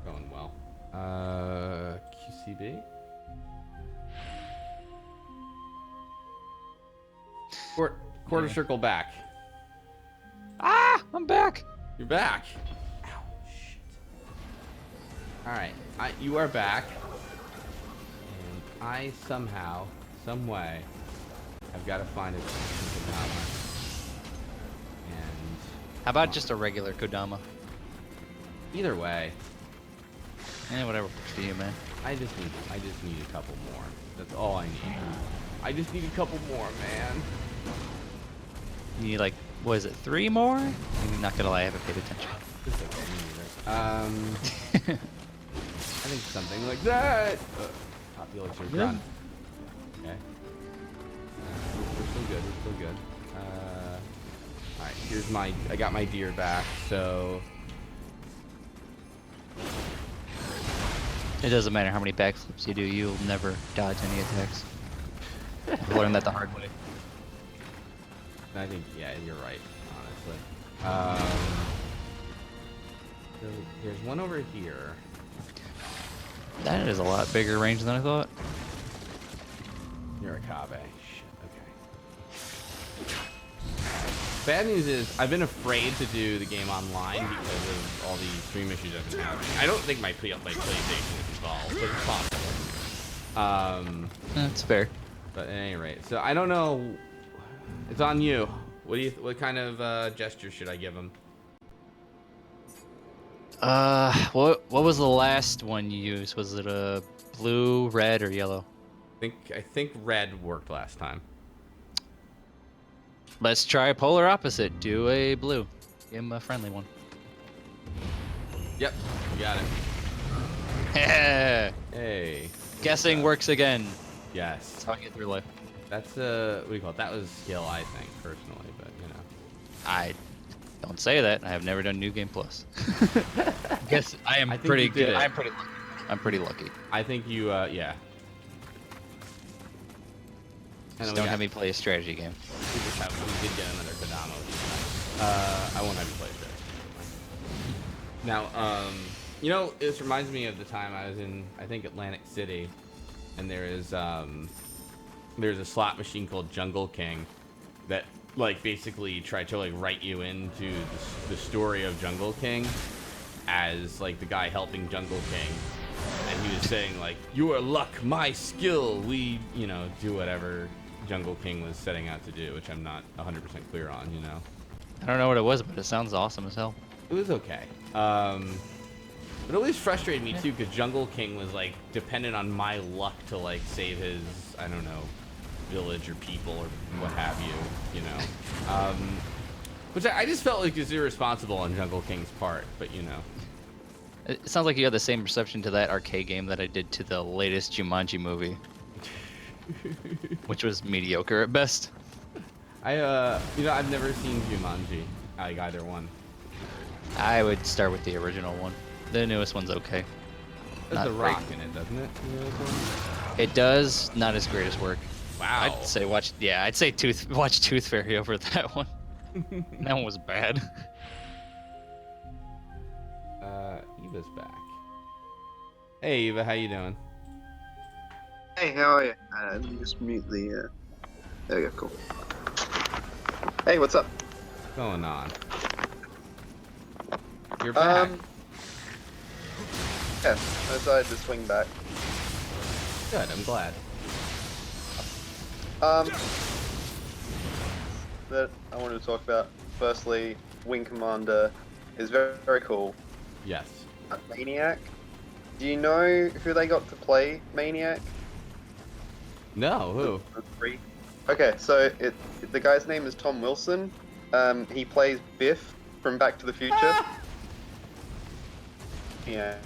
going well. QCB. Quarter circle back. Ah, I'm back. You're back. Ow, shit. All right, you are back, and I somehow, some way, have got to find a Kodama. And How about just a regular Kodama? either way, Whatever works for you, man. I just need a couple more. That's all I need. I just need a couple more, man. You need, like, what is it, 3 more? I'm not gonna lie, I haven't paid attention. It's okay, me neither. I think something like that. Poppy elixir done. Okay. We're still good. We're still good. All right. Here's I got my deer back. So. It doesn't matter how many backflips you do, you'll never dodge any attacks. I've learned that the hard way. I think, yeah, you're right, honestly. So there's one over here. That is a lot bigger range than I thought. You're a Kabe. Shit, okay. Bad news is, I've been afraid to do the game online because of all the stream issues I've been having. I don't think my PlayStation is involved, but it's possible. That's fair. But at any rate, so I don't know. It's on you. What kind of gesture should I give him? What was the last one you used? Was it a blue, red, or yellow? I think red worked last time. Let's try a polar opposite. Do a blue. Give him a friendly one. Yep, you got it. Hey. Hey. Guessing works again. Yes. That's how I get through life. That's what do you call it? That was skill, I think, personally, but you know. I don't say that. I have never done New Game Plus. Guess I am I think pretty you did good. it. I'm pretty lucky. I'm pretty lucky. I think you, yeah. Just don't have me play a strategy game. We did get another Kodama, which is nice. I won't have you play strategy. Now, you know, this reminds me of the time I was in, I think, Atlantic City, and there's a slot machine called Jungle King that, like, basically tried to, like, write you into the story of Jungle King as, like, the guy helping Jungle King. And he was saying, like, your luck, my skill, we, you know, do whatever Jungle King was setting out to do, which I'm not 100% clear on, you know. I don't know what it was, but it sounds awesome as hell. It was okay. It always frustrated me too, because Jungle King was like dependent on my luck to like save his, I don't know, village or people or what have you, you know. Which I just felt like was irresponsible on Jungle King's part, but you know. It sounds like you had the same reception to that arcade game that I did to the latest Jumanji movie, which was mediocre at best. You know, I've never seen Jumanji, like either one. I would start with the original one. The newest one's okay. There's Not a rock great. in it, doesn't it? You know what It does, not his greatest work. Wow. I'd say watch Tooth Fairy over that one. That one was bad. Eva's back. Hey Eva, how you doing? Hey, how are you? Let me just mute the. There we go. Cool. Hey, what's up? What's going on? You're back. Yeah, I decided to swing back. Good, I'm glad. That I wanted to talk about. Firstly, Wing Commander is very, very cool. Yes. Maniac. Do you know who they got to play Maniac? No, who? The three. Okay, so the guy's name is Tom Wilson. He plays Biff from Back to the Future. Yeah.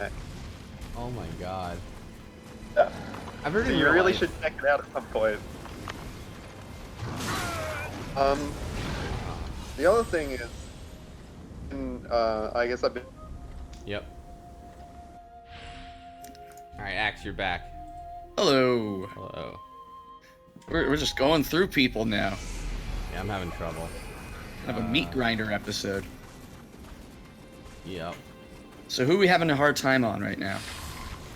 Oh my god. Yeah. I've heard So in you real really life. should check it out at some point. The other thing is, I guess I've been. Yep. Alright, Axe, you're back. Hello. Hello. We're just going through people now. Yeah, I'm having trouble. Have a meat grinder episode. Yep. So who are we having a hard time on right now?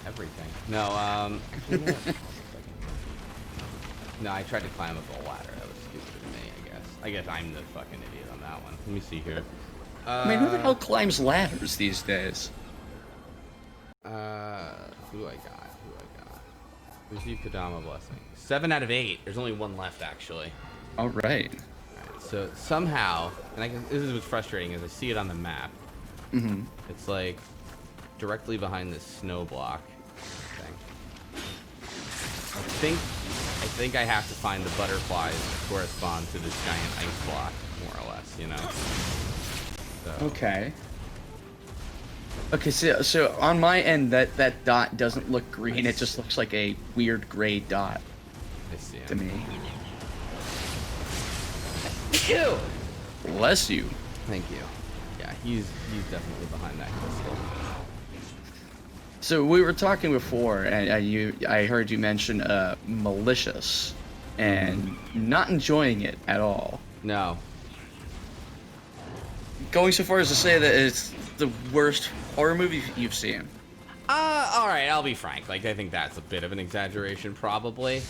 Everything. No, actually, no. No, I tried to climb up a ladder. That was stupid of me, I guess. I guess I'm the fucking idiot on that one. Let me see here. I mean, who the hell climbs ladders these days? Who do I got? Receive Kodama blessing. 7 out of 8. There's only one left, actually. All right. Alright, so somehow, and this is what's frustrating, is I see it on the map. Mm-hmm. It's like directly behind this snow block thing. I think I have to find the butterflies that correspond to this giant ice block, more or less, you know? So, Okay. Okay, so on my end, that dot doesn't look green. It just looks like a weird gray dot I see to him. me. Ew! Bless you. Thank you. Yeah, he's definitely behind that crystal. So we were talking before, and I heard you mention malicious, and not enjoying it at all. No. Going so far as to say that it's the worst horror movie you've seen. Alright, I'll be frank. Like, I think that's a bit of an exaggeration, probably.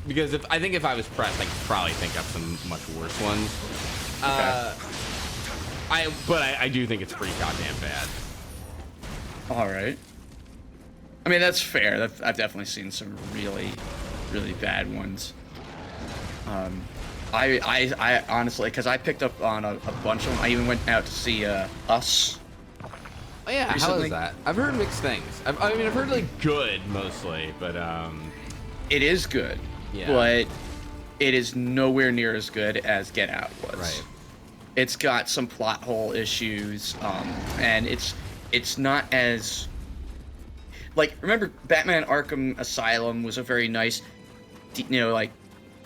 Because if I was pressed, I could probably think up some much worse ones. I do think it's pretty goddamn bad. All right. I mean, that's fair. I've definitely seen some really, really bad ones. I honestly, because I picked up on a bunch of them. I even went out to see Us. Oh yeah, how Recently. is that? I've heard mixed things. I've heard like good mostly, but It is good, Yeah. but it is nowhere near as good as Get Out was. Right. It's got some plot hole issues, and it's not as like, remember Batman Arkham Asylum was a very nice, like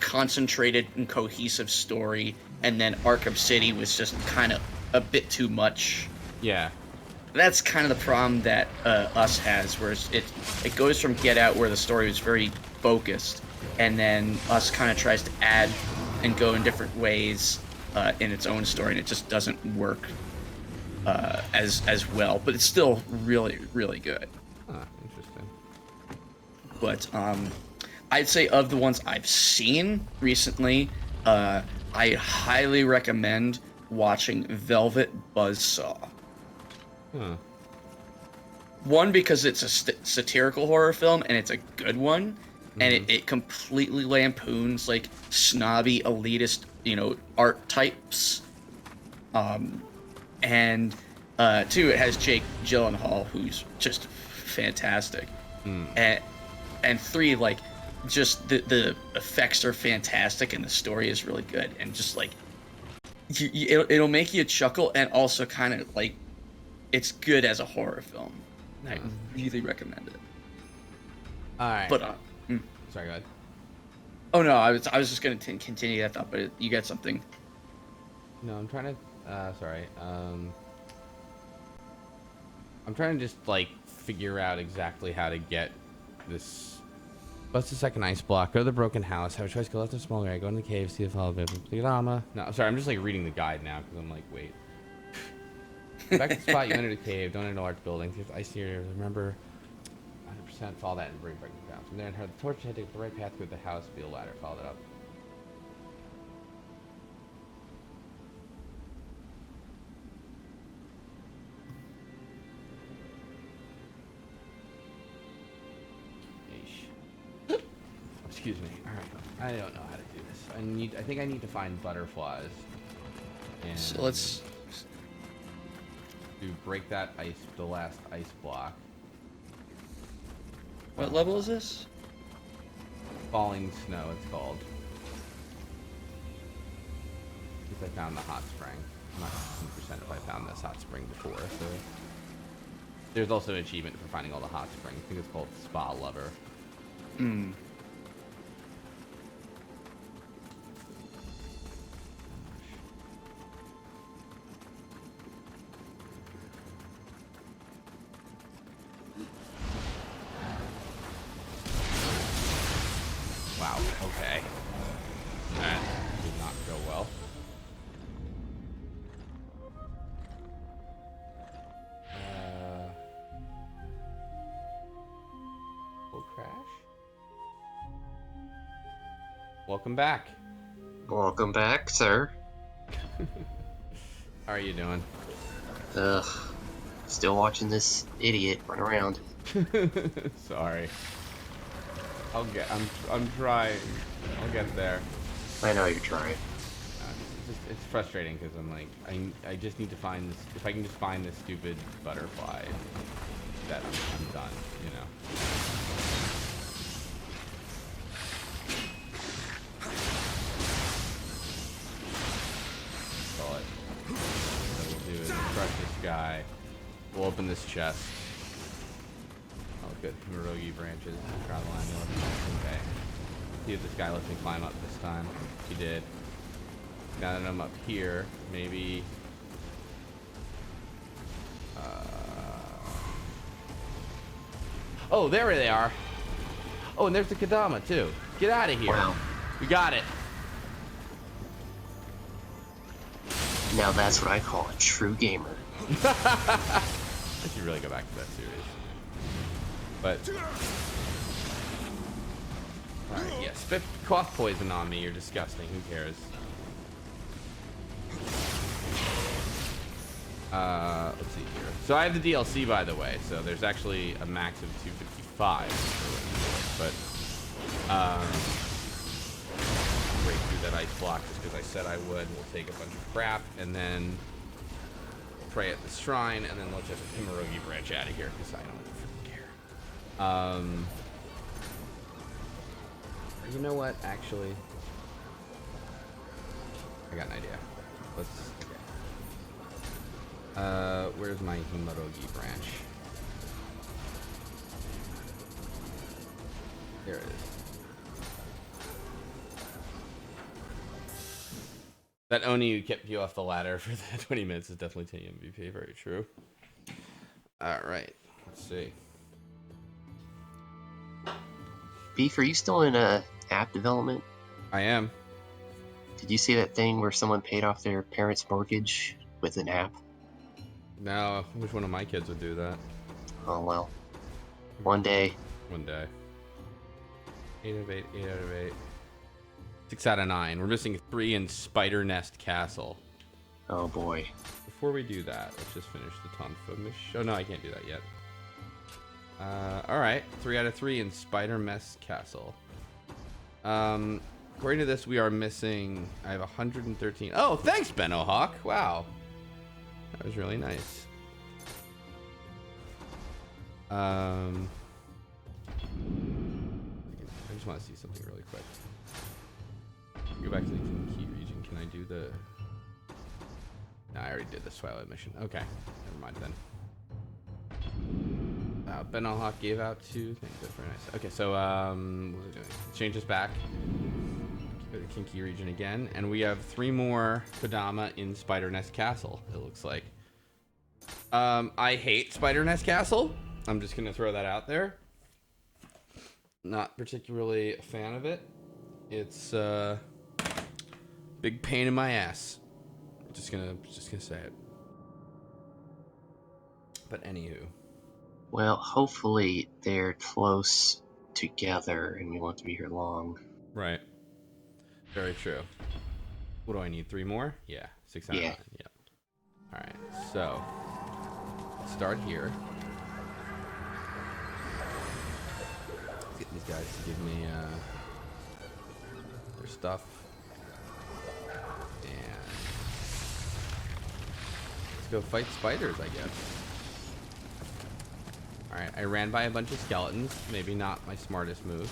concentrated and cohesive story, and then Arkham City was just kind of a bit too much. Yeah. That's kind of the problem that Us has, where it goes from Get Out, where the story was very focused, and then Us kind of tries to add and go in different ways in its own story, and it just doesn't work as well. But it's still really, really good. Huh, interesting. But I'd say of the ones I've seen recently, I highly recommend watching Velvet Buzzsaw. Huh. One, because it's a satirical horror film, and it's a good one, and it completely lampoons, like, snobby, elitist, art types. And two, it has Jake Gyllenhaal, who's just fantastic. And three, like, just the effects are fantastic, and the story is really good, and just, like, it'll make you chuckle, and also kind of, like, it's good as a horror film. I really recommend it. All right. But sorry, go ahead. oh no, I was just gonna continue that thought, but you got something. No, I'm trying to. Sorry. I'm trying to just like figure out exactly how to get this. What's the second ice block? Go to the broken house. Have a choice. Go left or small area. Go in the cave. See the follow bit. Kodama. No, I'm sorry. I'm just like reading the guide now because I'm like, wait. Back to the spot you entered a cave. Don't enter a large building. If ice here, remember 100% follow that and bring back the ground. From there, head the torch. Head take the right path through the house. Be a ladder. Follow that up. Yeesh. Excuse me. All right. I don't know how to do this. I think I need to find butterflies. And So let's. to break that the last ice block. What level is this? Falling snow, it's called. If I found the hot spring. I'm not 100% if I found this hot spring before, so. There's also an achievement for finding all the hot springs. I think it's called Spa Lover. Wow, okay. That did not go well. Will crash? Welcome back. Welcome back, sir. How are you doing? Ugh. Still watching this idiot run around. Sorry. I'm trying. I'll get there. I know you're trying. It's frustrating because I'm like, I just need to find this. If I can just find this stupid butterfly, that I'm done, you know. Call it. What we'll do is crush this guy. We'll open this chest. Oh, good. Himerogi branches. Travel amulet. Okay. See if this guy lets me climb up this time. He did. Now that I'm up here, maybe. Oh, there they are. Oh, and there's the Kodama too. Get out of here. Wow. We got it. Now that's what I call a true gamer. I should really go back to that series. But alright, yeah, spit cough poison on me, you're disgusting, who cares? Let's see here. So I have the DLC, by the way, so there's actually a max of 255. But break through that ice block just because I said I would. We'll take a bunch of crap and then pray at the shrine, and then we'll just Himerogi branch out of here because I don't freaking care. You know what? Actually, I got an idea. Let's. Where's my Himerogi branch? There it is. That Oni kept you off the ladder for that 20 minutes is definitely 10 MVP. Very true. All right. Let's see. Beef, are you still in app development? I am. Did you see that thing where someone paid off their parents' mortgage with an app? Now, I wish one of my kids would do that. Oh well. One day. One day. 8 of 8, 8 out of 8. 6 out of 9. We're missing 3 in Spider Nest Castle. Oh boy. Before we do that, let's just finish the Tonfa mission. Oh no, I can't do that yet. Alright, 3 out of 3 in Spider Nest Castle. According to this, we are missing... I have 113... Oh, thanks, Benno Hawk. Wow. That was really nice. I just want to see something really quick. Go back to the key region. Can I do the... No, I already did the Twilight mission. Okay, never mind then. Benno Hawk gave out 2 things. That's very nice. Okay, so what was I doing? Change this back. Go to Kinky region again, and we have 3 more Kodama in Spider Nest Castle. It looks like. I hate Spider Nest Castle. I'm just gonna throw that out there. Not particularly a fan of it. It's big pain in my ass. Just gonna say it. But anywho. Well, hopefully they're close together and we won't be here long. Right. Very true. What do I need? 3 more? Yeah. 6 out of 9. Yeah. Alright, so let's start here. Let's get these guys to give me their stuff. And let's go fight spiders, I guess. Alright, I ran by a bunch of skeletons. Maybe not my smartest move.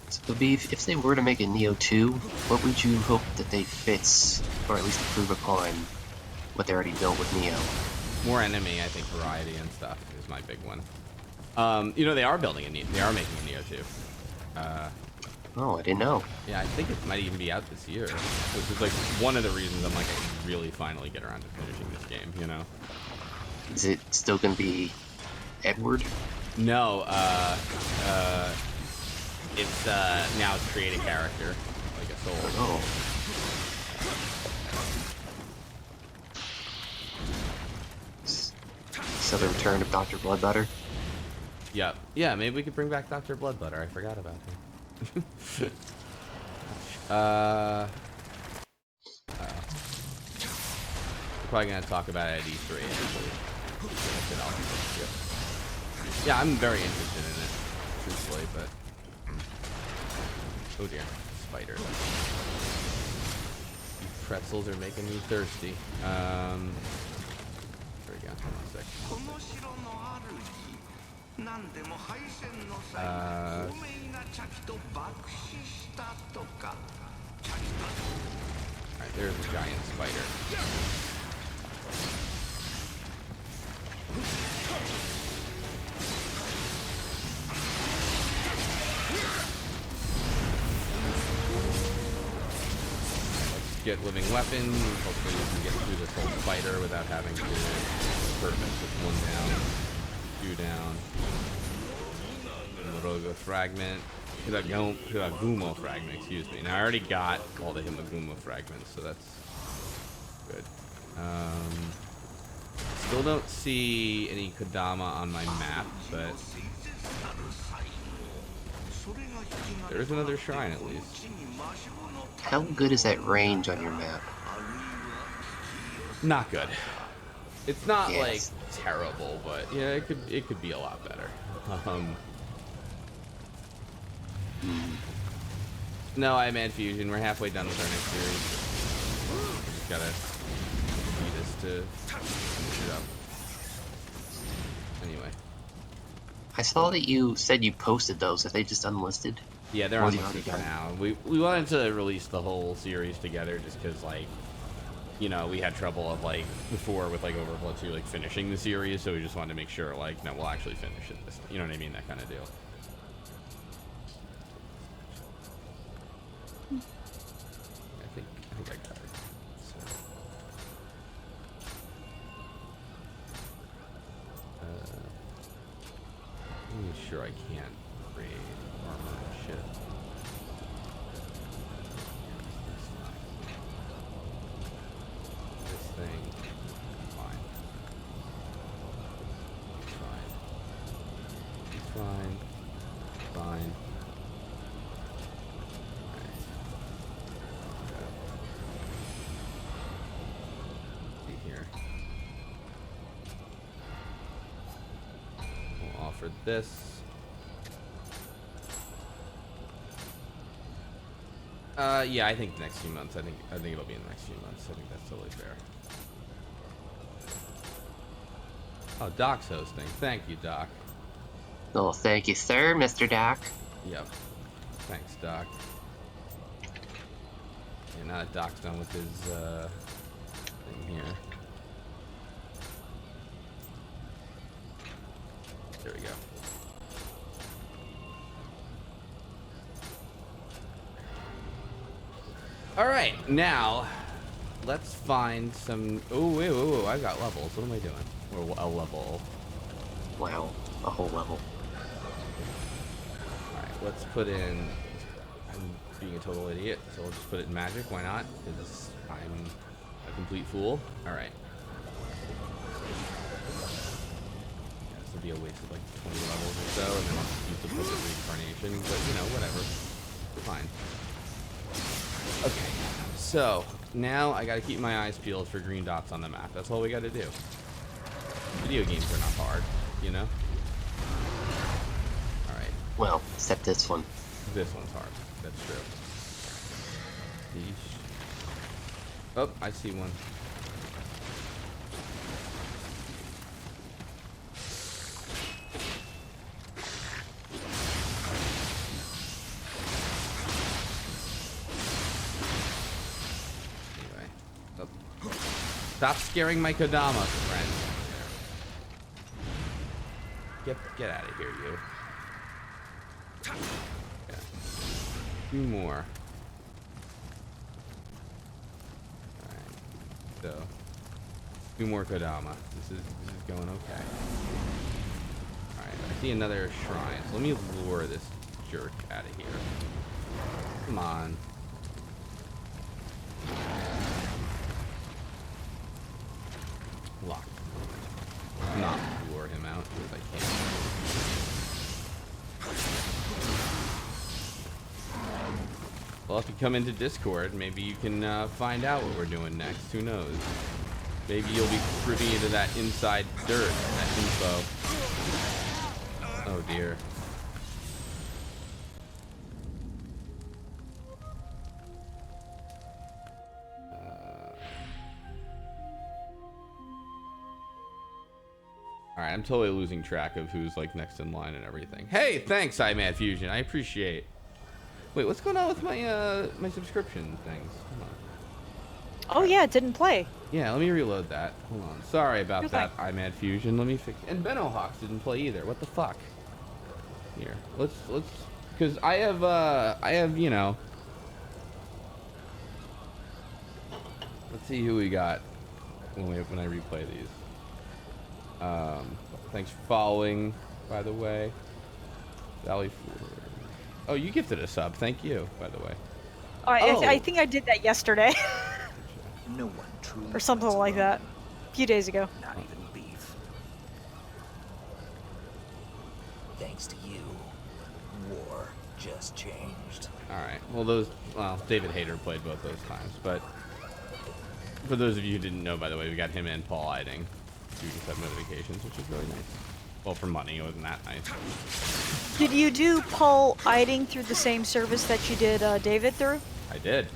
So, Beef, if they were to make a Nioh 2, what would you hope that they fix, or at least improve upon, what they already built with Nioh? More enemy, I think, variety and stuff is my big one. You know, they are building a Nioh. They are making a Nioh 2. Oh, I didn't know. Yeah, I think it might even be out this year, which is like one of the reasons I'm like, I can really finally get around to finishing this game, you know? Is it still going to be Edward? No, it's now it's create a character, like a soul. Oh. So the return of Dr. Bloodbutter? Yep. Yeah, maybe we could bring back Dr. Bloodbutter. I forgot about him. We're probably gonna talk about it at E3 actually. Yeah, I'm very interested in it, truthfully, but oh dear, spider. These pretzels are making me thirsty. There we go. Hold on a sec. Alright, there's a giant spider. Let's get living weapons. Hopefully we can get through this whole spider without having to... Perfect. Just 1 down. 2 down. Rogo fragment. Hiragumo fragment, excuse me. Now I already got all the Hiragumo fragments, so that's good. Still don't see any Kodama on my map, but there's another shrine at least. How good is that range on your map? Not good. It's not Yes. like terrible, but yeah, it could be a lot better. No, I mad fusion. We're halfway done with our next series. We just gotta beat this to finish it up. Anyway. I saw that you said you posted those. Are they just unlisted? Yeah, they're Or on you the already for done? now. We wanted to release the whole series together just because, like, you know, we had trouble of, like, before with, like, Overflow 2, like, finishing the series, so we just wanted to make sure, like, no, we'll actually finish it. You know what I mean? That kind of deal. sure I can't create armor and shit. This thing, fine. It's fine. It's fine. Fine. Alright. See here. We'll offer this. Yeah, I think the next few months. I think it'll be in the next few months. I think that's totally fair. Oh, Doc's hosting. Thank you, Doc. Oh, thank you, sir, Mr. Doc. Yep. Thanks, Doc. And now that Doc's done with his thing here. There we go. All right, now let's find some. Oh, wait, I've got levels. What am I doing? Or a level. Wow, a whole level. All right, let's put in. I'm being a total idiot, so we'll just put it in magic. Why not? Because I'm a complete fool. All right. Yeah, this will be a waste of like 20 levels or so, and then I'll use the book of reincarnation. But you know, whatever. Fine. Okay, so now I gotta keep my eyes peeled for green dots on the map. That's all we gotta do. Video games are not hard, you know? Alright. Well, except this one. This one's hard. That's true. Yeesh. Oh, I see one. Stop scaring my Kodama, friend. Get out of here, you. Yeah. Two more. Alright. So. Two more Kodama. This is going okay. Alright, I see another shrine. So let me lure this jerk out of here. Come on. Lock. Not lure him out because I can't. Well, if you come into Discord, maybe you can find out what we're doing next. Who knows? Maybe you'll be privy to that inside dirt, that info. Oh dear. Alright, I'm totally losing track of who's like next in line and everything. Hey, thanks, iMad Fusion. I appreciate. Wait, what's going on with my my subscription things? Hold on. Oh yeah, it didn't play. Yeah, let me reload that. Hold on. Sorry about You're that, iMad Fusion. Let me fix. And Benohawks didn't play either. What the fuck? Here, let's because I have you know. Let's see who we got when I replay these. Thanks for following, by the way. Valley Ford. Oh, you gifted a sub. Thank you, by the way. I think I did that yesterday. No one truly or something fights like alone. that. A few days ago. Not even beef. Thanks to you, war just changed. Alright, well, David Hayter played both those times, but for those of you who didn't know, by the way, we got him and Paul Eiding doing sub notifications, which is really nice. Well, for money, it wasn't that nice. Did you do Paul Eiding through the same service that you did David through? I did.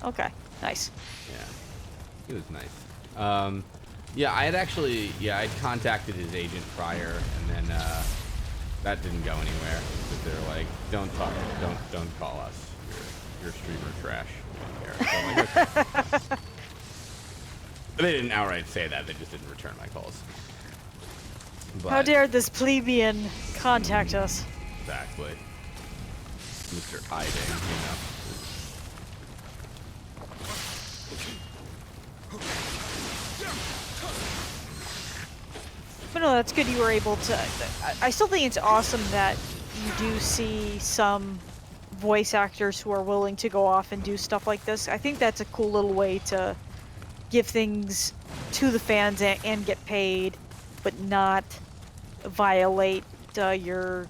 Okay, nice. Yeah, it was nice. Yeah, I had actually, I'd contacted his agent prior, and then that didn't go anywhere. But they're like, don't call us. You're streamer trash. We don't care. So I'm like, okay. They didn't outright say that. They just didn't return my calls. But, How dare this plebeian contact us? Exactly. Mr. Eiding, you know. But no, that's good you were able to. I still think it's awesome that you do see some voice actors who are willing to go off and do stuff like this. I think that's a cool little way to give things to the fans and get paid, but not violate your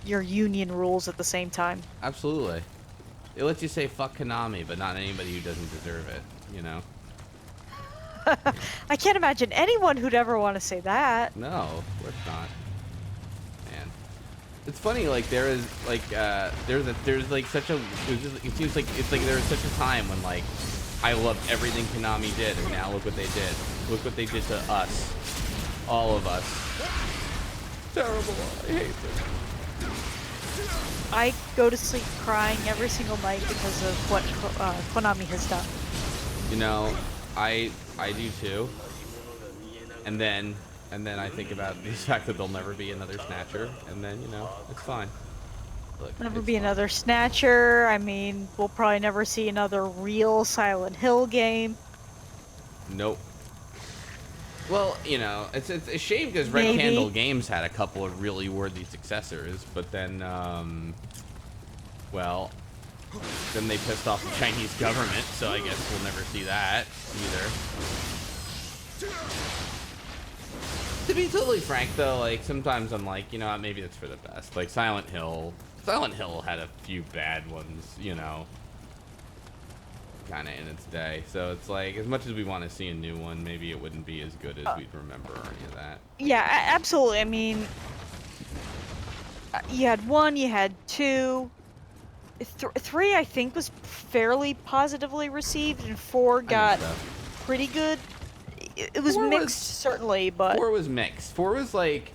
union rules at the same time. Absolutely. It lets you say fuck Konami, but not anybody who doesn't deserve it, you know? I can't imagine anyone who'd ever want to say that. No, of course not. Man. It's funny, like, there is, like, there's like, such a, it seems like, it's like there was such a time when, like, I loved everything Konami did, and now look what they did. Look what they did to us. All of us. Terrible. I hate this. I go to sleep crying every single night because of what Konami has done. You know, I do too. And then I think about the fact that there'll never be another Snatcher, and then, you know, it's fine. Look, Never it's be fine. another Snatcher. I mean, we'll probably never see another real Silent Hill game. Nope. Well, you know, it's a shame because Red Maybe. Candle Games had a couple of really worthy successors, but then, well, then they pissed off the Chinese government, so I guess we'll never see that either. To be totally frank, though, like, sometimes I'm like, you know what, maybe that's for the best. Like, Silent Hill had a few bad ones, you know, kind of in its day. So it's like, as much as we want to see a new one, maybe it wouldn't be as good as we'd remember or any of that. Yeah, absolutely. I mean, you had 1, you had 2. 3, I think, was fairly positively received, and 4 got pretty good. It was 4 mixed, certainly, but 4 was mixed. 4 was like,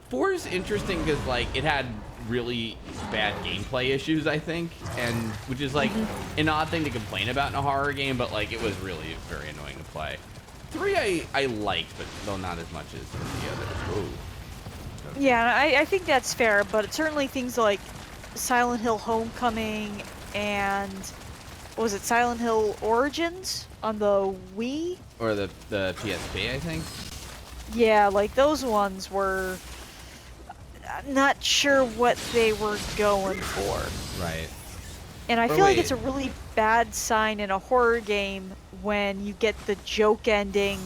4 is interesting because, like, it had really bad gameplay issues, I think, and which is like an odd thing to complain about in a horror game, but like it was really very annoying to play. 3 I liked, but though not as much as the others. Ooh. yeah, I think that's fair. But certainly things like Silent Hill Homecoming and what was it, Silent Hill Origins on the Wii? Or the PSP, I think. Yeah, like those ones were. I'm not sure what they were going for. Right. And I Or feel like wait. it's a really bad sign in a horror game when you get the joke ending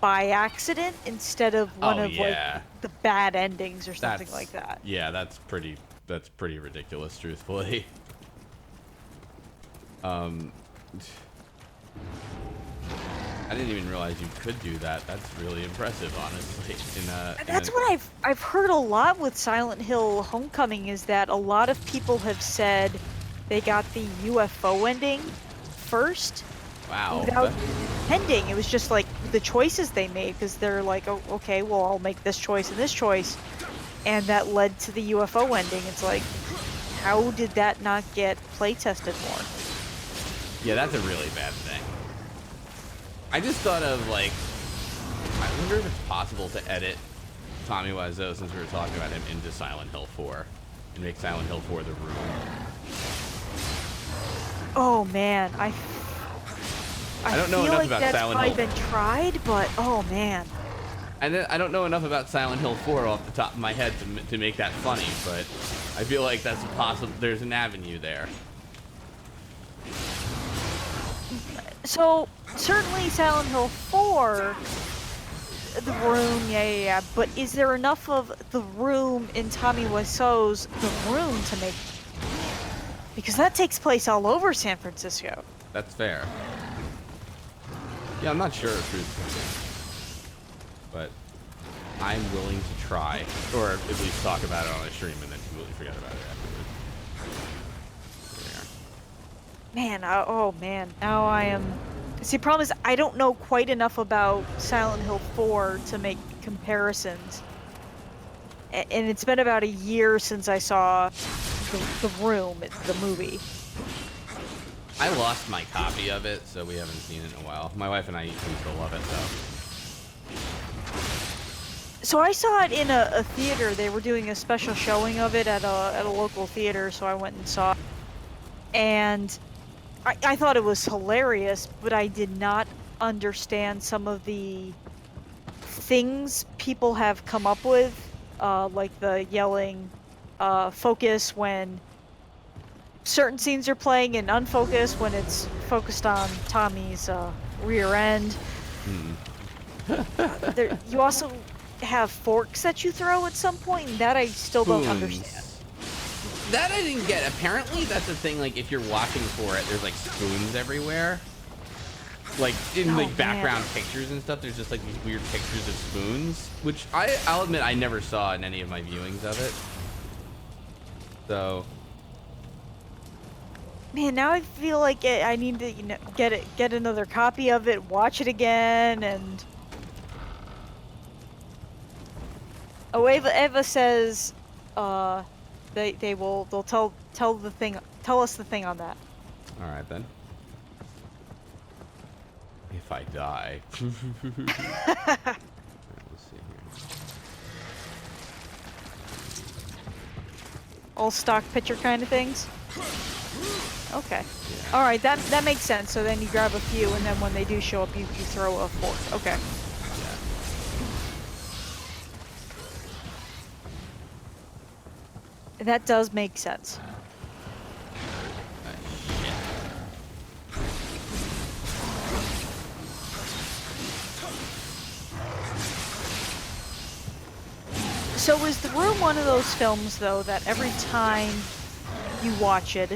by accident instead of one of like the bad endings or something like that. Yeah, that's pretty ridiculous, truthfully. I didn't even realize you could do that. That's really impressive, honestly. That's what I've heard a lot with Silent Hill Homecoming, is that a lot of people have said they got the UFO ending first. Wow. Without ending. It was just like the choices they made, because they're like, oh, okay, well, I'll make this choice and this choice. And that led to the UFO ending. It's like, how did that not get play tested more? Yeah, that's a really bad thing. I just thought of, like, I wonder if it's possible to edit Tommy Wiseau, since we were talking about him, into Silent Hill 4 and make Silent Hill 4 the room. Oh man, I don't know feel enough like about that's Silent probably Hill. been tried, but oh man. And then I don't know enough about Silent Hill 4 off the top of my head to make that funny, but I feel like that's possible. There's an avenue there. So certainly Silent Hill 4, the room, yeah. But is there enough of the room in Tommy Wiseau's The Room to make? Because that takes place all over San Francisco. That's fair. Yeah, I'm not sure, truthfully. But I'm willing to try, or at least talk about it on a stream and then completely forget about it afterwards. Man, oh man, now I am. See, the problem is I don't know quite enough about Silent Hill 4 to make comparisons. And it's been about a year since I saw the Room, the movie. I lost my copy of it, so we haven't seen it in a while. My wife and I still love it, though. So I saw it in a theater. They were doing a special showing of it at a local theater, so I went and saw it. And I thought it was hilarious, but I did not understand some of the things people have come up with, like the yelling focus when certain scenes are playing and unfocus when it's focused on Tommy's rear end. You also have forks that you throw at some point, and that I still don't understand. That I didn't get. Apparently, that's the thing. Like, if you're watching for it, there's like spoons everywhere. Like in like background pictures and stuff, there's just like these weird pictures of spoons, which I'll admit I never saw in any of my viewings of it. So. Man, now I feel like I need to, get another copy of it, watch it again, and. Oh, Eva says, they'll tell us the thing on that. All right then. If I die. Right, let's see here. All stock picture kind of things. Okay. Yeah. All right, that makes sense. So then you grab a few, and then when they do show up, you throw a fork. Okay. That does make sense. So is The Room one of those films, though, that every time you watch it,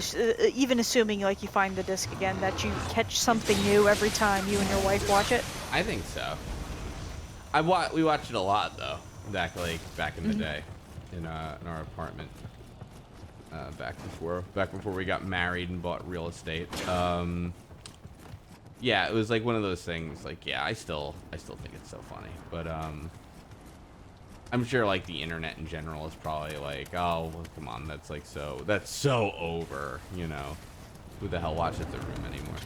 even assuming like you find the disc again, that you catch something new every time you and your wife watch it? I think so. We watched it a lot though, back in the day, in our apartment. Back before we got married and bought real estate. Yeah, it was like one of those things. Like, yeah, I still think it's so funny, but I'm sure like the internet in general is probably like, oh, well, come on, that's so over, you know. Who the hell watches The Room anymore?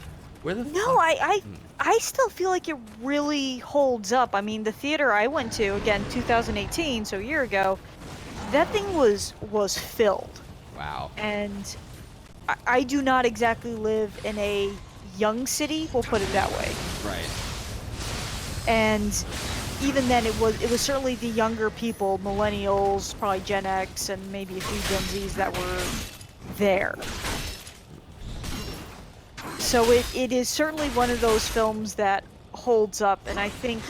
Where the No, I still feel like it really holds up. I mean, the theater I went to, again, 2018, so a year ago, that thing was filled. Wow. And I do not exactly live in a young city, we'll put it that way. Right. And even then, it was certainly the younger people, millennials, probably Gen X, and maybe a few Gen Zs that were there. So it is certainly one of those films that holds up, and I think,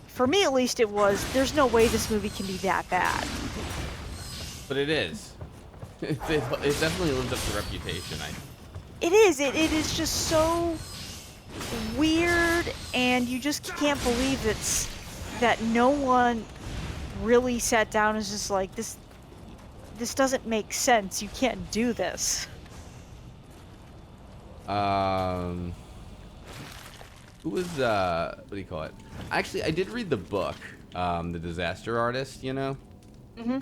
for me at least, there's no way this movie can be that bad. But it is. It definitely lives up to reputation. It is. It is just so weird, and you just can't believe that no one really sat down and was just like, this doesn't make sense. You can't do this. Who was what do you call it? Actually, I did read the book, The Disaster Artist, you know? Mm-hmm.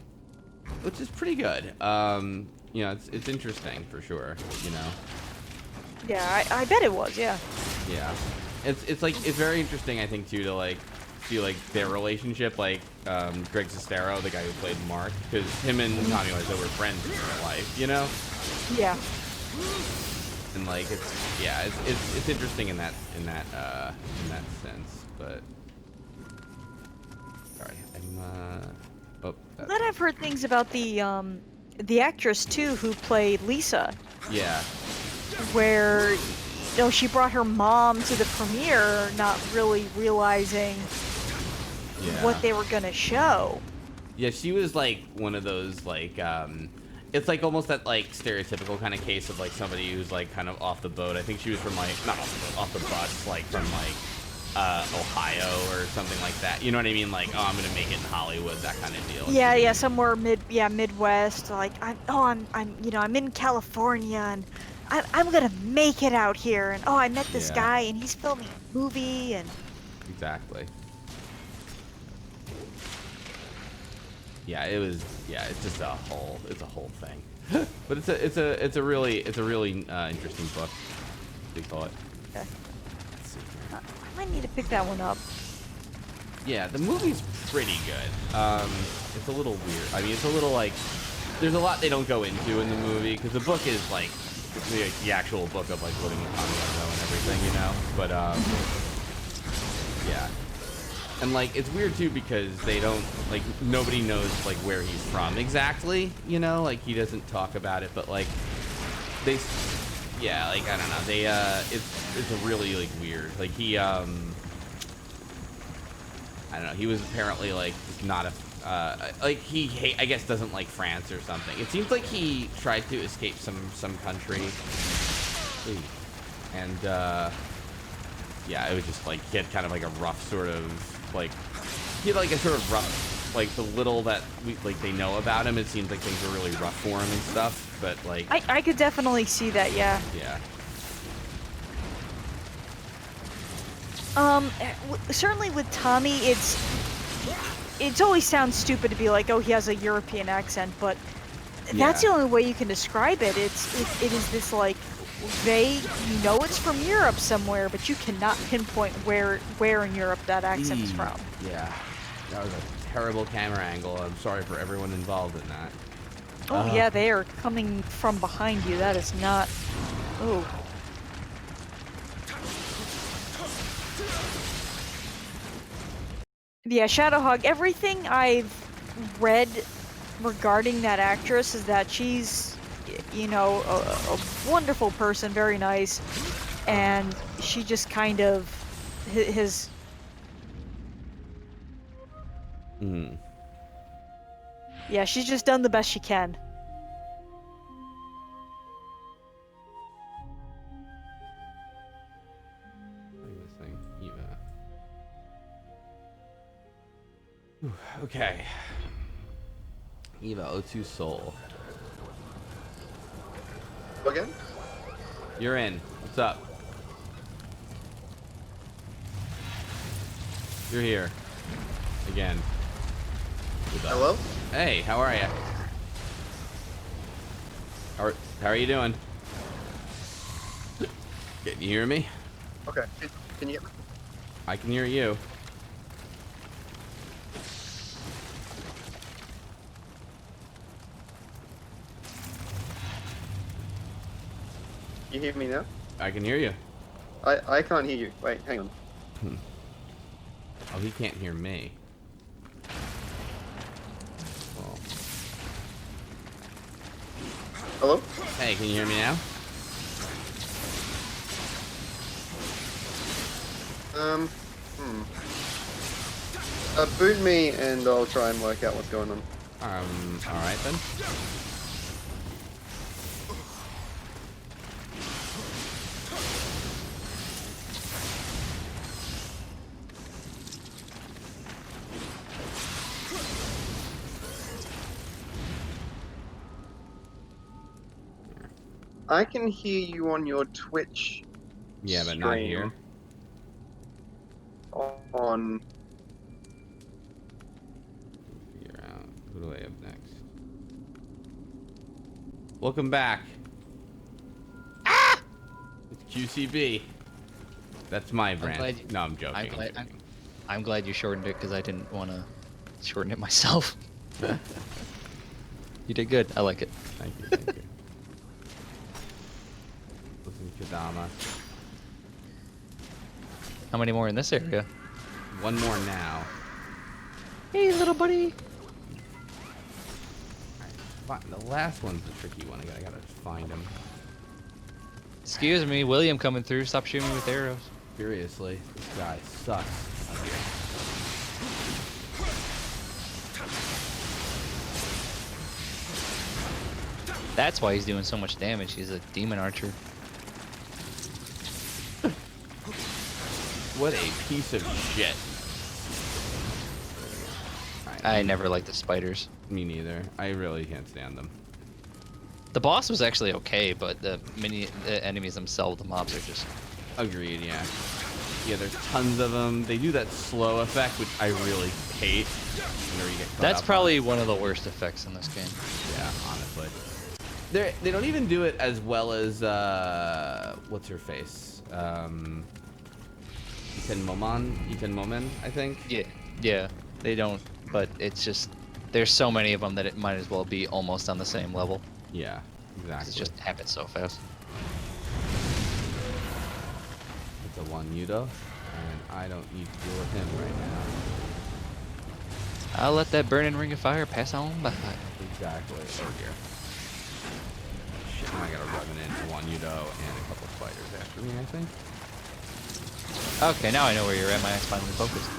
Which is pretty good. You know, it's interesting for sure, you know. Yeah, I bet it was, yeah. Yeah. It's very interesting, I think, too, to like see like their relationship, like Greg Sestero, the guy who played Mark, because him and Tommy Wiseau were friends in real life, you know? Yeah. And like it's interesting in that sense, but sorry, Then I've heard things about the actress too who played Lisa. Yeah. Where she brought her mom to the premiere, not really realizing what they were gonna show. Yeah, she was like one of those like it's like almost that like stereotypical kind of case of like somebody who's like kind of off the boat. I think she was from like not off the bus, like from like Ohio or something like that. You know what I mean? Like, oh, I'm gonna make it in Hollywood, that kind of deal. Yeah, somewhere Midwest. Like, I'm in California and I'm gonna make it out here. And I met this guy and he's filming a movie and. Exactly. Yeah, it was. Yeah, it's just it's a whole thing. But it's a really interesting book. What do you call it? Okay. I might need to pick that one up. Yeah, the movie's pretty good. It's a little weird. I mean, it's a little like there's a lot they don't go into in the movie because the book is like the actual book of like living with Tommy Wiseau and everything, you know. But yeah. And like it's weird too because they don't like nobody knows like where he's from exactly, you know, like he doesn't talk about it, but like they yeah, like I don't know, they it's a really like weird. Like he I don't know, he was apparently like not a like he I guess doesn't like France or something. It seems like he tried to escape some country. Ooh. And yeah, it was just like he had kind of like a rough sort of like he had like a sort of rough like the little that we like they know about him. It seems like things were really rough for him and stuff. But like I could definitely see that. Yeah. yeah. Certainly with Tommy, it always sounds stupid to be like, oh, he has a European accent, but that's the Yeah. only way you can describe it. It is this like vague, you know, it's from Europe somewhere, but you cannot pinpoint where in Europe that accent is from. Yeah, that was a terrible camera angle. I'm sorry for everyone involved in that. Oh yeah, they are coming from behind you. That is not. Oh. Yeah, Shadowhog, everything I've read regarding that actress is that she's, you know, a wonderful person, very nice, and she just kind of his. Hmm. Yeah, she's just done the best she can. Look at this thing. Eva. Whew, okay. Eva O2 Soul. Again? You're in. What's up? You're here. Again. With us. Hello? Hey, how are you? How are you doing? Can you hear me? Okay. Can you get me? I can hear you. You hear me now? I can hear you. I can't hear you. Wait, hang on. Oh, he can't hear me. Well, Hello? hey, can you hear me now? Boot me and I'll try and work out what's going on. Alright then. I can hear you on your Twitch. Yeah, but not here. On. Figure out who do I have next. Welcome back. Ah! It's QCB. That's my brand. No, I'm joking. I'm glad you shortened it because I didn't want to shorten it myself. You did good. I like it. Thank you. Thank you. Listen to Kodama. How many more in this area? One more now. Hey, little buddy. Alright, the last one's the tricky one. I gotta find him. Excuse me, William coming through. Stop shooting me with arrows. Seriously, this guy sucks. That's why he's doing so much damage. He's a demon archer. What a piece of shit. I never liked the spiders. Me neither. I really can't stand them. The boss was actually okay, but the enemies themselves, the mobs, are just... Agreed, yeah. Yeah, there's tons of them. They do that slow effect, which I really hate. Whenever you get caught That's up probably on. one of the worst effects in this game. Yeah, honestly. They don't even do it as well as, what's her face? Iten Momen, I think? Yeah, they don't, but it's just... There's so many of them that it might as well be almost on the same level. Yeah, exactly. It just happens so fast. It's a one Yudo, and I don't need to deal with him right now. I'll let that burning ring of fire pass on by. Exactly. Oh dear. Shit, now I gotta run into one Udo and a couple spiders after me, I think. Okay, now I know where you're at. My eyes finally focused.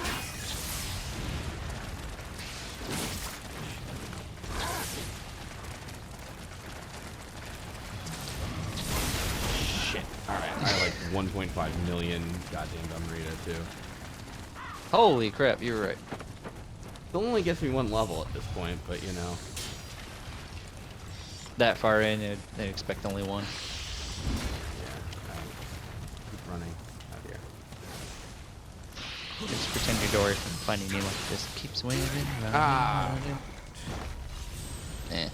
Shit. Alright, I have like 1.5 million goddamn Gumrita too. Holy crap, you're right. It only gets me one level at this point, but you know. That far in, they expect only one. Yeah. Keep running. Oh dear. Just pretend you're Dory from Finding Nemo. Just keep swimming. Running, Ah. running. Eh.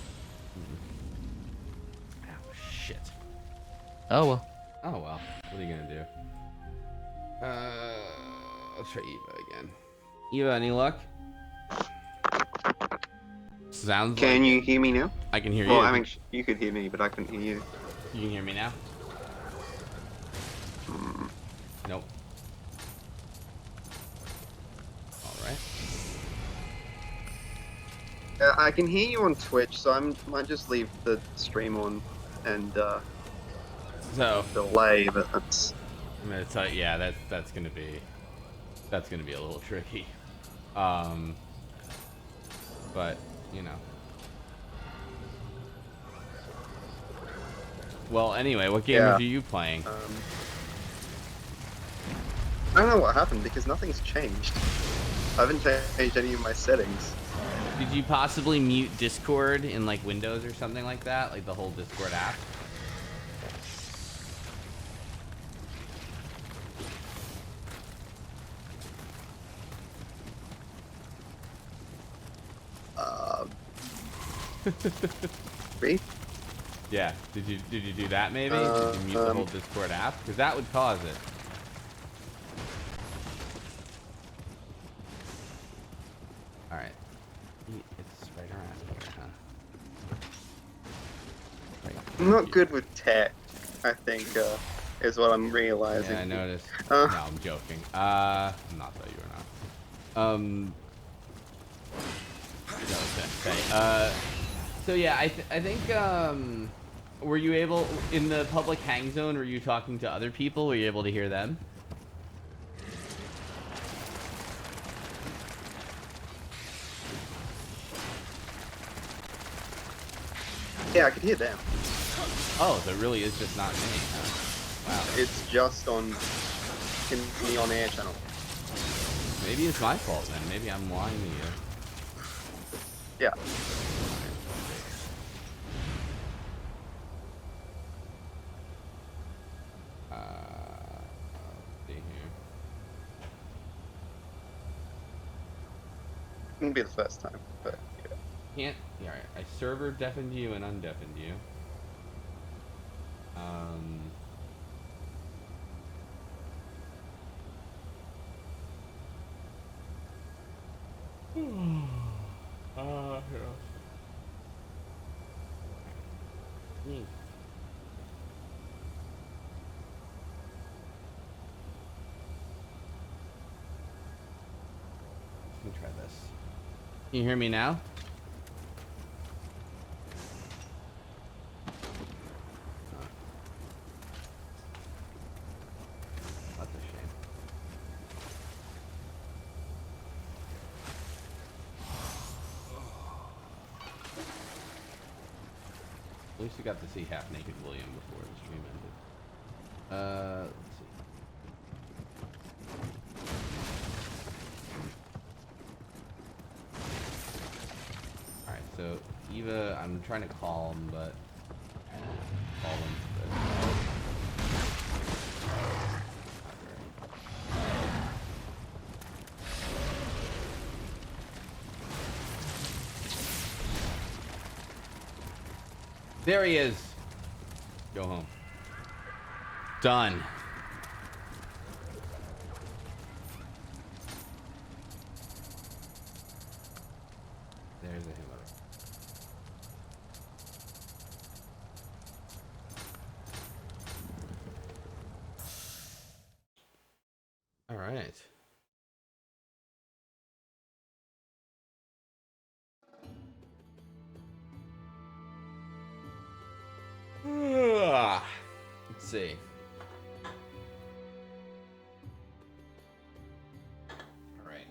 Oh shit. Oh well. Oh well. What are you gonna do? Let's try Eva again. Eva, any luck? Sounds Can like you it. hear me now? I can hear Well, you. I mean, you could hear me, but I couldn't hear you. You can hear me now? Mm. Nope. Alright. I can hear you on Twitch, so I might just leave the stream on and So delay. But that's I'm gonna tell you, yeah, that's gonna be a little tricky. But you know. Well, anyway, what games are you playing? I don't know what happened because nothing's changed. I haven't changed any of my settings. Did you possibly mute Discord in like Windows or something like that, like the whole Discord app? Me? Yeah. Did you do that maybe? Did you mute the whole Discord app? Because that would cause it. All right. It's right around here, huh? Right. I'm not good with tech, I think, is what I'm realizing. Yeah, I noticed. No, I'm joking. I'm not that you are not. No, okay. So yeah, I think were you able in the public hang zone? Were you talking to other people? Were you able to hear them? Yeah, I could hear them. Oh, so it really is just not me. Huh? Wow. It's just on in the on-air channel. Maybe it's my fault then. Maybe I'm lying to you. Yeah. Let's see here. It wouldn't be the first time, but yeah. Can't. Yeah, alright. I server deafened you and undeafened you. Yeah. Let me try this. Can you hear me now? That's a shame. At least you got to see half naked William before the stream ended. Let's see. Alright, so Eva, I'm trying to call him, but call him, but there he is. Go home. Done. There's a hammer. All right. Let's see. All right.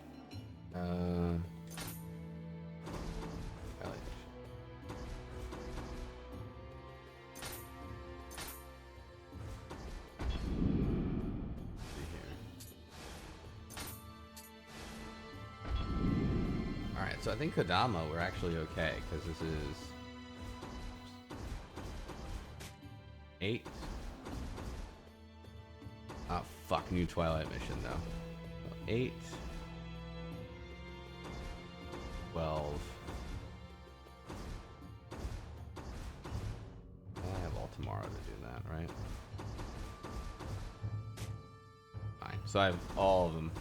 Alright, so I think Kodama we're actually okay, because this is 8. Oh fuck, new Twilight mission though. 8 12. I have all tomorrow to do that, right? Fine. So I have all of them.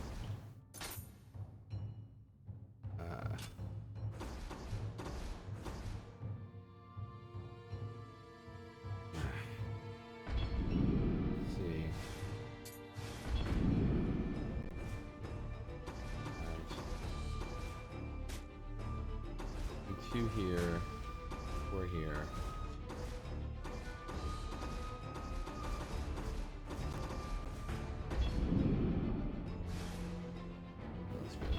Let's see. 2 here, 4 here. That's good.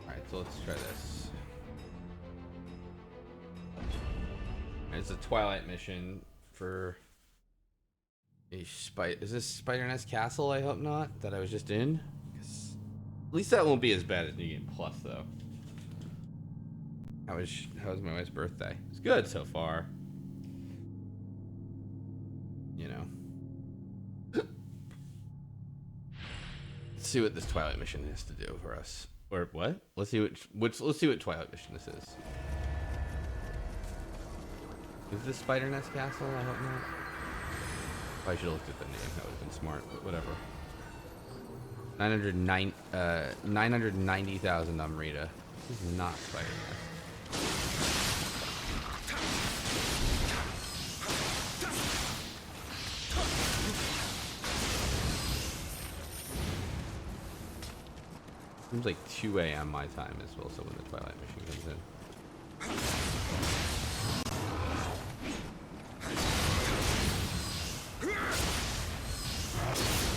Alright, so let's try this. It's a Twilight mission for a is this Spider Nest Castle? I hope not, that I was just in. 'Cause at least that won't be as bad as New Game Plus though. How was my wife's birthday? It's good so far. You know. Let's see what this Twilight mission has to do for us. Or what? Let's see what Twilight mission this is. Is this Spider Nest Castle? I hope not. Probably should have looked at the name. That would have been smart, but whatever. 990,000 Umrita. This is not Spider Nest. Seems like 2 a.m. my time is also when the Twilight mission comes in.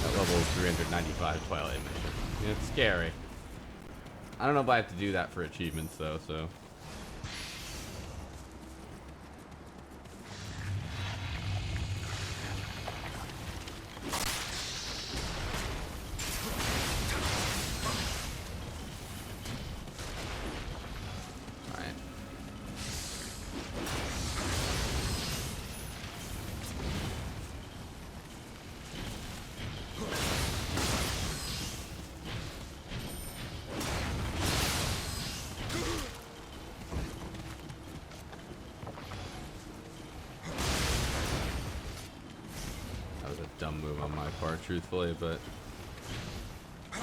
That level 395 Twilight mission. Yeah, it's scary. I don't know if I have to do that for achievements though, so. Dumb move on my part, truthfully, but yeah.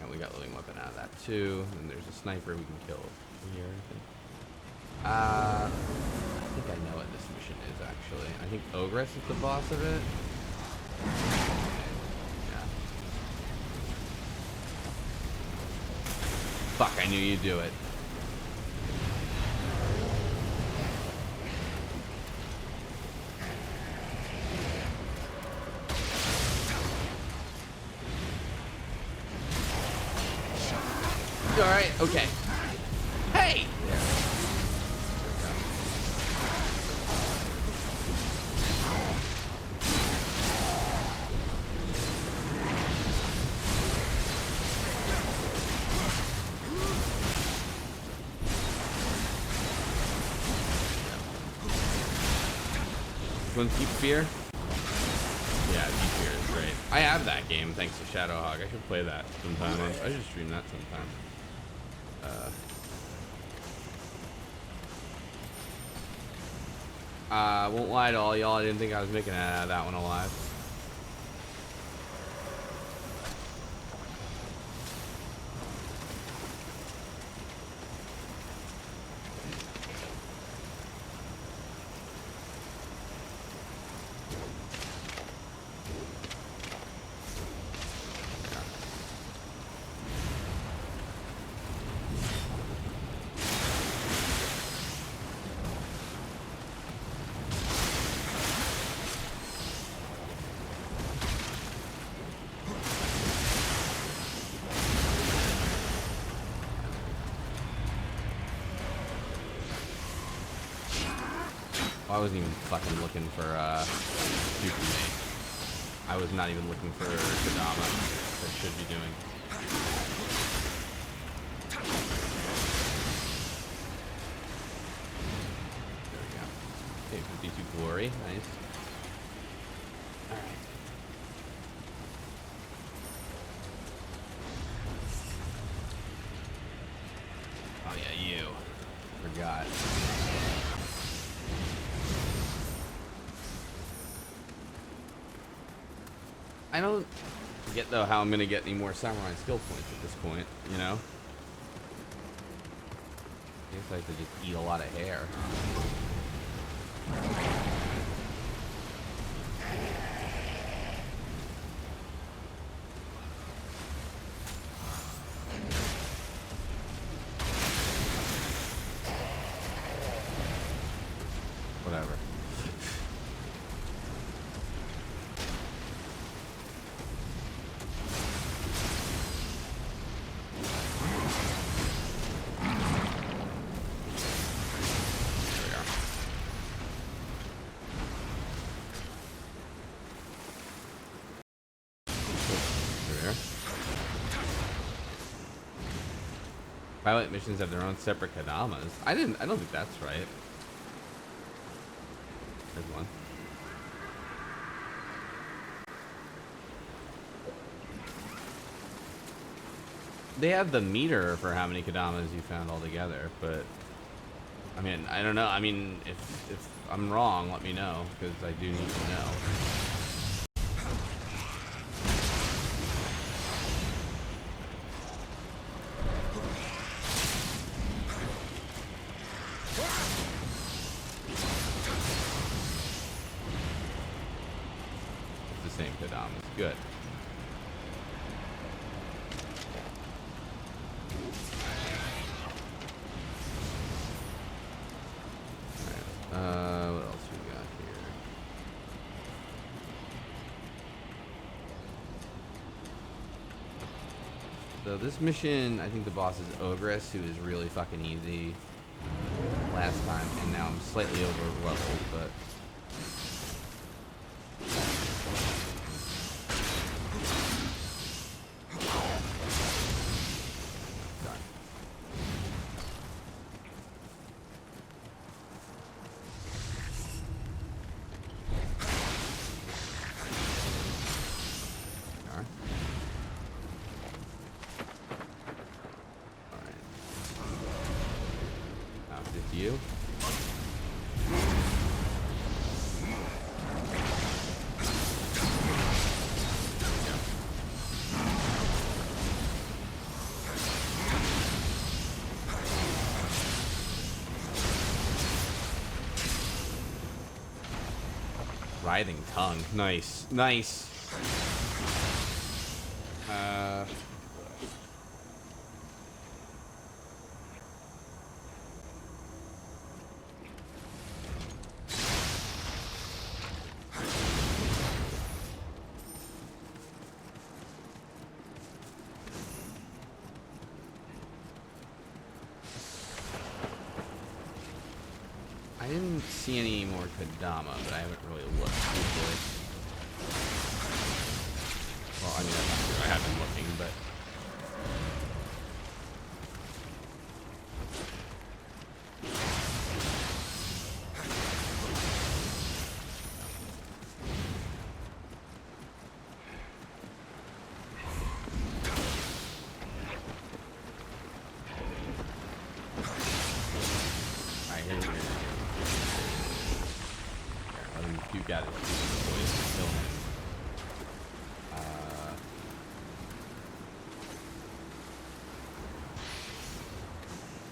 And we got loading weapon out of that too. And there's a sniper we can kill here. I think I know what this mission is actually. I think Ogress is the boss of it. Yeah. Fuck! I knew you'd do it. Alright, okay. Hey! You want to keep Fear? Yeah, Keep Fear is great. I have that game thanks to Shadowhawk. I should play that sometime. I should stream that sometime. Won't lie to all y'all, I didn't think I was making that one alive. I wasn't even fucking looking for Supermate. I was not even looking for Kodama. That should be doing. There we go. Okay, 52 glory. Nice. Alright. Oh yeah, you. Forgot. I don't get though how I'm gonna get any more samurai skill points at this point, you know? I guess I have to just eat a lot of hair. Whatever. Pilot missions have their own separate Kodamas. I don't think that's right. There's one. They have the meter for how many Kodamas you found altogether, but I mean, I don't know. I mean, if I'm wrong, let me know, because I do need to know. Same Kodamas. Good. Alright. What else we got here? So this mission, I think the boss is Ogress, who is really fucking easy last time, and now I'm slightly over leveled, but you. Writhing tongue. Nice. Nice. I didn't see any more Kodama, but I haven't really looked. Usually. Well, I mean, that's not true. I have been looking, but you got it. Kill him.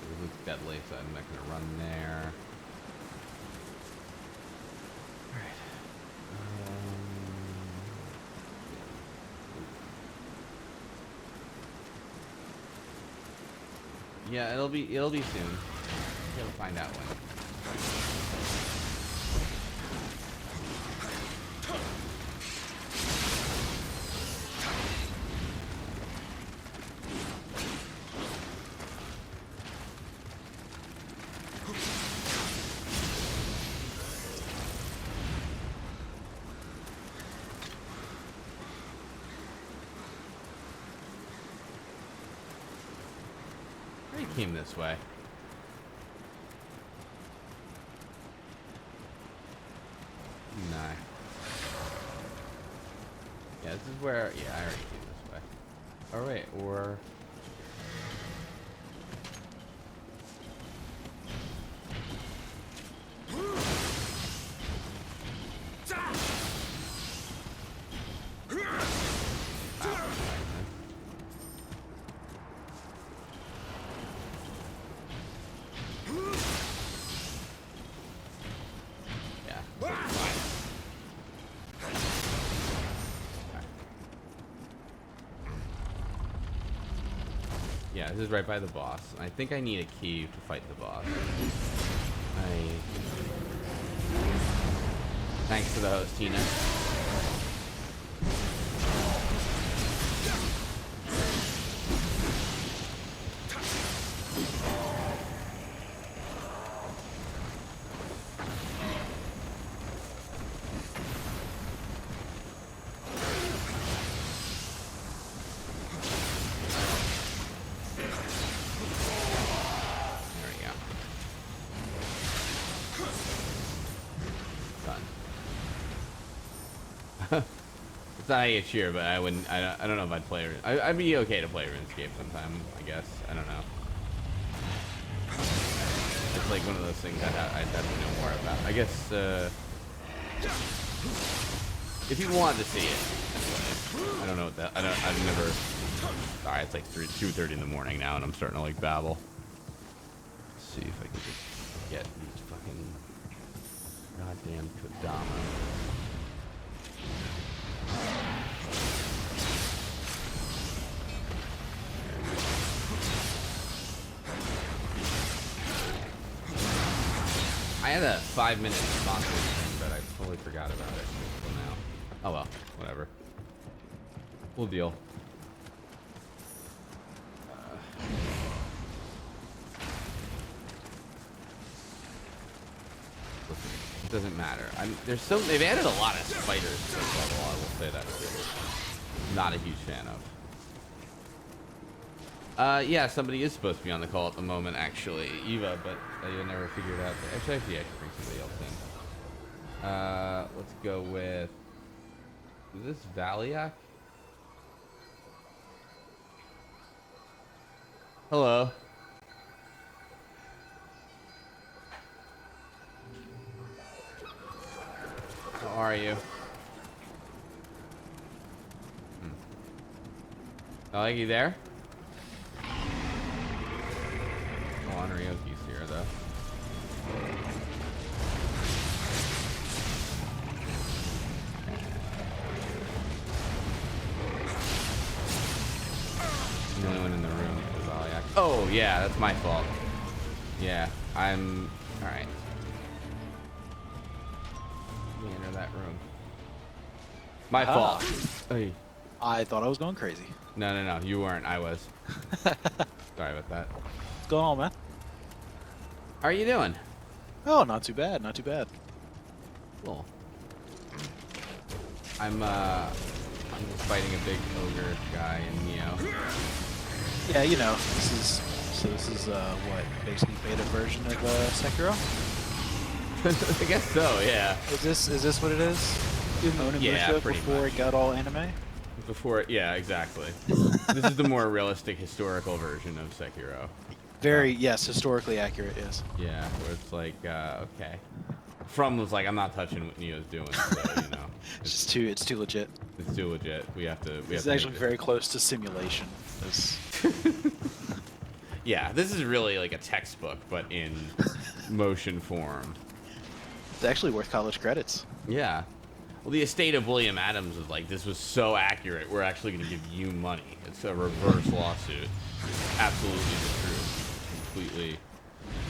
It looks deadly, so I'm not gonna run there. Alright. Yeah, it'll be soon. We'll find out when. came this way. No. Yeah, this is where. Yeah, I already came this way. All right, or. Yeah, this is right by the boss. I think I need a key to fight the boss. Thanks to the host, Tina. It's not how you cheer, but I wouldn't. I don't know if I'd play. I'd be okay to play RuneScape sometime. I guess. I don't know. It's like one of those things I'd have to know more about. I guess if you want to see it, I don't know what that. I've never. Alright, it's like 2:30 in the morning now, and I'm starting to like babble. Let's see if I can just get these fucking goddamn Kodama. I had a 5-minute sponsor thing, but I totally forgot about it until now. Oh well, whatever. We'll deal. Listen, it doesn't matter. They've added a lot of spiders to this level. I will say that too. Not a huge fan of. Yeah, somebody is supposed to be on the call at the moment, actually, Eva, but I never figured out. Actually, I should bring somebody else in. Let's go with. Is this Valiak? Hello. How are you? Oh, you there? Oh, Ryoki's here, though. The only one in the room is Valiak. Oh, yeah, that's my fault. Yeah, I'm... Alright. Let me enter that room. My fault. Hey. I thought I was going crazy. No, you weren't. I was. Sorry about that. What's going on, man? How are you doing? Oh, not too bad, not too bad. Cool. I'm just fighting a big ogre guy in Nioh. Yeah, you know, this is what, basically beta version of Sekiro? I guess so, yeah. Is this what it is? Yeah, Onimusha pretty before much. it got all anime? Before, yeah, exactly. This is the more realistic historical version of Sekiro. Very, yes, historically accurate, yes. Yeah, where it's like, okay. From was like, I'm not touching what Nioh's doing, so, you know. It's too legit. It's too legit. We have to. It's actually very close to simulation. Yeah, this is really like a textbook, but in motion form. It's actually worth college credits. Yeah. Well, the estate of William Adams was like, this was so accurate, we're actually going to give you money. It's a reverse lawsuit. Absolutely the truth. Completely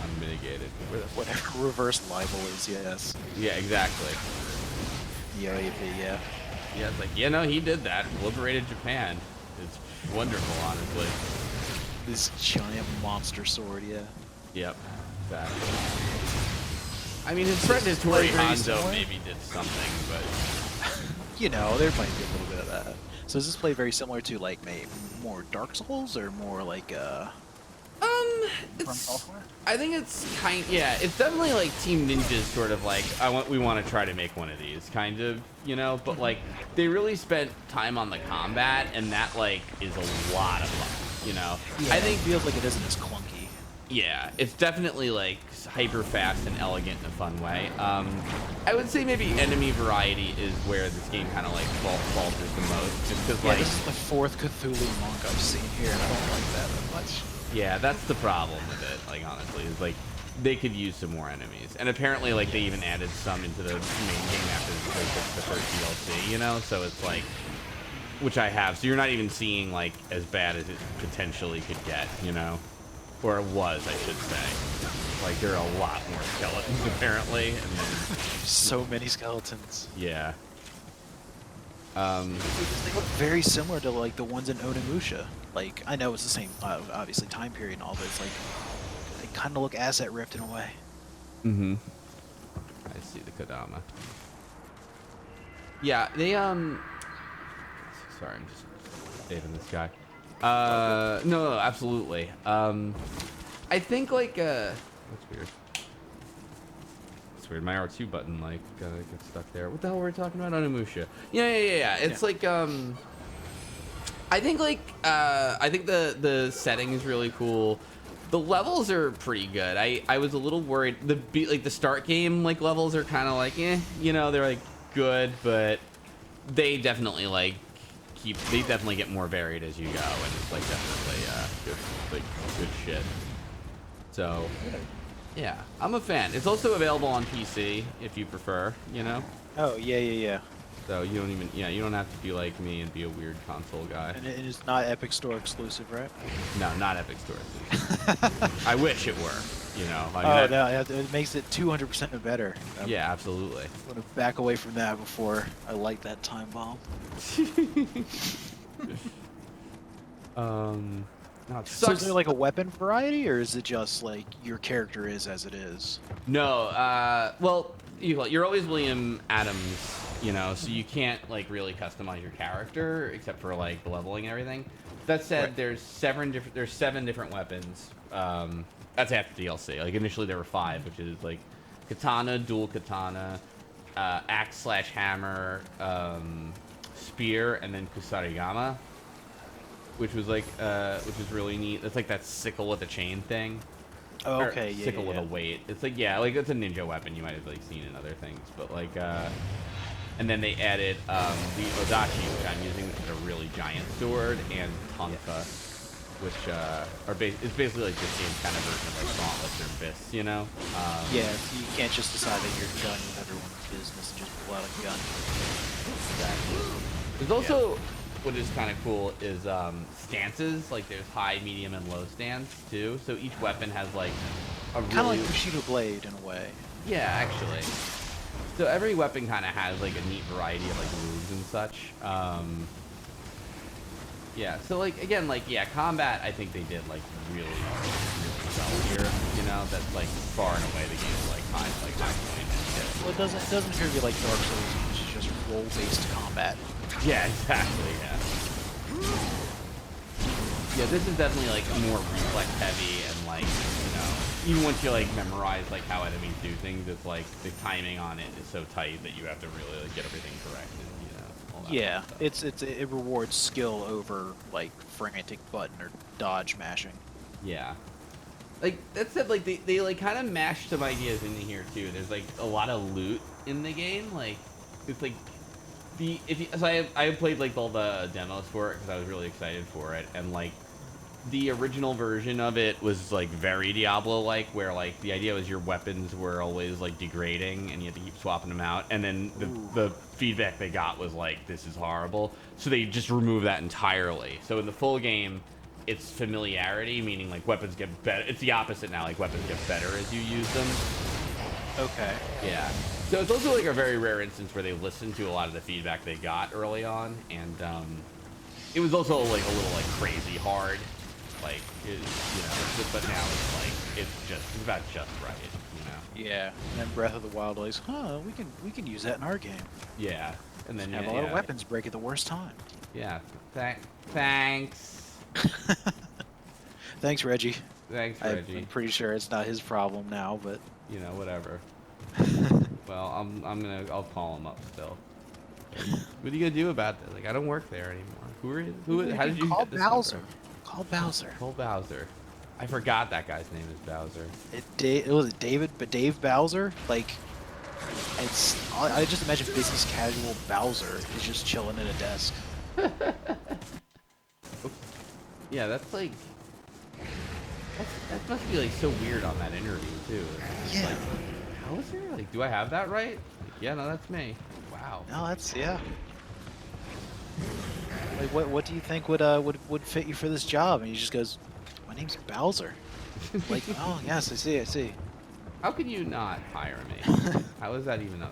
unmitigated. Whatever reverse libel is, yes. Yeah, exactly. Yeah. Yeah, it's like, yeah, no, he did that. Liberated Japan. It's wonderful, honestly. This giant monster sword, yeah. Yep, exactly. I mean, his predatory Hanzo maybe did something, but... You know, there might be a little bit of that. So does this play very similar to, like, maybe more Dark Souls, or more like, from software? I think it's it's definitely like Team Ninja's sort of like we want to try to make one of these kind of, you know, but like they really spent time on the combat, and that like is a lot of fun, you know. Yeah, I think it feels like it isn't as clunky. yeah, it's definitely like hyper fast and elegant in a fun way. I would say maybe enemy variety is where this game kind of like falters the most, just because like this is the fourth Cthulhu monk I've seen here, and I don't like that much. yeah, that's the problem with it. Like honestly, is like they could use some more enemies, and apparently like they even added some into the main game after the first DLC, you know. So it's like, which I have, so you're not even seeing like as bad as it potentially could get, you know. Or it was, I should say. Like, there are a lot more skeletons, apparently. And then, So many skeletons. yeah. They look very similar to, like, the ones in Onimusha. Like, I know it's the same, obviously, time period and all, but it's like, they kind of look asset ripped in a way. Mm-hmm. I see the Kodama. Yeah, they, Sorry, I'm just saving this guy. No, absolutely. I think like that's weird. It's weird. My R2 button like gets stuck there. What the hell were we talking about? Onimusha. Yeah. It's like I think the setting is really cool. The levels are pretty good. I was a little worried. The start game like levels are kind of like you know, they're like good, but they definitely like they definitely get more varied as you go, and it's like definitely good shit. So yeah, I'm a fan. It's also available on PC if you prefer, you know. Oh, yeah. So you don't have to be like me and be a weird console guy. And it is not Epic Store exclusive, right? No, not Epic Store exclusive. I wish it were, you know. No, it makes it 200% better. Yeah, absolutely. I'm gonna back away from that before I light that time bomb. No, it So sucks. is there like a weapon variety, or is it just like your character is as it is? No, well, you're always William Adams, you know, so you can't like really customize your character except for like the leveling and everything. That said, Right. there's seven different weapons. That's after DLC. Like initially there were 5, which is like katana, dual katana, axe/hammer, spear, and then Kusarigama, which was like which is really neat. It's like that sickle with a chain thing. Oh, Or okay, yeah. sickle with a weight. It's like like it's a ninja weapon you might have like seen in other things, but like and then they added the Odachi, which I'm using, which is a really giant sword, and Tonfa, which is basically like the same kind of version of like gauntlets or fists, you know? Yeah, you can't just decide that you're done with everyone's business and just pull out a gun. Exactly. There's also, what is kind of cool is stances. Like there's high, medium, and low stance too. So each weapon has like a Kind of really like Bushido Blade in a way. yeah, actually. So every weapon kind of has like a neat variety of like moves and such. Yeah. So like again, like combat. I think they did like really well here. You know, that's like far and away the game's like high point. Well, it doesn't appear to be like Dark Souls, which is just roll-based combat. Yeah, exactly. Yeah. Yeah, this is definitely like more reflex heavy and like even once you like memorize like how enemies do things, it's like the timing on it is so tight that you have to really like get everything correct and all that Yeah, stuff. it rewards skill over like frantic button or dodge mashing. Yeah. Like that said, like they like kind of mashed some ideas into here too. There's like a lot of loot in the game. Like it's like I played like all the demos for it because I was really excited for it, and like the original version of it was like very Diablo-like, where like the idea was your weapons were always like degrading and you had to keep swapping them out, and then the feedback they got was like, this is horrible, so they just removed that entirely. So in the full game, it's familiarity, meaning like weapons get better. It's the opposite now, like weapons get better as you use them. Okay. Yeah. So it's also like a very rare instance where they listened to a lot of the feedback they got early on, and it was also like a little like crazy hard, like but now it's like it's about just right, you know. Yeah, and then Breath of the Wild is, we can use that in our game. Yeah, and then Have a lot of weapons break at the worst time. Yeah. Thanks. Thanks, Reggie. Thanks, I'm Reggie. pretty sure it's not his problem now, but You know, whatever. Well, I'll call him up still. What are you gonna do about that? Like, I don't work there anymore. Who are you? How did you call get this Bowser? number? Call Bowser. Call Bowser. I forgot that guy's name is Bowser. It was David, but Dave Bowser. Like, I just imagine business casual Bowser is just chilling at a desk. Yeah, that's like. That must be like so weird on that interview too. It's Yeah. Like, Bowser? Like, do I have that right? Like, yeah, no, that's me. Wow. No, that's yeah. Like, what do you think would fit you for this job? And he just goes, "My name's Bowser." Like, oh yes, I see. How can you not hire me? How is that even a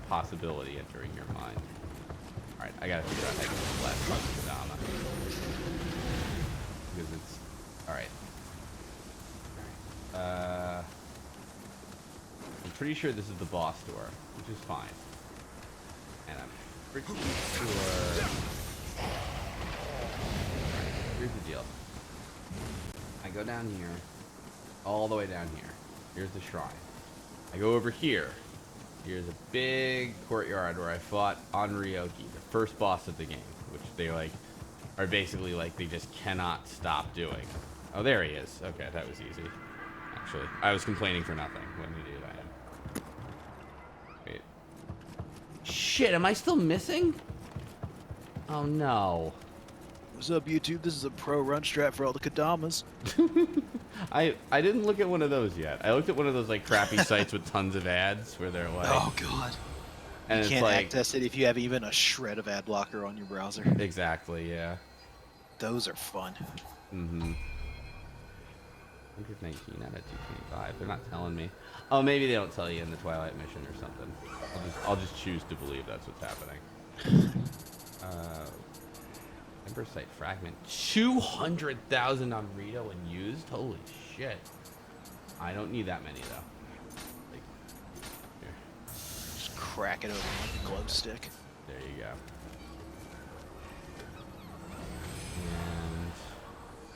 possibility entering your mind? All right, I gotta figure out how to get this last part of Kodama. Because it's all right. I'm pretty sure this is the boss door, which is fine. And I'm pretty sure. Here's the deal. I go down here, all the way down here. Here's the shrine. I go over here. Here's a big courtyard where I fought Onryoki, the first boss of the game, which they like are basically like they just cannot stop doing. Oh, there he is. Okay, that was easy. Actually, I was complaining for nothing when we do that. Wait. Shit, am I still missing? Oh no. What's up, YouTube? This is a pro run strat for all the Kodamas. I didn't look at one of those yet. I looked at one of those like crappy sites with tons of ads where they're like, Oh god. and You it's can't like access it if you have even a shred of ad blocker on your browser. exactly, yeah. Those are fun. Mm-hmm. 119 out of 225. They're not telling me. Oh, maybe they don't tell you in the Twilight mission or something. I'll just choose to believe that's what's happening. Ember Site Fragment. 200,000 on Rito and used? Holy shit. I don't need that many, though. Like, here. Just crack it open like a glow stick. There you go.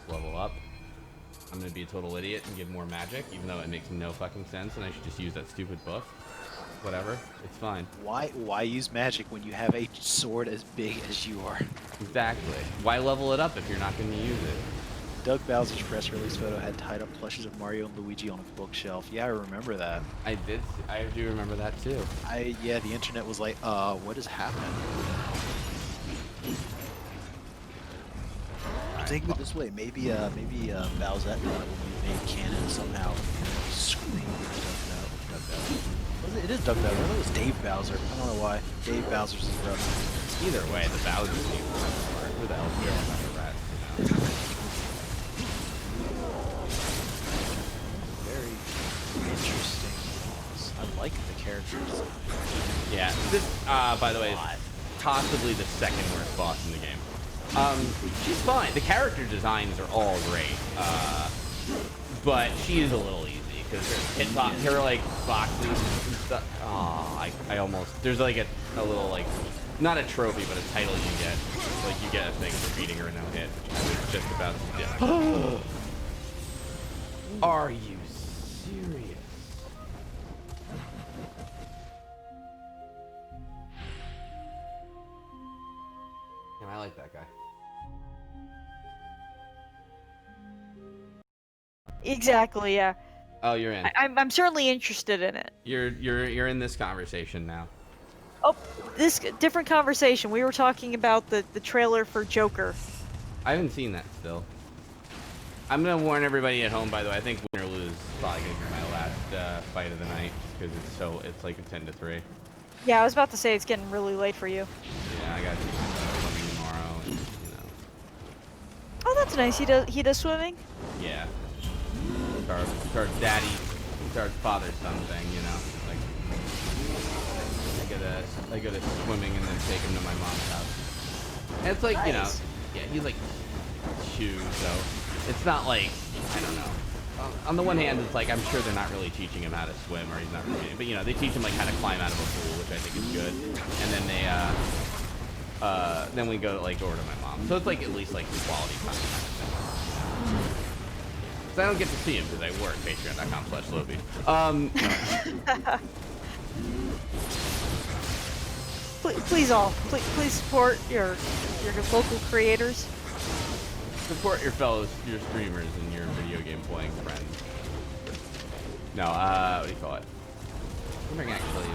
And level up. I'm gonna be a total idiot and give more magic, even though it makes no fucking sense, and I should just use that stupid buff. Whatever, it's fine. Why use magic when you have a sword as big as you are? Exactly. Why level it up if you're not gonna use it? Doug Bowser's press release photo had tied up plushes of Mario and Luigi on a bookshelf. Yeah, I remember that. I do remember that too. Yeah, the internet was like, what is happening? Think of it this way, maybe Bowsette will be made canon somehow. Scream Doug Bowser. It is Doug Bowser. I thought it was Dave Bowser. I don't know why. Dave Bowser's his brother. Either way, the Bowser team is smart. Who the hell cares about the rest, you know? Very interesting. I like the characters. Yeah, this, by the way, is possibly the second worst boss in the game. She's fine. The character designs are all great, but she is a little easy because her like boxes and stuff. Oh, I almost there's like a little like not a trophy but a title you get. Like you get a thing for beating her no hit. I was just about to do. Are you serious? Yeah, I like that guy. Exactly, yeah. Oh, you're in. I'm certainly interested in it. You're in this conversation now. Oh, this different conversation. We were talking about the trailer for Joker. I haven't seen that still. I'm gonna warn everybody at home. By the way, I think win or lose is probably gonna be my last fight of the night because it's like a 10-3. Yeah, I was about to say it's getting really late for you. Yeah, I got to do something tomorrow, and you know. Oh, that's nice. He does swimming. Yeah. It's our father-son thing, you know. Like I go to swimming and then take him to my mom's house. And it's like, you know, yeah, he's like 2, so it's not like, I don't know. On the one hand, it's like I'm sure they're not really teaching him how to swim, or he's not really, but you know, they teach him like how to climb out of a pool, which I think is good. And then then we go to like over to my mom, so it's like at least like quality time kind of thing. 'Cause I don't get to see him because I work. Patreon.com/Lobby. Please support your local creators. Support your streamers and your video game playing friends. No, what do you call it? I'm wondering actually.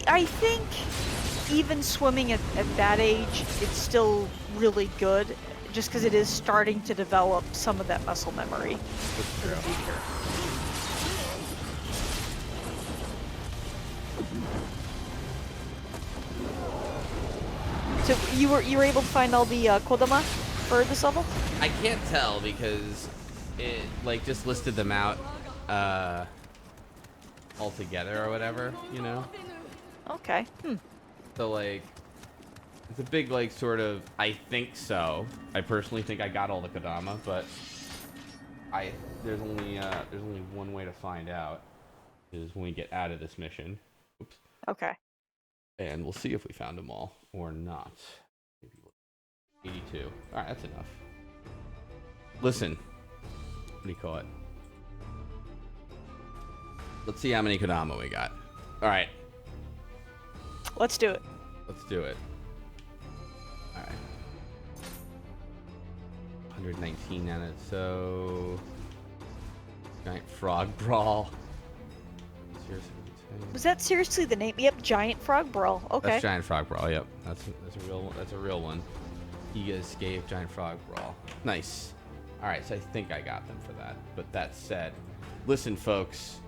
I think even swimming at that age, it's still really good, just because it is starting to develop some of that muscle memory for the future. So you were able to find all the Kodama for this level? I can't tell because it like just listed them out all together or whatever, you know? Okay. So like it's a big like sort of I think so. I personally think I got all the Kodama, but there's only one way to find out is when we get out of this mission. Oops. Okay. And we'll see if we found them all or not. Maybe 82. All right, that's enough. Listen, what do you call it? Let's see how many Kodama we got. All right. Let's do it. Let's do it. All right. 119 on it. So giant frog brawl. Seriously. Was that seriously the name? Yep, Giant Frog Brawl. Okay. That's Giant Frog Brawl. Yep, that's a real one. Giga Escape, Giant Frog Brawl. Nice. All right, so I think I got them for that. But that said, listen, folks.